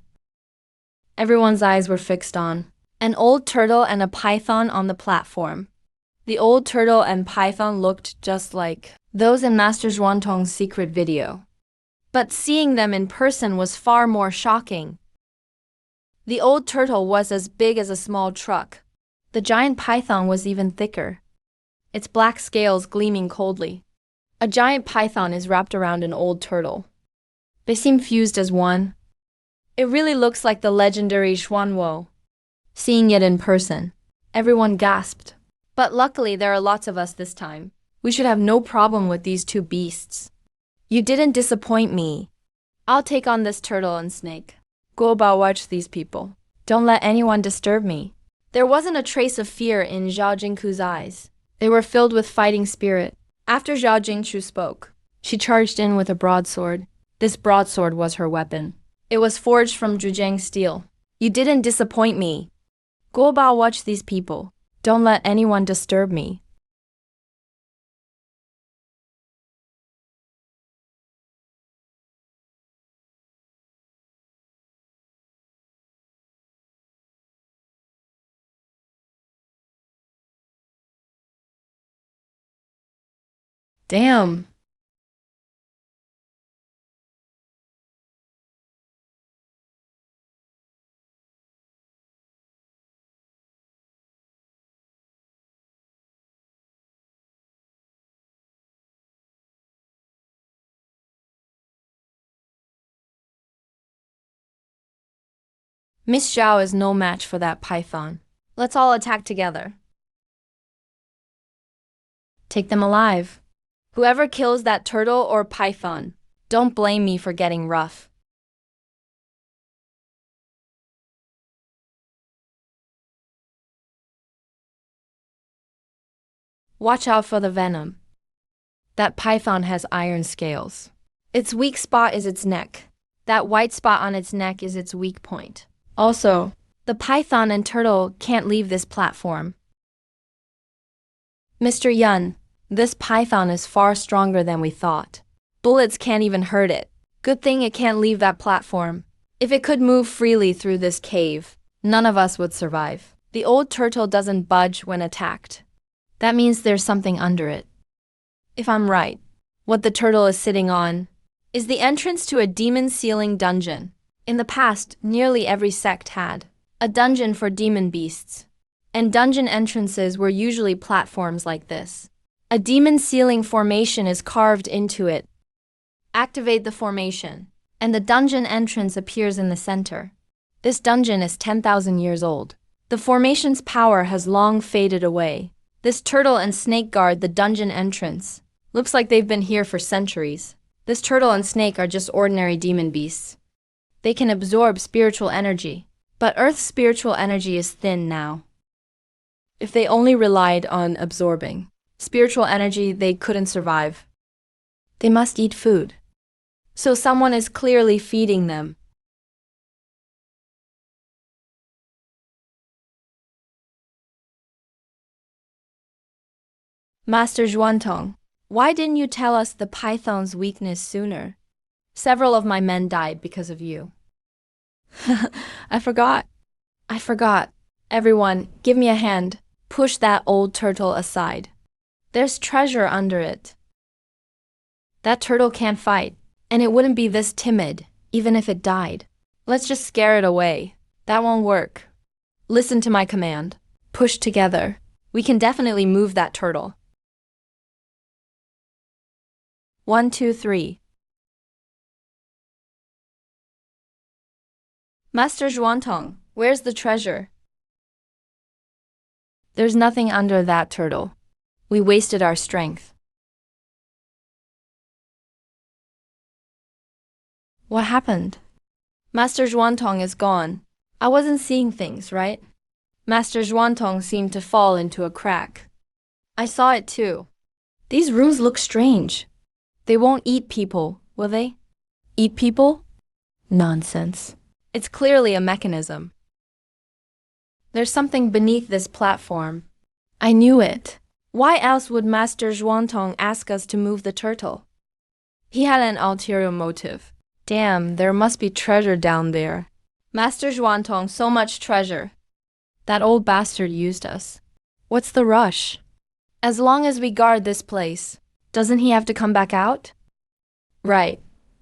Everyone's eyes were fixed on an old turtle and a python on the platform. The old turtle and python looked just like those in Master Zhuantong's secret video. But seeing them in person was far more shocking. The old turtle was as big as a small truck. The giant python was even thicker, its black scales gleaming coldly. A giant python is wrapped around an old turtle. They seem fused as one. It really looks like the legendary Xuanwo. Seeing it in person, everyone gasped. But luckily there are lots of us this time. We should have no problem with these two beasts. You didn't disappoint me. I'll take on this turtle and snake. Guobao watched these people. Don't let anyone disturb me. There wasn't a trace of fear in Zhao Jingku's eyes. They were filled with fighting spirit. After Zhao Jingchu spoke, she charged in with a broadsword. This broadsword was her weapon. It was forged from Zhujiang steel. You didn't disappoint me. Guobao watched these people. Don't let anyone disturb me. Damn. Miss Zhao is no match for that python. Let's all attack together. Take them alive. Whoever kills that turtle or python, don't blame me for getting rough. Watch out for the venom. That python has iron scales. Its weak spot is its neck. That white spot on its neck is its weak point. Also, the python and turtle can't leave this platform. Mr. Yun, this python is far stronger than we thought. Bullets can't even hurt it. Good thing it can't leave that platform. If it could move freely through this cave, none of us would survive. The old turtle doesn't budge when attacked. That means there's something under it. If I'm right, what the turtle is sitting on is the entrance to a demon ceiling dungeon. In the past, nearly every sect had a dungeon for demon beasts, and dungeon entrances were usually platforms like this. A demon ceiling formation is carved into it. Activate the formation, and the dungeon entrance appears in the center. This dungeon is 10,000 years old. The formation's power has long faded away. This turtle and snake guard the dungeon entrance. Looks like they've been here for centuries. This turtle and snake are just ordinary demon beasts. They can absorb spiritual energy, but Earth's spiritual energy is thin now. If they only relied on absorbing spiritual energy, they couldn't survive. They must eat food. So someone is clearly feeding them. Master Zhuantong, why didn't you tell us the python's weakness sooner? Several of my men died because of you. I forgot. Everyone, give me a hand. Push that old turtle aside. There's treasure under it. That turtle can't fight, and it wouldn't be this timid, even if it died. Let's just scare it away. That won't work. Listen to my command. Push together. We can definitely move that turtle. 1, 2, 3. Master Zhuantong, where's the treasure? There's nothing under that turtle. We wasted our strength. What happened? Master Zhuantong is gone. I wasn't seeing things, right? Master Zhuantong seemed to fall into a crack. I saw it too. These rooms look strange. They won't eat people, will they? Eat people? Nonsense. It's clearly a mechanism. There's something beneath this platform. I knew it. Why else would Master Zhuantong ask us to move the turtle? He had an ulterior motive. Damn, there must be treasure down there. Master Zhuantong, so much treasure. That old bastard used us. What's the rush? As long as we guard this place, doesn't he have to come back out? Right.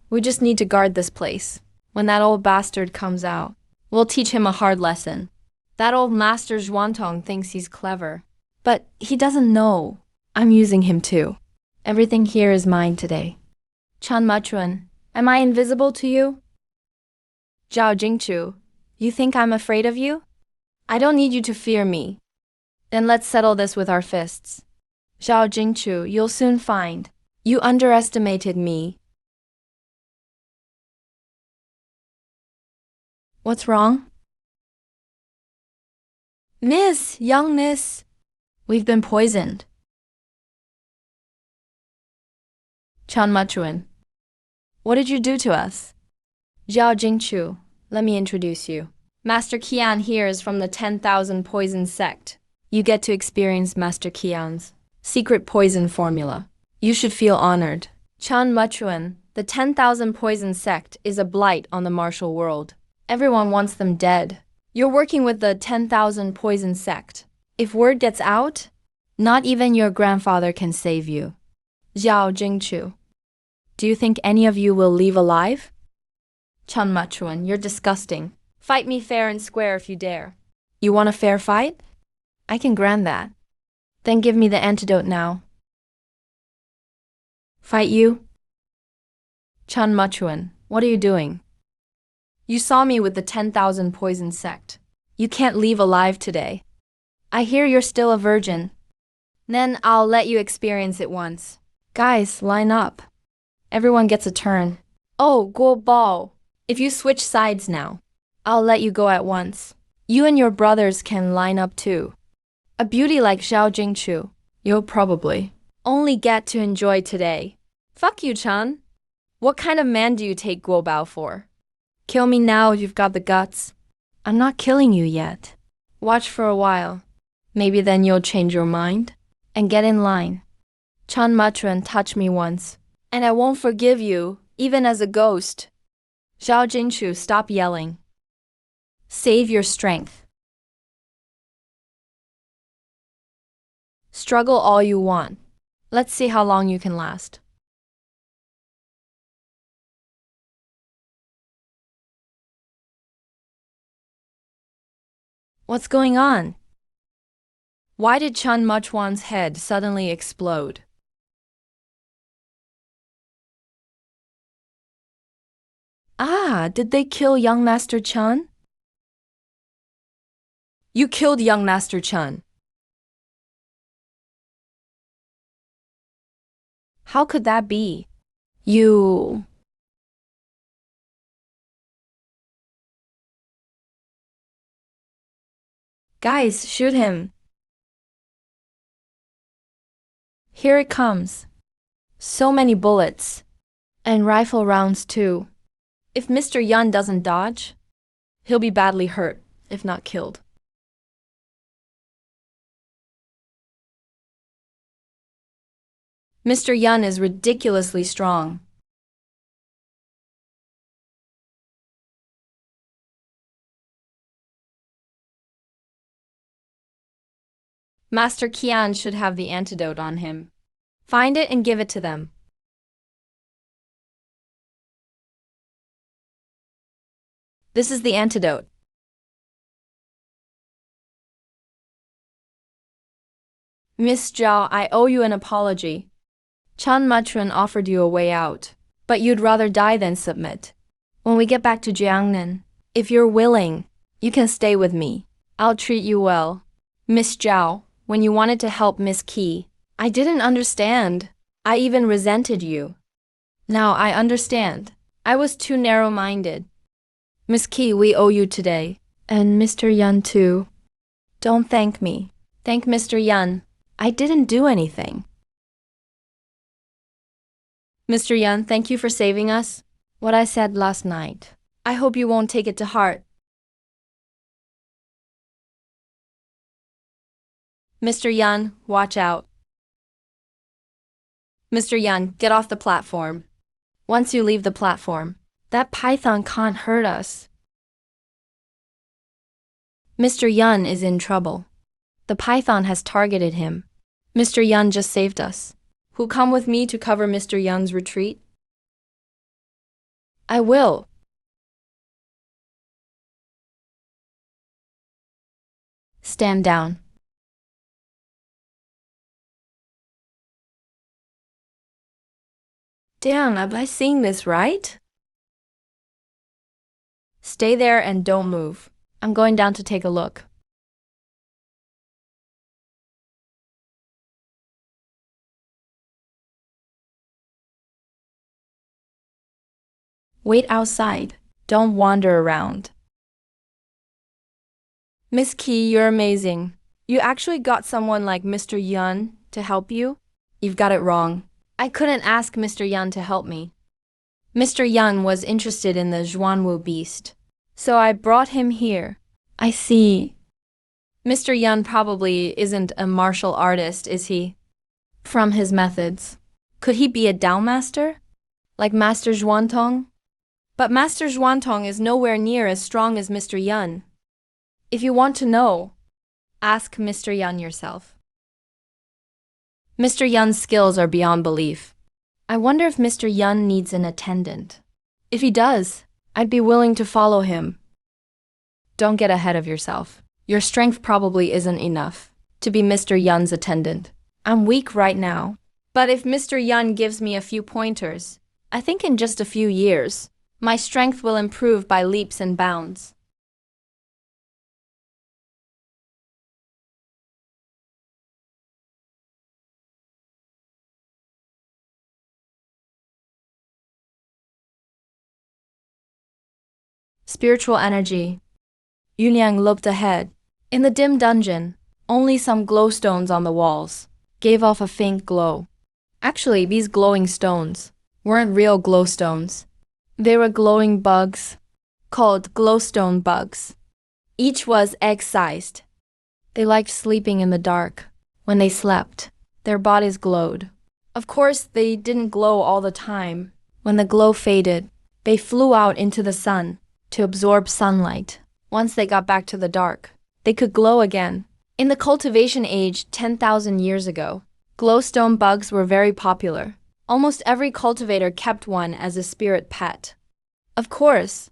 We just need to guard this place. When that old bastard comes out, we'll teach him a hard lesson. That old Master Zhuantong thinks he's clever. But he doesn't know. I'm using him too. Everything here is mine today. Chan Machuan, am I invisible to you? Zhao Jingchu, you think I'm afraid of you? I don't need you to fear me. Then let's settle this with our fists. Zhao Jingchu, you'll soon find. You underestimated me. What's wrong? Miss, young miss, we've been poisoned. Chan Machuan, what did you do to us? Zhao Jingchu, let me introduce you. Master Qian here is from the 10,000 Poison Sect. You get to experience Master Qian's secret poison formula. You should feel honored. Chan Machuan, the 10,000 Poison Sect is a blight on the martial world. Everyone wants them dead. You're working with the 10,000 Poison Sect. If word gets out, not even your grandfather can save you. Zhao Jingchu. Do you think any of you will leave alive? Chun Machuan, you're disgusting. Fight me fair and square if you dare. You want a fair fight? I can grant that. Then give me the antidote now. Fight you? Chun Machuan, what are you doing? You saw me with the 10,000 poison sect. You can't leave alive today. I hear you're still a virgin. Then I'll let you experience it once. Guys, line up. Everyone gets a turn. Oh, Guo Bao. If you switch sides now, I'll let you go at once. You and your brothers can line up too. A beauty like Zhao Jingchu, you'll probably only get to enjoy today. Fuck you, Chan. What kind of man do you take Guo Bao for? Kill me now if you've got the guts. I'm not killing you yet. Watch for a while. Maybe then you'll change your mind and get in line. Chan Matran touched me once, and I won't forgive you, even as a ghost. Zhao Jingchu, stop yelling. Save your strength. Struggle all you want. Let's see how long you can last. What's going on? Why did Chun Muchwan's head suddenly explode? Ah, did they kill young Master Chun? You killed young Master Chun. How could that be? You... Guys, shoot him. Here it comes. So many bullets. And rifle rounds too. If Mr. Yun doesn't dodge, he'll be badly hurt, if not killed. Mr. Yun is ridiculously strong. Master Qian should have the antidote on him. Find it and give it to them. This is the antidote. Miss Zhao, I owe you an apology. Chan Matran offered you a way out, but you'd rather die than submit. When we get back to Jiangnan, if you're willing, you can stay with me. I'll treat you well. Miss Zhao, when you wanted to help Miss Qi, I didn't understand. I even resented you. Now I understand. I was too narrow-minded. Miss Qi, we owe you today. And Mr. Yun too. Don't thank me. Thank Mr. Yun. I didn't do anything. Mr. Yun, thank you for saving us. What I said last night. I hope you won't take it to heart. Mr. Yun, watch out. Mr. Yun, get off the platform. Once you leave the platform, that python can't hurt us. Mr. Yun is in trouble. The python has targeted him. Mr. Yun just saved us. Who'll come with me to cover Mr. Yun's retreat? I will. Stand down. Damn, am I seeing this right? Stay there and don't move. I'm going down to take a look. Wait outside. Don't wander around. Miss Qi, you're amazing. You actually got someone like Mr. Yun to help you? You've got it wrong. I couldn't ask Mr. Yun to help me. Mr. Yun was interested in the Zhuanwu beast, so I brought him here. I see. Mr. Yun probably isn't a martial artist, is he? From his methods. Could he be a Dao master? Like Master Zhuantong? But Master Zhuantong is nowhere near as strong as Mr. Yun. If you want to know, ask Mr. Yun yourself. Mr. Yun's skills are beyond belief. I wonder if Mr. Yun needs an attendant. If he does, I'd be willing to follow him. Don't get ahead of yourself. Your strength probably isn't enough to be Mr. Yun's attendant. I'm weak right now. But if Mr. Yun gives me a few pointers, I think in just a few years, my strength will improve by leaps and bounds. Spiritual energy. Yunyang looked ahead. In the dim dungeon, only some glowstones on the walls gave off a faint glow. Actually, these glowing stones weren't real glowstones. They were glowing bugs, called glowstone bugs. Each was egg-sized. They liked sleeping in the dark. When they slept, their bodies glowed. Of course, they didn't glow all the time. When the glow faded, they flew out into the sun to absorb sunlight. Once they got back to the dark, they could glow again. In the cultivation age 10,000 years ago, glowstone bugs were very popular. Almost every cultivator kept one as a spirit pet. Of course,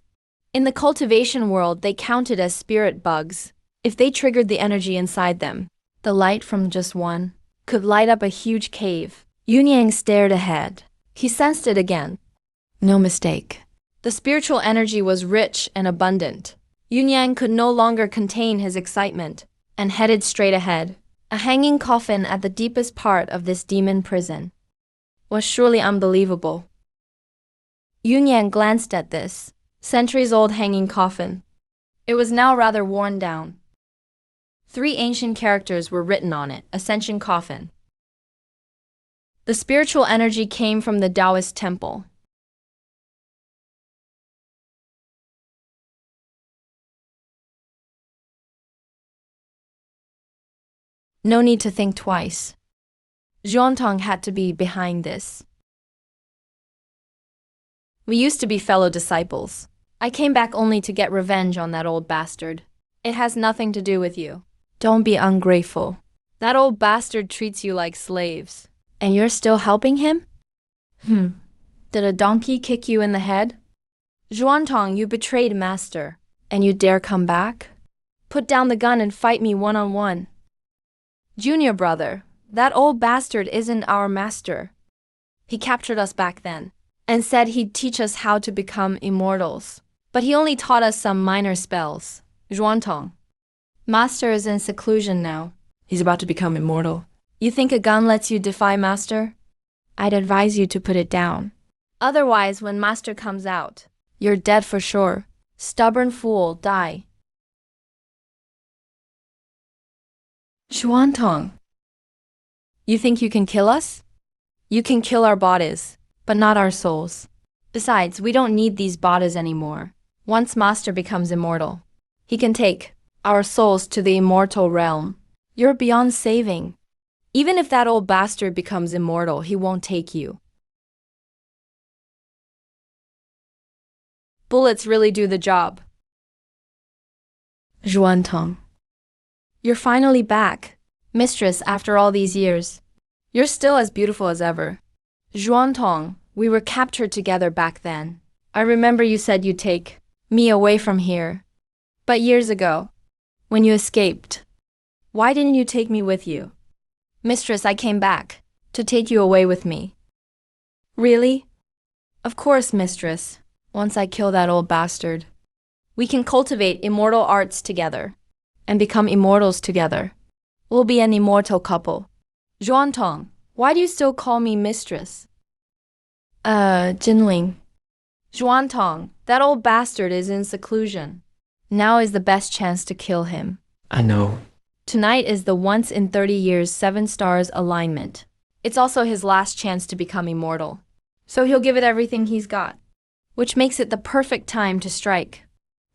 in the cultivation world, they counted as spirit bugs if they triggered the energy inside them. The light from just one could light up a huge cave. Yunyang stared ahead. He sensed it again. No mistake. The spiritual energy was rich and abundant. Yunyang could no longer contain his excitement and headed straight ahead. A hanging coffin at the deepest part of this demon prison was surely unbelievable. Yunyang glanced at this centuries-old hanging coffin. It was now rather worn down. 3 ancient characters were written on it: Ascension Coffin. The spiritual energy came from the Taoist temple. No need to think twice. Zhuantong had to be behind this. We used to be fellow disciples. I came back only to get revenge on that old bastard. It has nothing to do with you. Don't be ungrateful. That old bastard treats you like slaves. And you're still helping him? Did a donkey kick you in the head? Zhuantong, you betrayed Master. And you dare come back? Put down the gun and fight me one-on-one. Junior brother, that old bastard isn't our master. He captured us back then and said he'd teach us how to become immortals. But he only taught us some minor spells. Zhuantong. Master is in seclusion now. He's about to become immortal. You think a gun lets you defy Master? I'd advise you to put it down. Otherwise, when Master comes out, you're dead for sure. Stubborn fool, die. Zhuantong. You think you can kill us? You can kill our bodies, but not our souls. Besides, we don't need these bodies anymore. Once Master becomes immortal, he can take our souls to the immortal realm. You're beyond saving. Even if that old bastard becomes immortal, he won't take you. Bullets really do the job. Zhuantong. You're finally back, mistress, after all these years. You're still as beautiful as ever. Zhuantong, we were captured together back then. I remember you said you'd take me away from here. But years ago, when you escaped, why didn't you take me with you? Mistress, I came back to take you away with me. Really? Of course, mistress. Once I kill that old bastard, we can cultivate immortal arts together and become immortals together. We'll be an immortal couple. Zhuantong, why do you still call me mistress? Jinling. Zhuantong, that old bastard is in seclusion. Now is the best chance to kill him. I know. Tonight is the once in 30 years 7 stars alignment. It's also his last chance to become immortal. So he'll give it everything he's got, which makes it the perfect time to strike.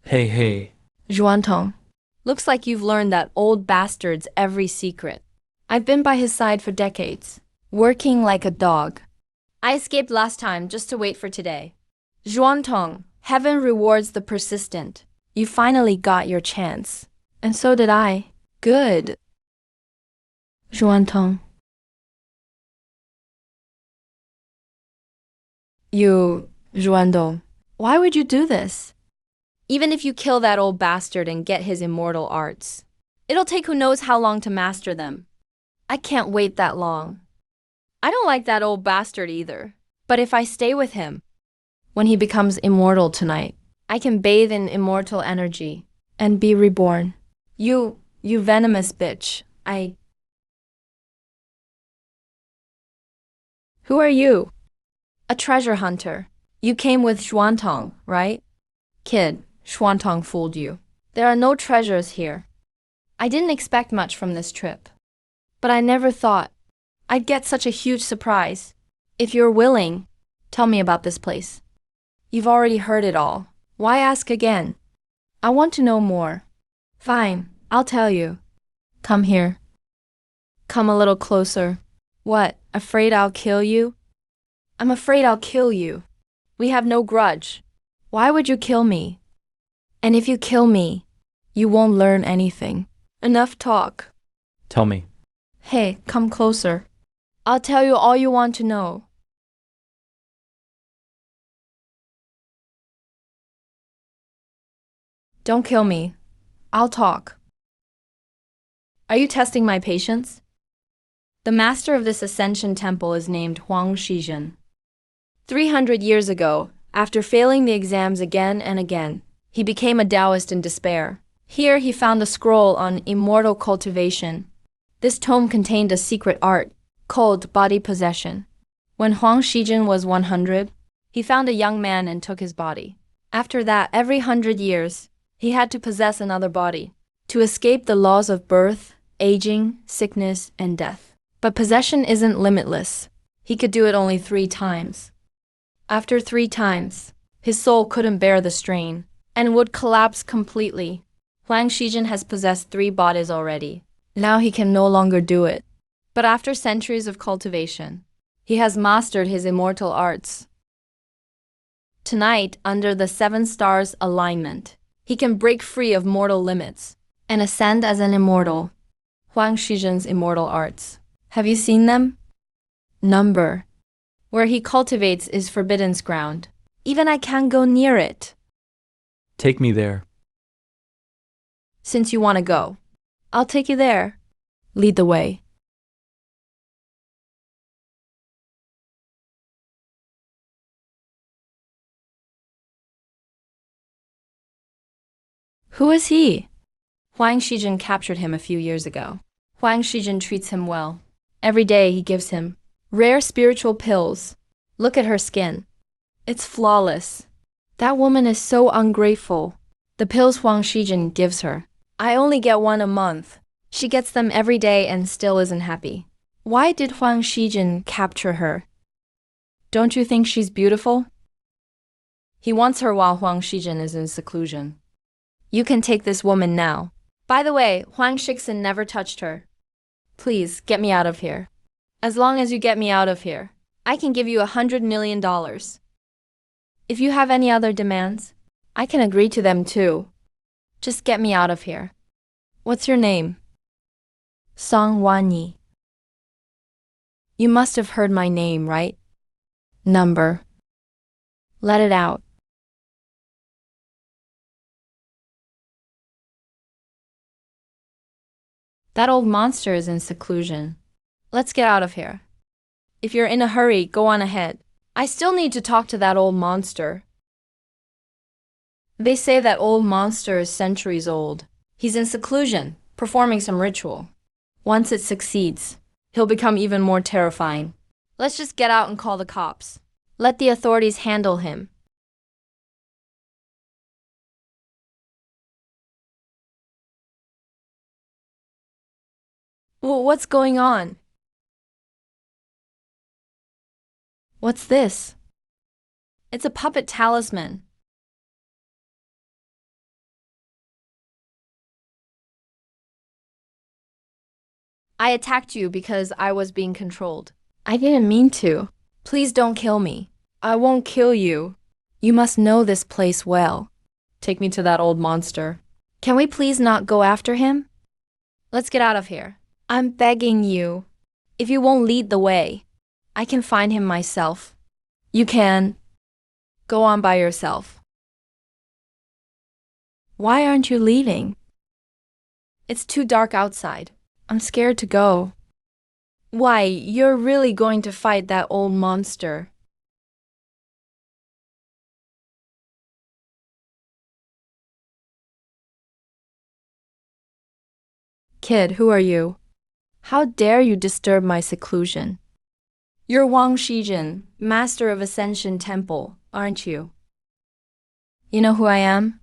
Hey. Zhuantong, looks like you've learned that old bastard's every secret. I've been by his side for decades, working like a dog. I escaped last time just to wait for today. Zhuantong, heaven rewards the persistent. You finally got your chance. And so did I. Good. Zhuantong. You, Juando, why would you do this? Even if you kill that old bastard and get his immortal arts, it'll take who knows how long to master them. I can't wait that long. I don't like that old bastard either. But if I stay with him, when he becomes immortal tonight, I can bathe in immortal energy and be reborn. You venomous bitch. Who are you? A treasure hunter. You came with Xuantong, right? Kid, Xuantong fooled you. There are no treasures here. I didn't expect much from this trip. But I never thought I'd get such a huge surprise. If you're willing, tell me about this place. You've already heard it all. Why ask again? I want to know more. Fine, I'll tell you. Come here. Come a little closer. What, afraid I'll kill you? I'm afraid I'll kill you. We have no grudge. Why would you kill me? And if you kill me, you won't learn anything. Enough talk. Tell me. Hey, come closer. I'll tell you all you want to know. Don't kill me. I'll talk. Are you testing my patience? The master of this ascension temple is named Huang Shizhen. 300 years ago, after failing the exams again and again, he became a Taoist in despair. Here he found a scroll on immortal cultivation. This tome contained a secret art called body possession. When Huang Shizhen was 100, he found a young man and took his body. After that, every 100 years, he had to possess another body to escape the laws of birth, aging, sickness, and death. But possession isn't limitless. He could do it only 3 times. After 3 times, his soul couldn't bear the strain and would collapse completely. Huang Shizhen has possessed 3 bodies already. Now he can no longer do it. But after centuries of cultivation, he has mastered his immortal arts. Tonight, under the 7 stars alignment, he can break free of mortal limits and ascend as an immortal. Huang Shizhen's immortal arts. Have you seen them? Number. Where he cultivates is forbidden's ground. Even I can't go near it. Take me there. Since you want to go, I'll take you there. Lead the way. Who is he? Huang Shizhen captured him a few years ago. Huang Shizhen treats him well. Every day he gives him rare spiritual pills. Look at her skin. It's flawless. That woman is so ungrateful. The pills Huang Shizhen gives her, I only get 1 a month. She gets them every day and still isn't happy. Why did Huang Shizhen capture her? Don't you think she's beautiful? He wants her while Huang Shizhen is in seclusion. You can take this woman now. By the way, Huang Shixin never touched her. Please, get me out of here. As long as you get me out of here, I can give you $100 million. If you have any other demands, I can agree to them too. Just get me out of here. What's your name? Song Wanyi. You must have heard my name, right? Number. Let it out. That old monster is in seclusion. Let's get out of here. If you're in a hurry, go on ahead. I still need to talk to that old monster. They say that old monster is centuries old. He's in seclusion, performing some ritual. Once it succeeds, he'll become even more terrifying. Let's just get out and call the cops. Let the authorities handle him. What's going on? What's this? It's a puppet talisman. I attacked you because I was being controlled. I didn't mean to. Please don't kill me. I won't kill you. You must know this place well. Take me to that old monster. Can we please not go after him? Let's get out of here. I'm begging you. If you won't lead the way, I can find him myself. You can. Go on by yourself. Why aren't you leaving? It's too dark outside. I'm scared to go. Why, you're really going to fight that old monster? Kid, who are you? How dare you disturb my seclusion? You're Wang Shijin, master of Ascension Temple, aren't you? You know who I am?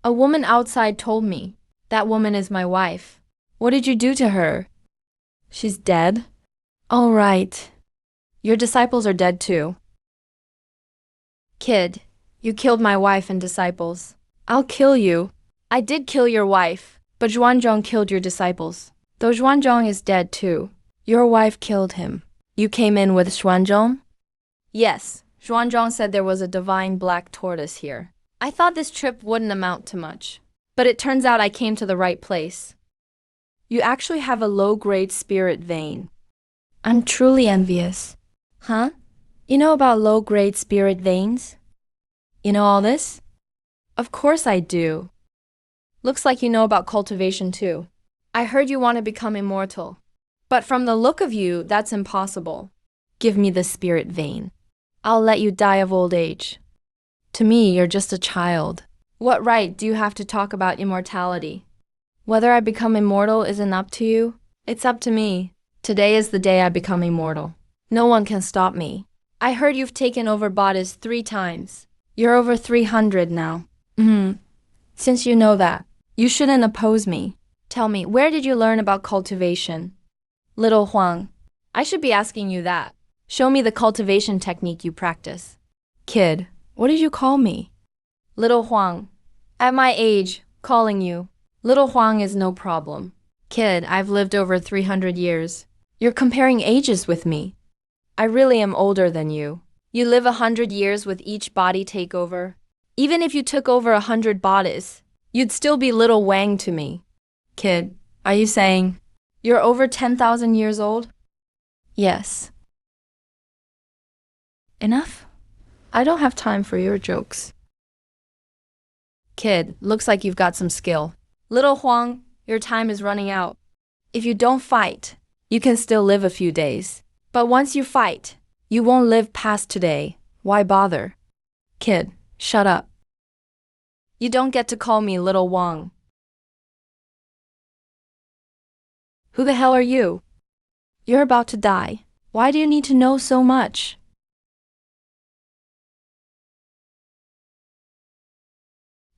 A woman outside told me. That woman is my wife. What did you do to her? She's dead? All right. Your disciples are dead too. Kid, you killed my wife and disciples. I'll kill you. I did kill your wife, but Xuanzhong killed your disciples. Though Xuanzhong is dead too. Your wife killed him. You came in with Xuanzhong? Yes, Xuanzhong said there was a divine black tortoise here. I thought this trip wouldn't amount to much, but it turns out I came to the right place. You actually have a low-grade spirit vein. I'm truly envious. Huh? You know about low-grade spirit veins? You know all this? Of course I do. Looks like you know about cultivation too. I heard you want to become immortal. But from the look of you, that's impossible. Give me the spirit vein. I'll let you die of old age. To me, you're just a child. What right do you have to talk about immortality? Whether I become immortal isn't up to you. It's up to me. Today is the day I become immortal. No one can stop me. I heard you've taken over bodies 3 times. You're over 300 now. Since you know that, you shouldn't oppose me. Tell me, where did you learn about cultivation? Little Huang, I should be asking you that. Show me the cultivation technique you practice. Kid, what did you call me? Little Huang. At my age, calling you Little Huang is no problem. Kid, I've lived over 300 years. You're comparing ages with me. I really am older than you. You live 100 years with each body takeover. Even if you took over 100 bodies, you'd still be little Wang to me. Kid, are you saying you're over 10,000 years old? Yes. Enough? I don't have time for your jokes. Kid, looks like you've got some skill. Little Huang, your time is running out. If you don't fight, you can still live a few days. But once you fight, you won't live past today. Why bother? Kid, shut up. You don't get to call me Little Wang. Who the hell are you? You're about to die. Why do you need to know so much?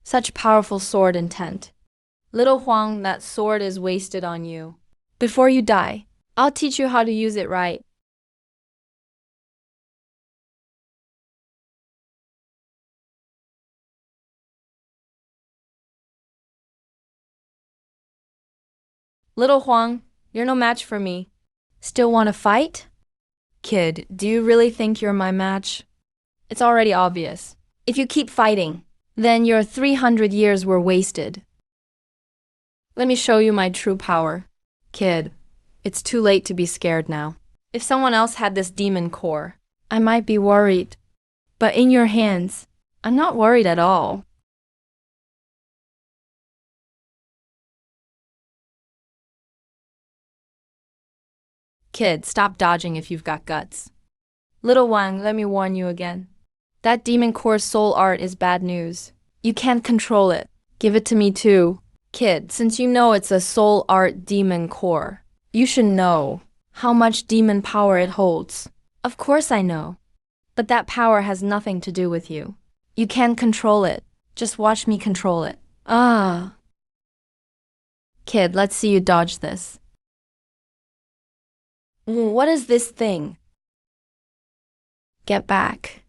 Such powerful sword intent. Little Huang, that sword is wasted on you. Before you die, I'll teach you how to use it right. Little Huang, you're no match for me. Still want to fight? Kid, do you really think you're my match? It's already obvious. If you keep fighting, then your 300 years were wasted. Let me show you my true power. Kid, it's too late to be scared now. If someone else had this demon core, I might be worried. But in your hands, I'm not worried at all. Kid, stop dodging if you've got guts. Little Wang, let me warn you again. That demon core soul art is bad news. You can't control it. Give it to me too. Kid, since you know it's a soul art demon core, you should know how much demon power it holds. Of course I know. But that power has nothing to do with you. You can't control it. Just watch me control it. Ah. Kid, let's see you dodge this. What is this thing? Get back.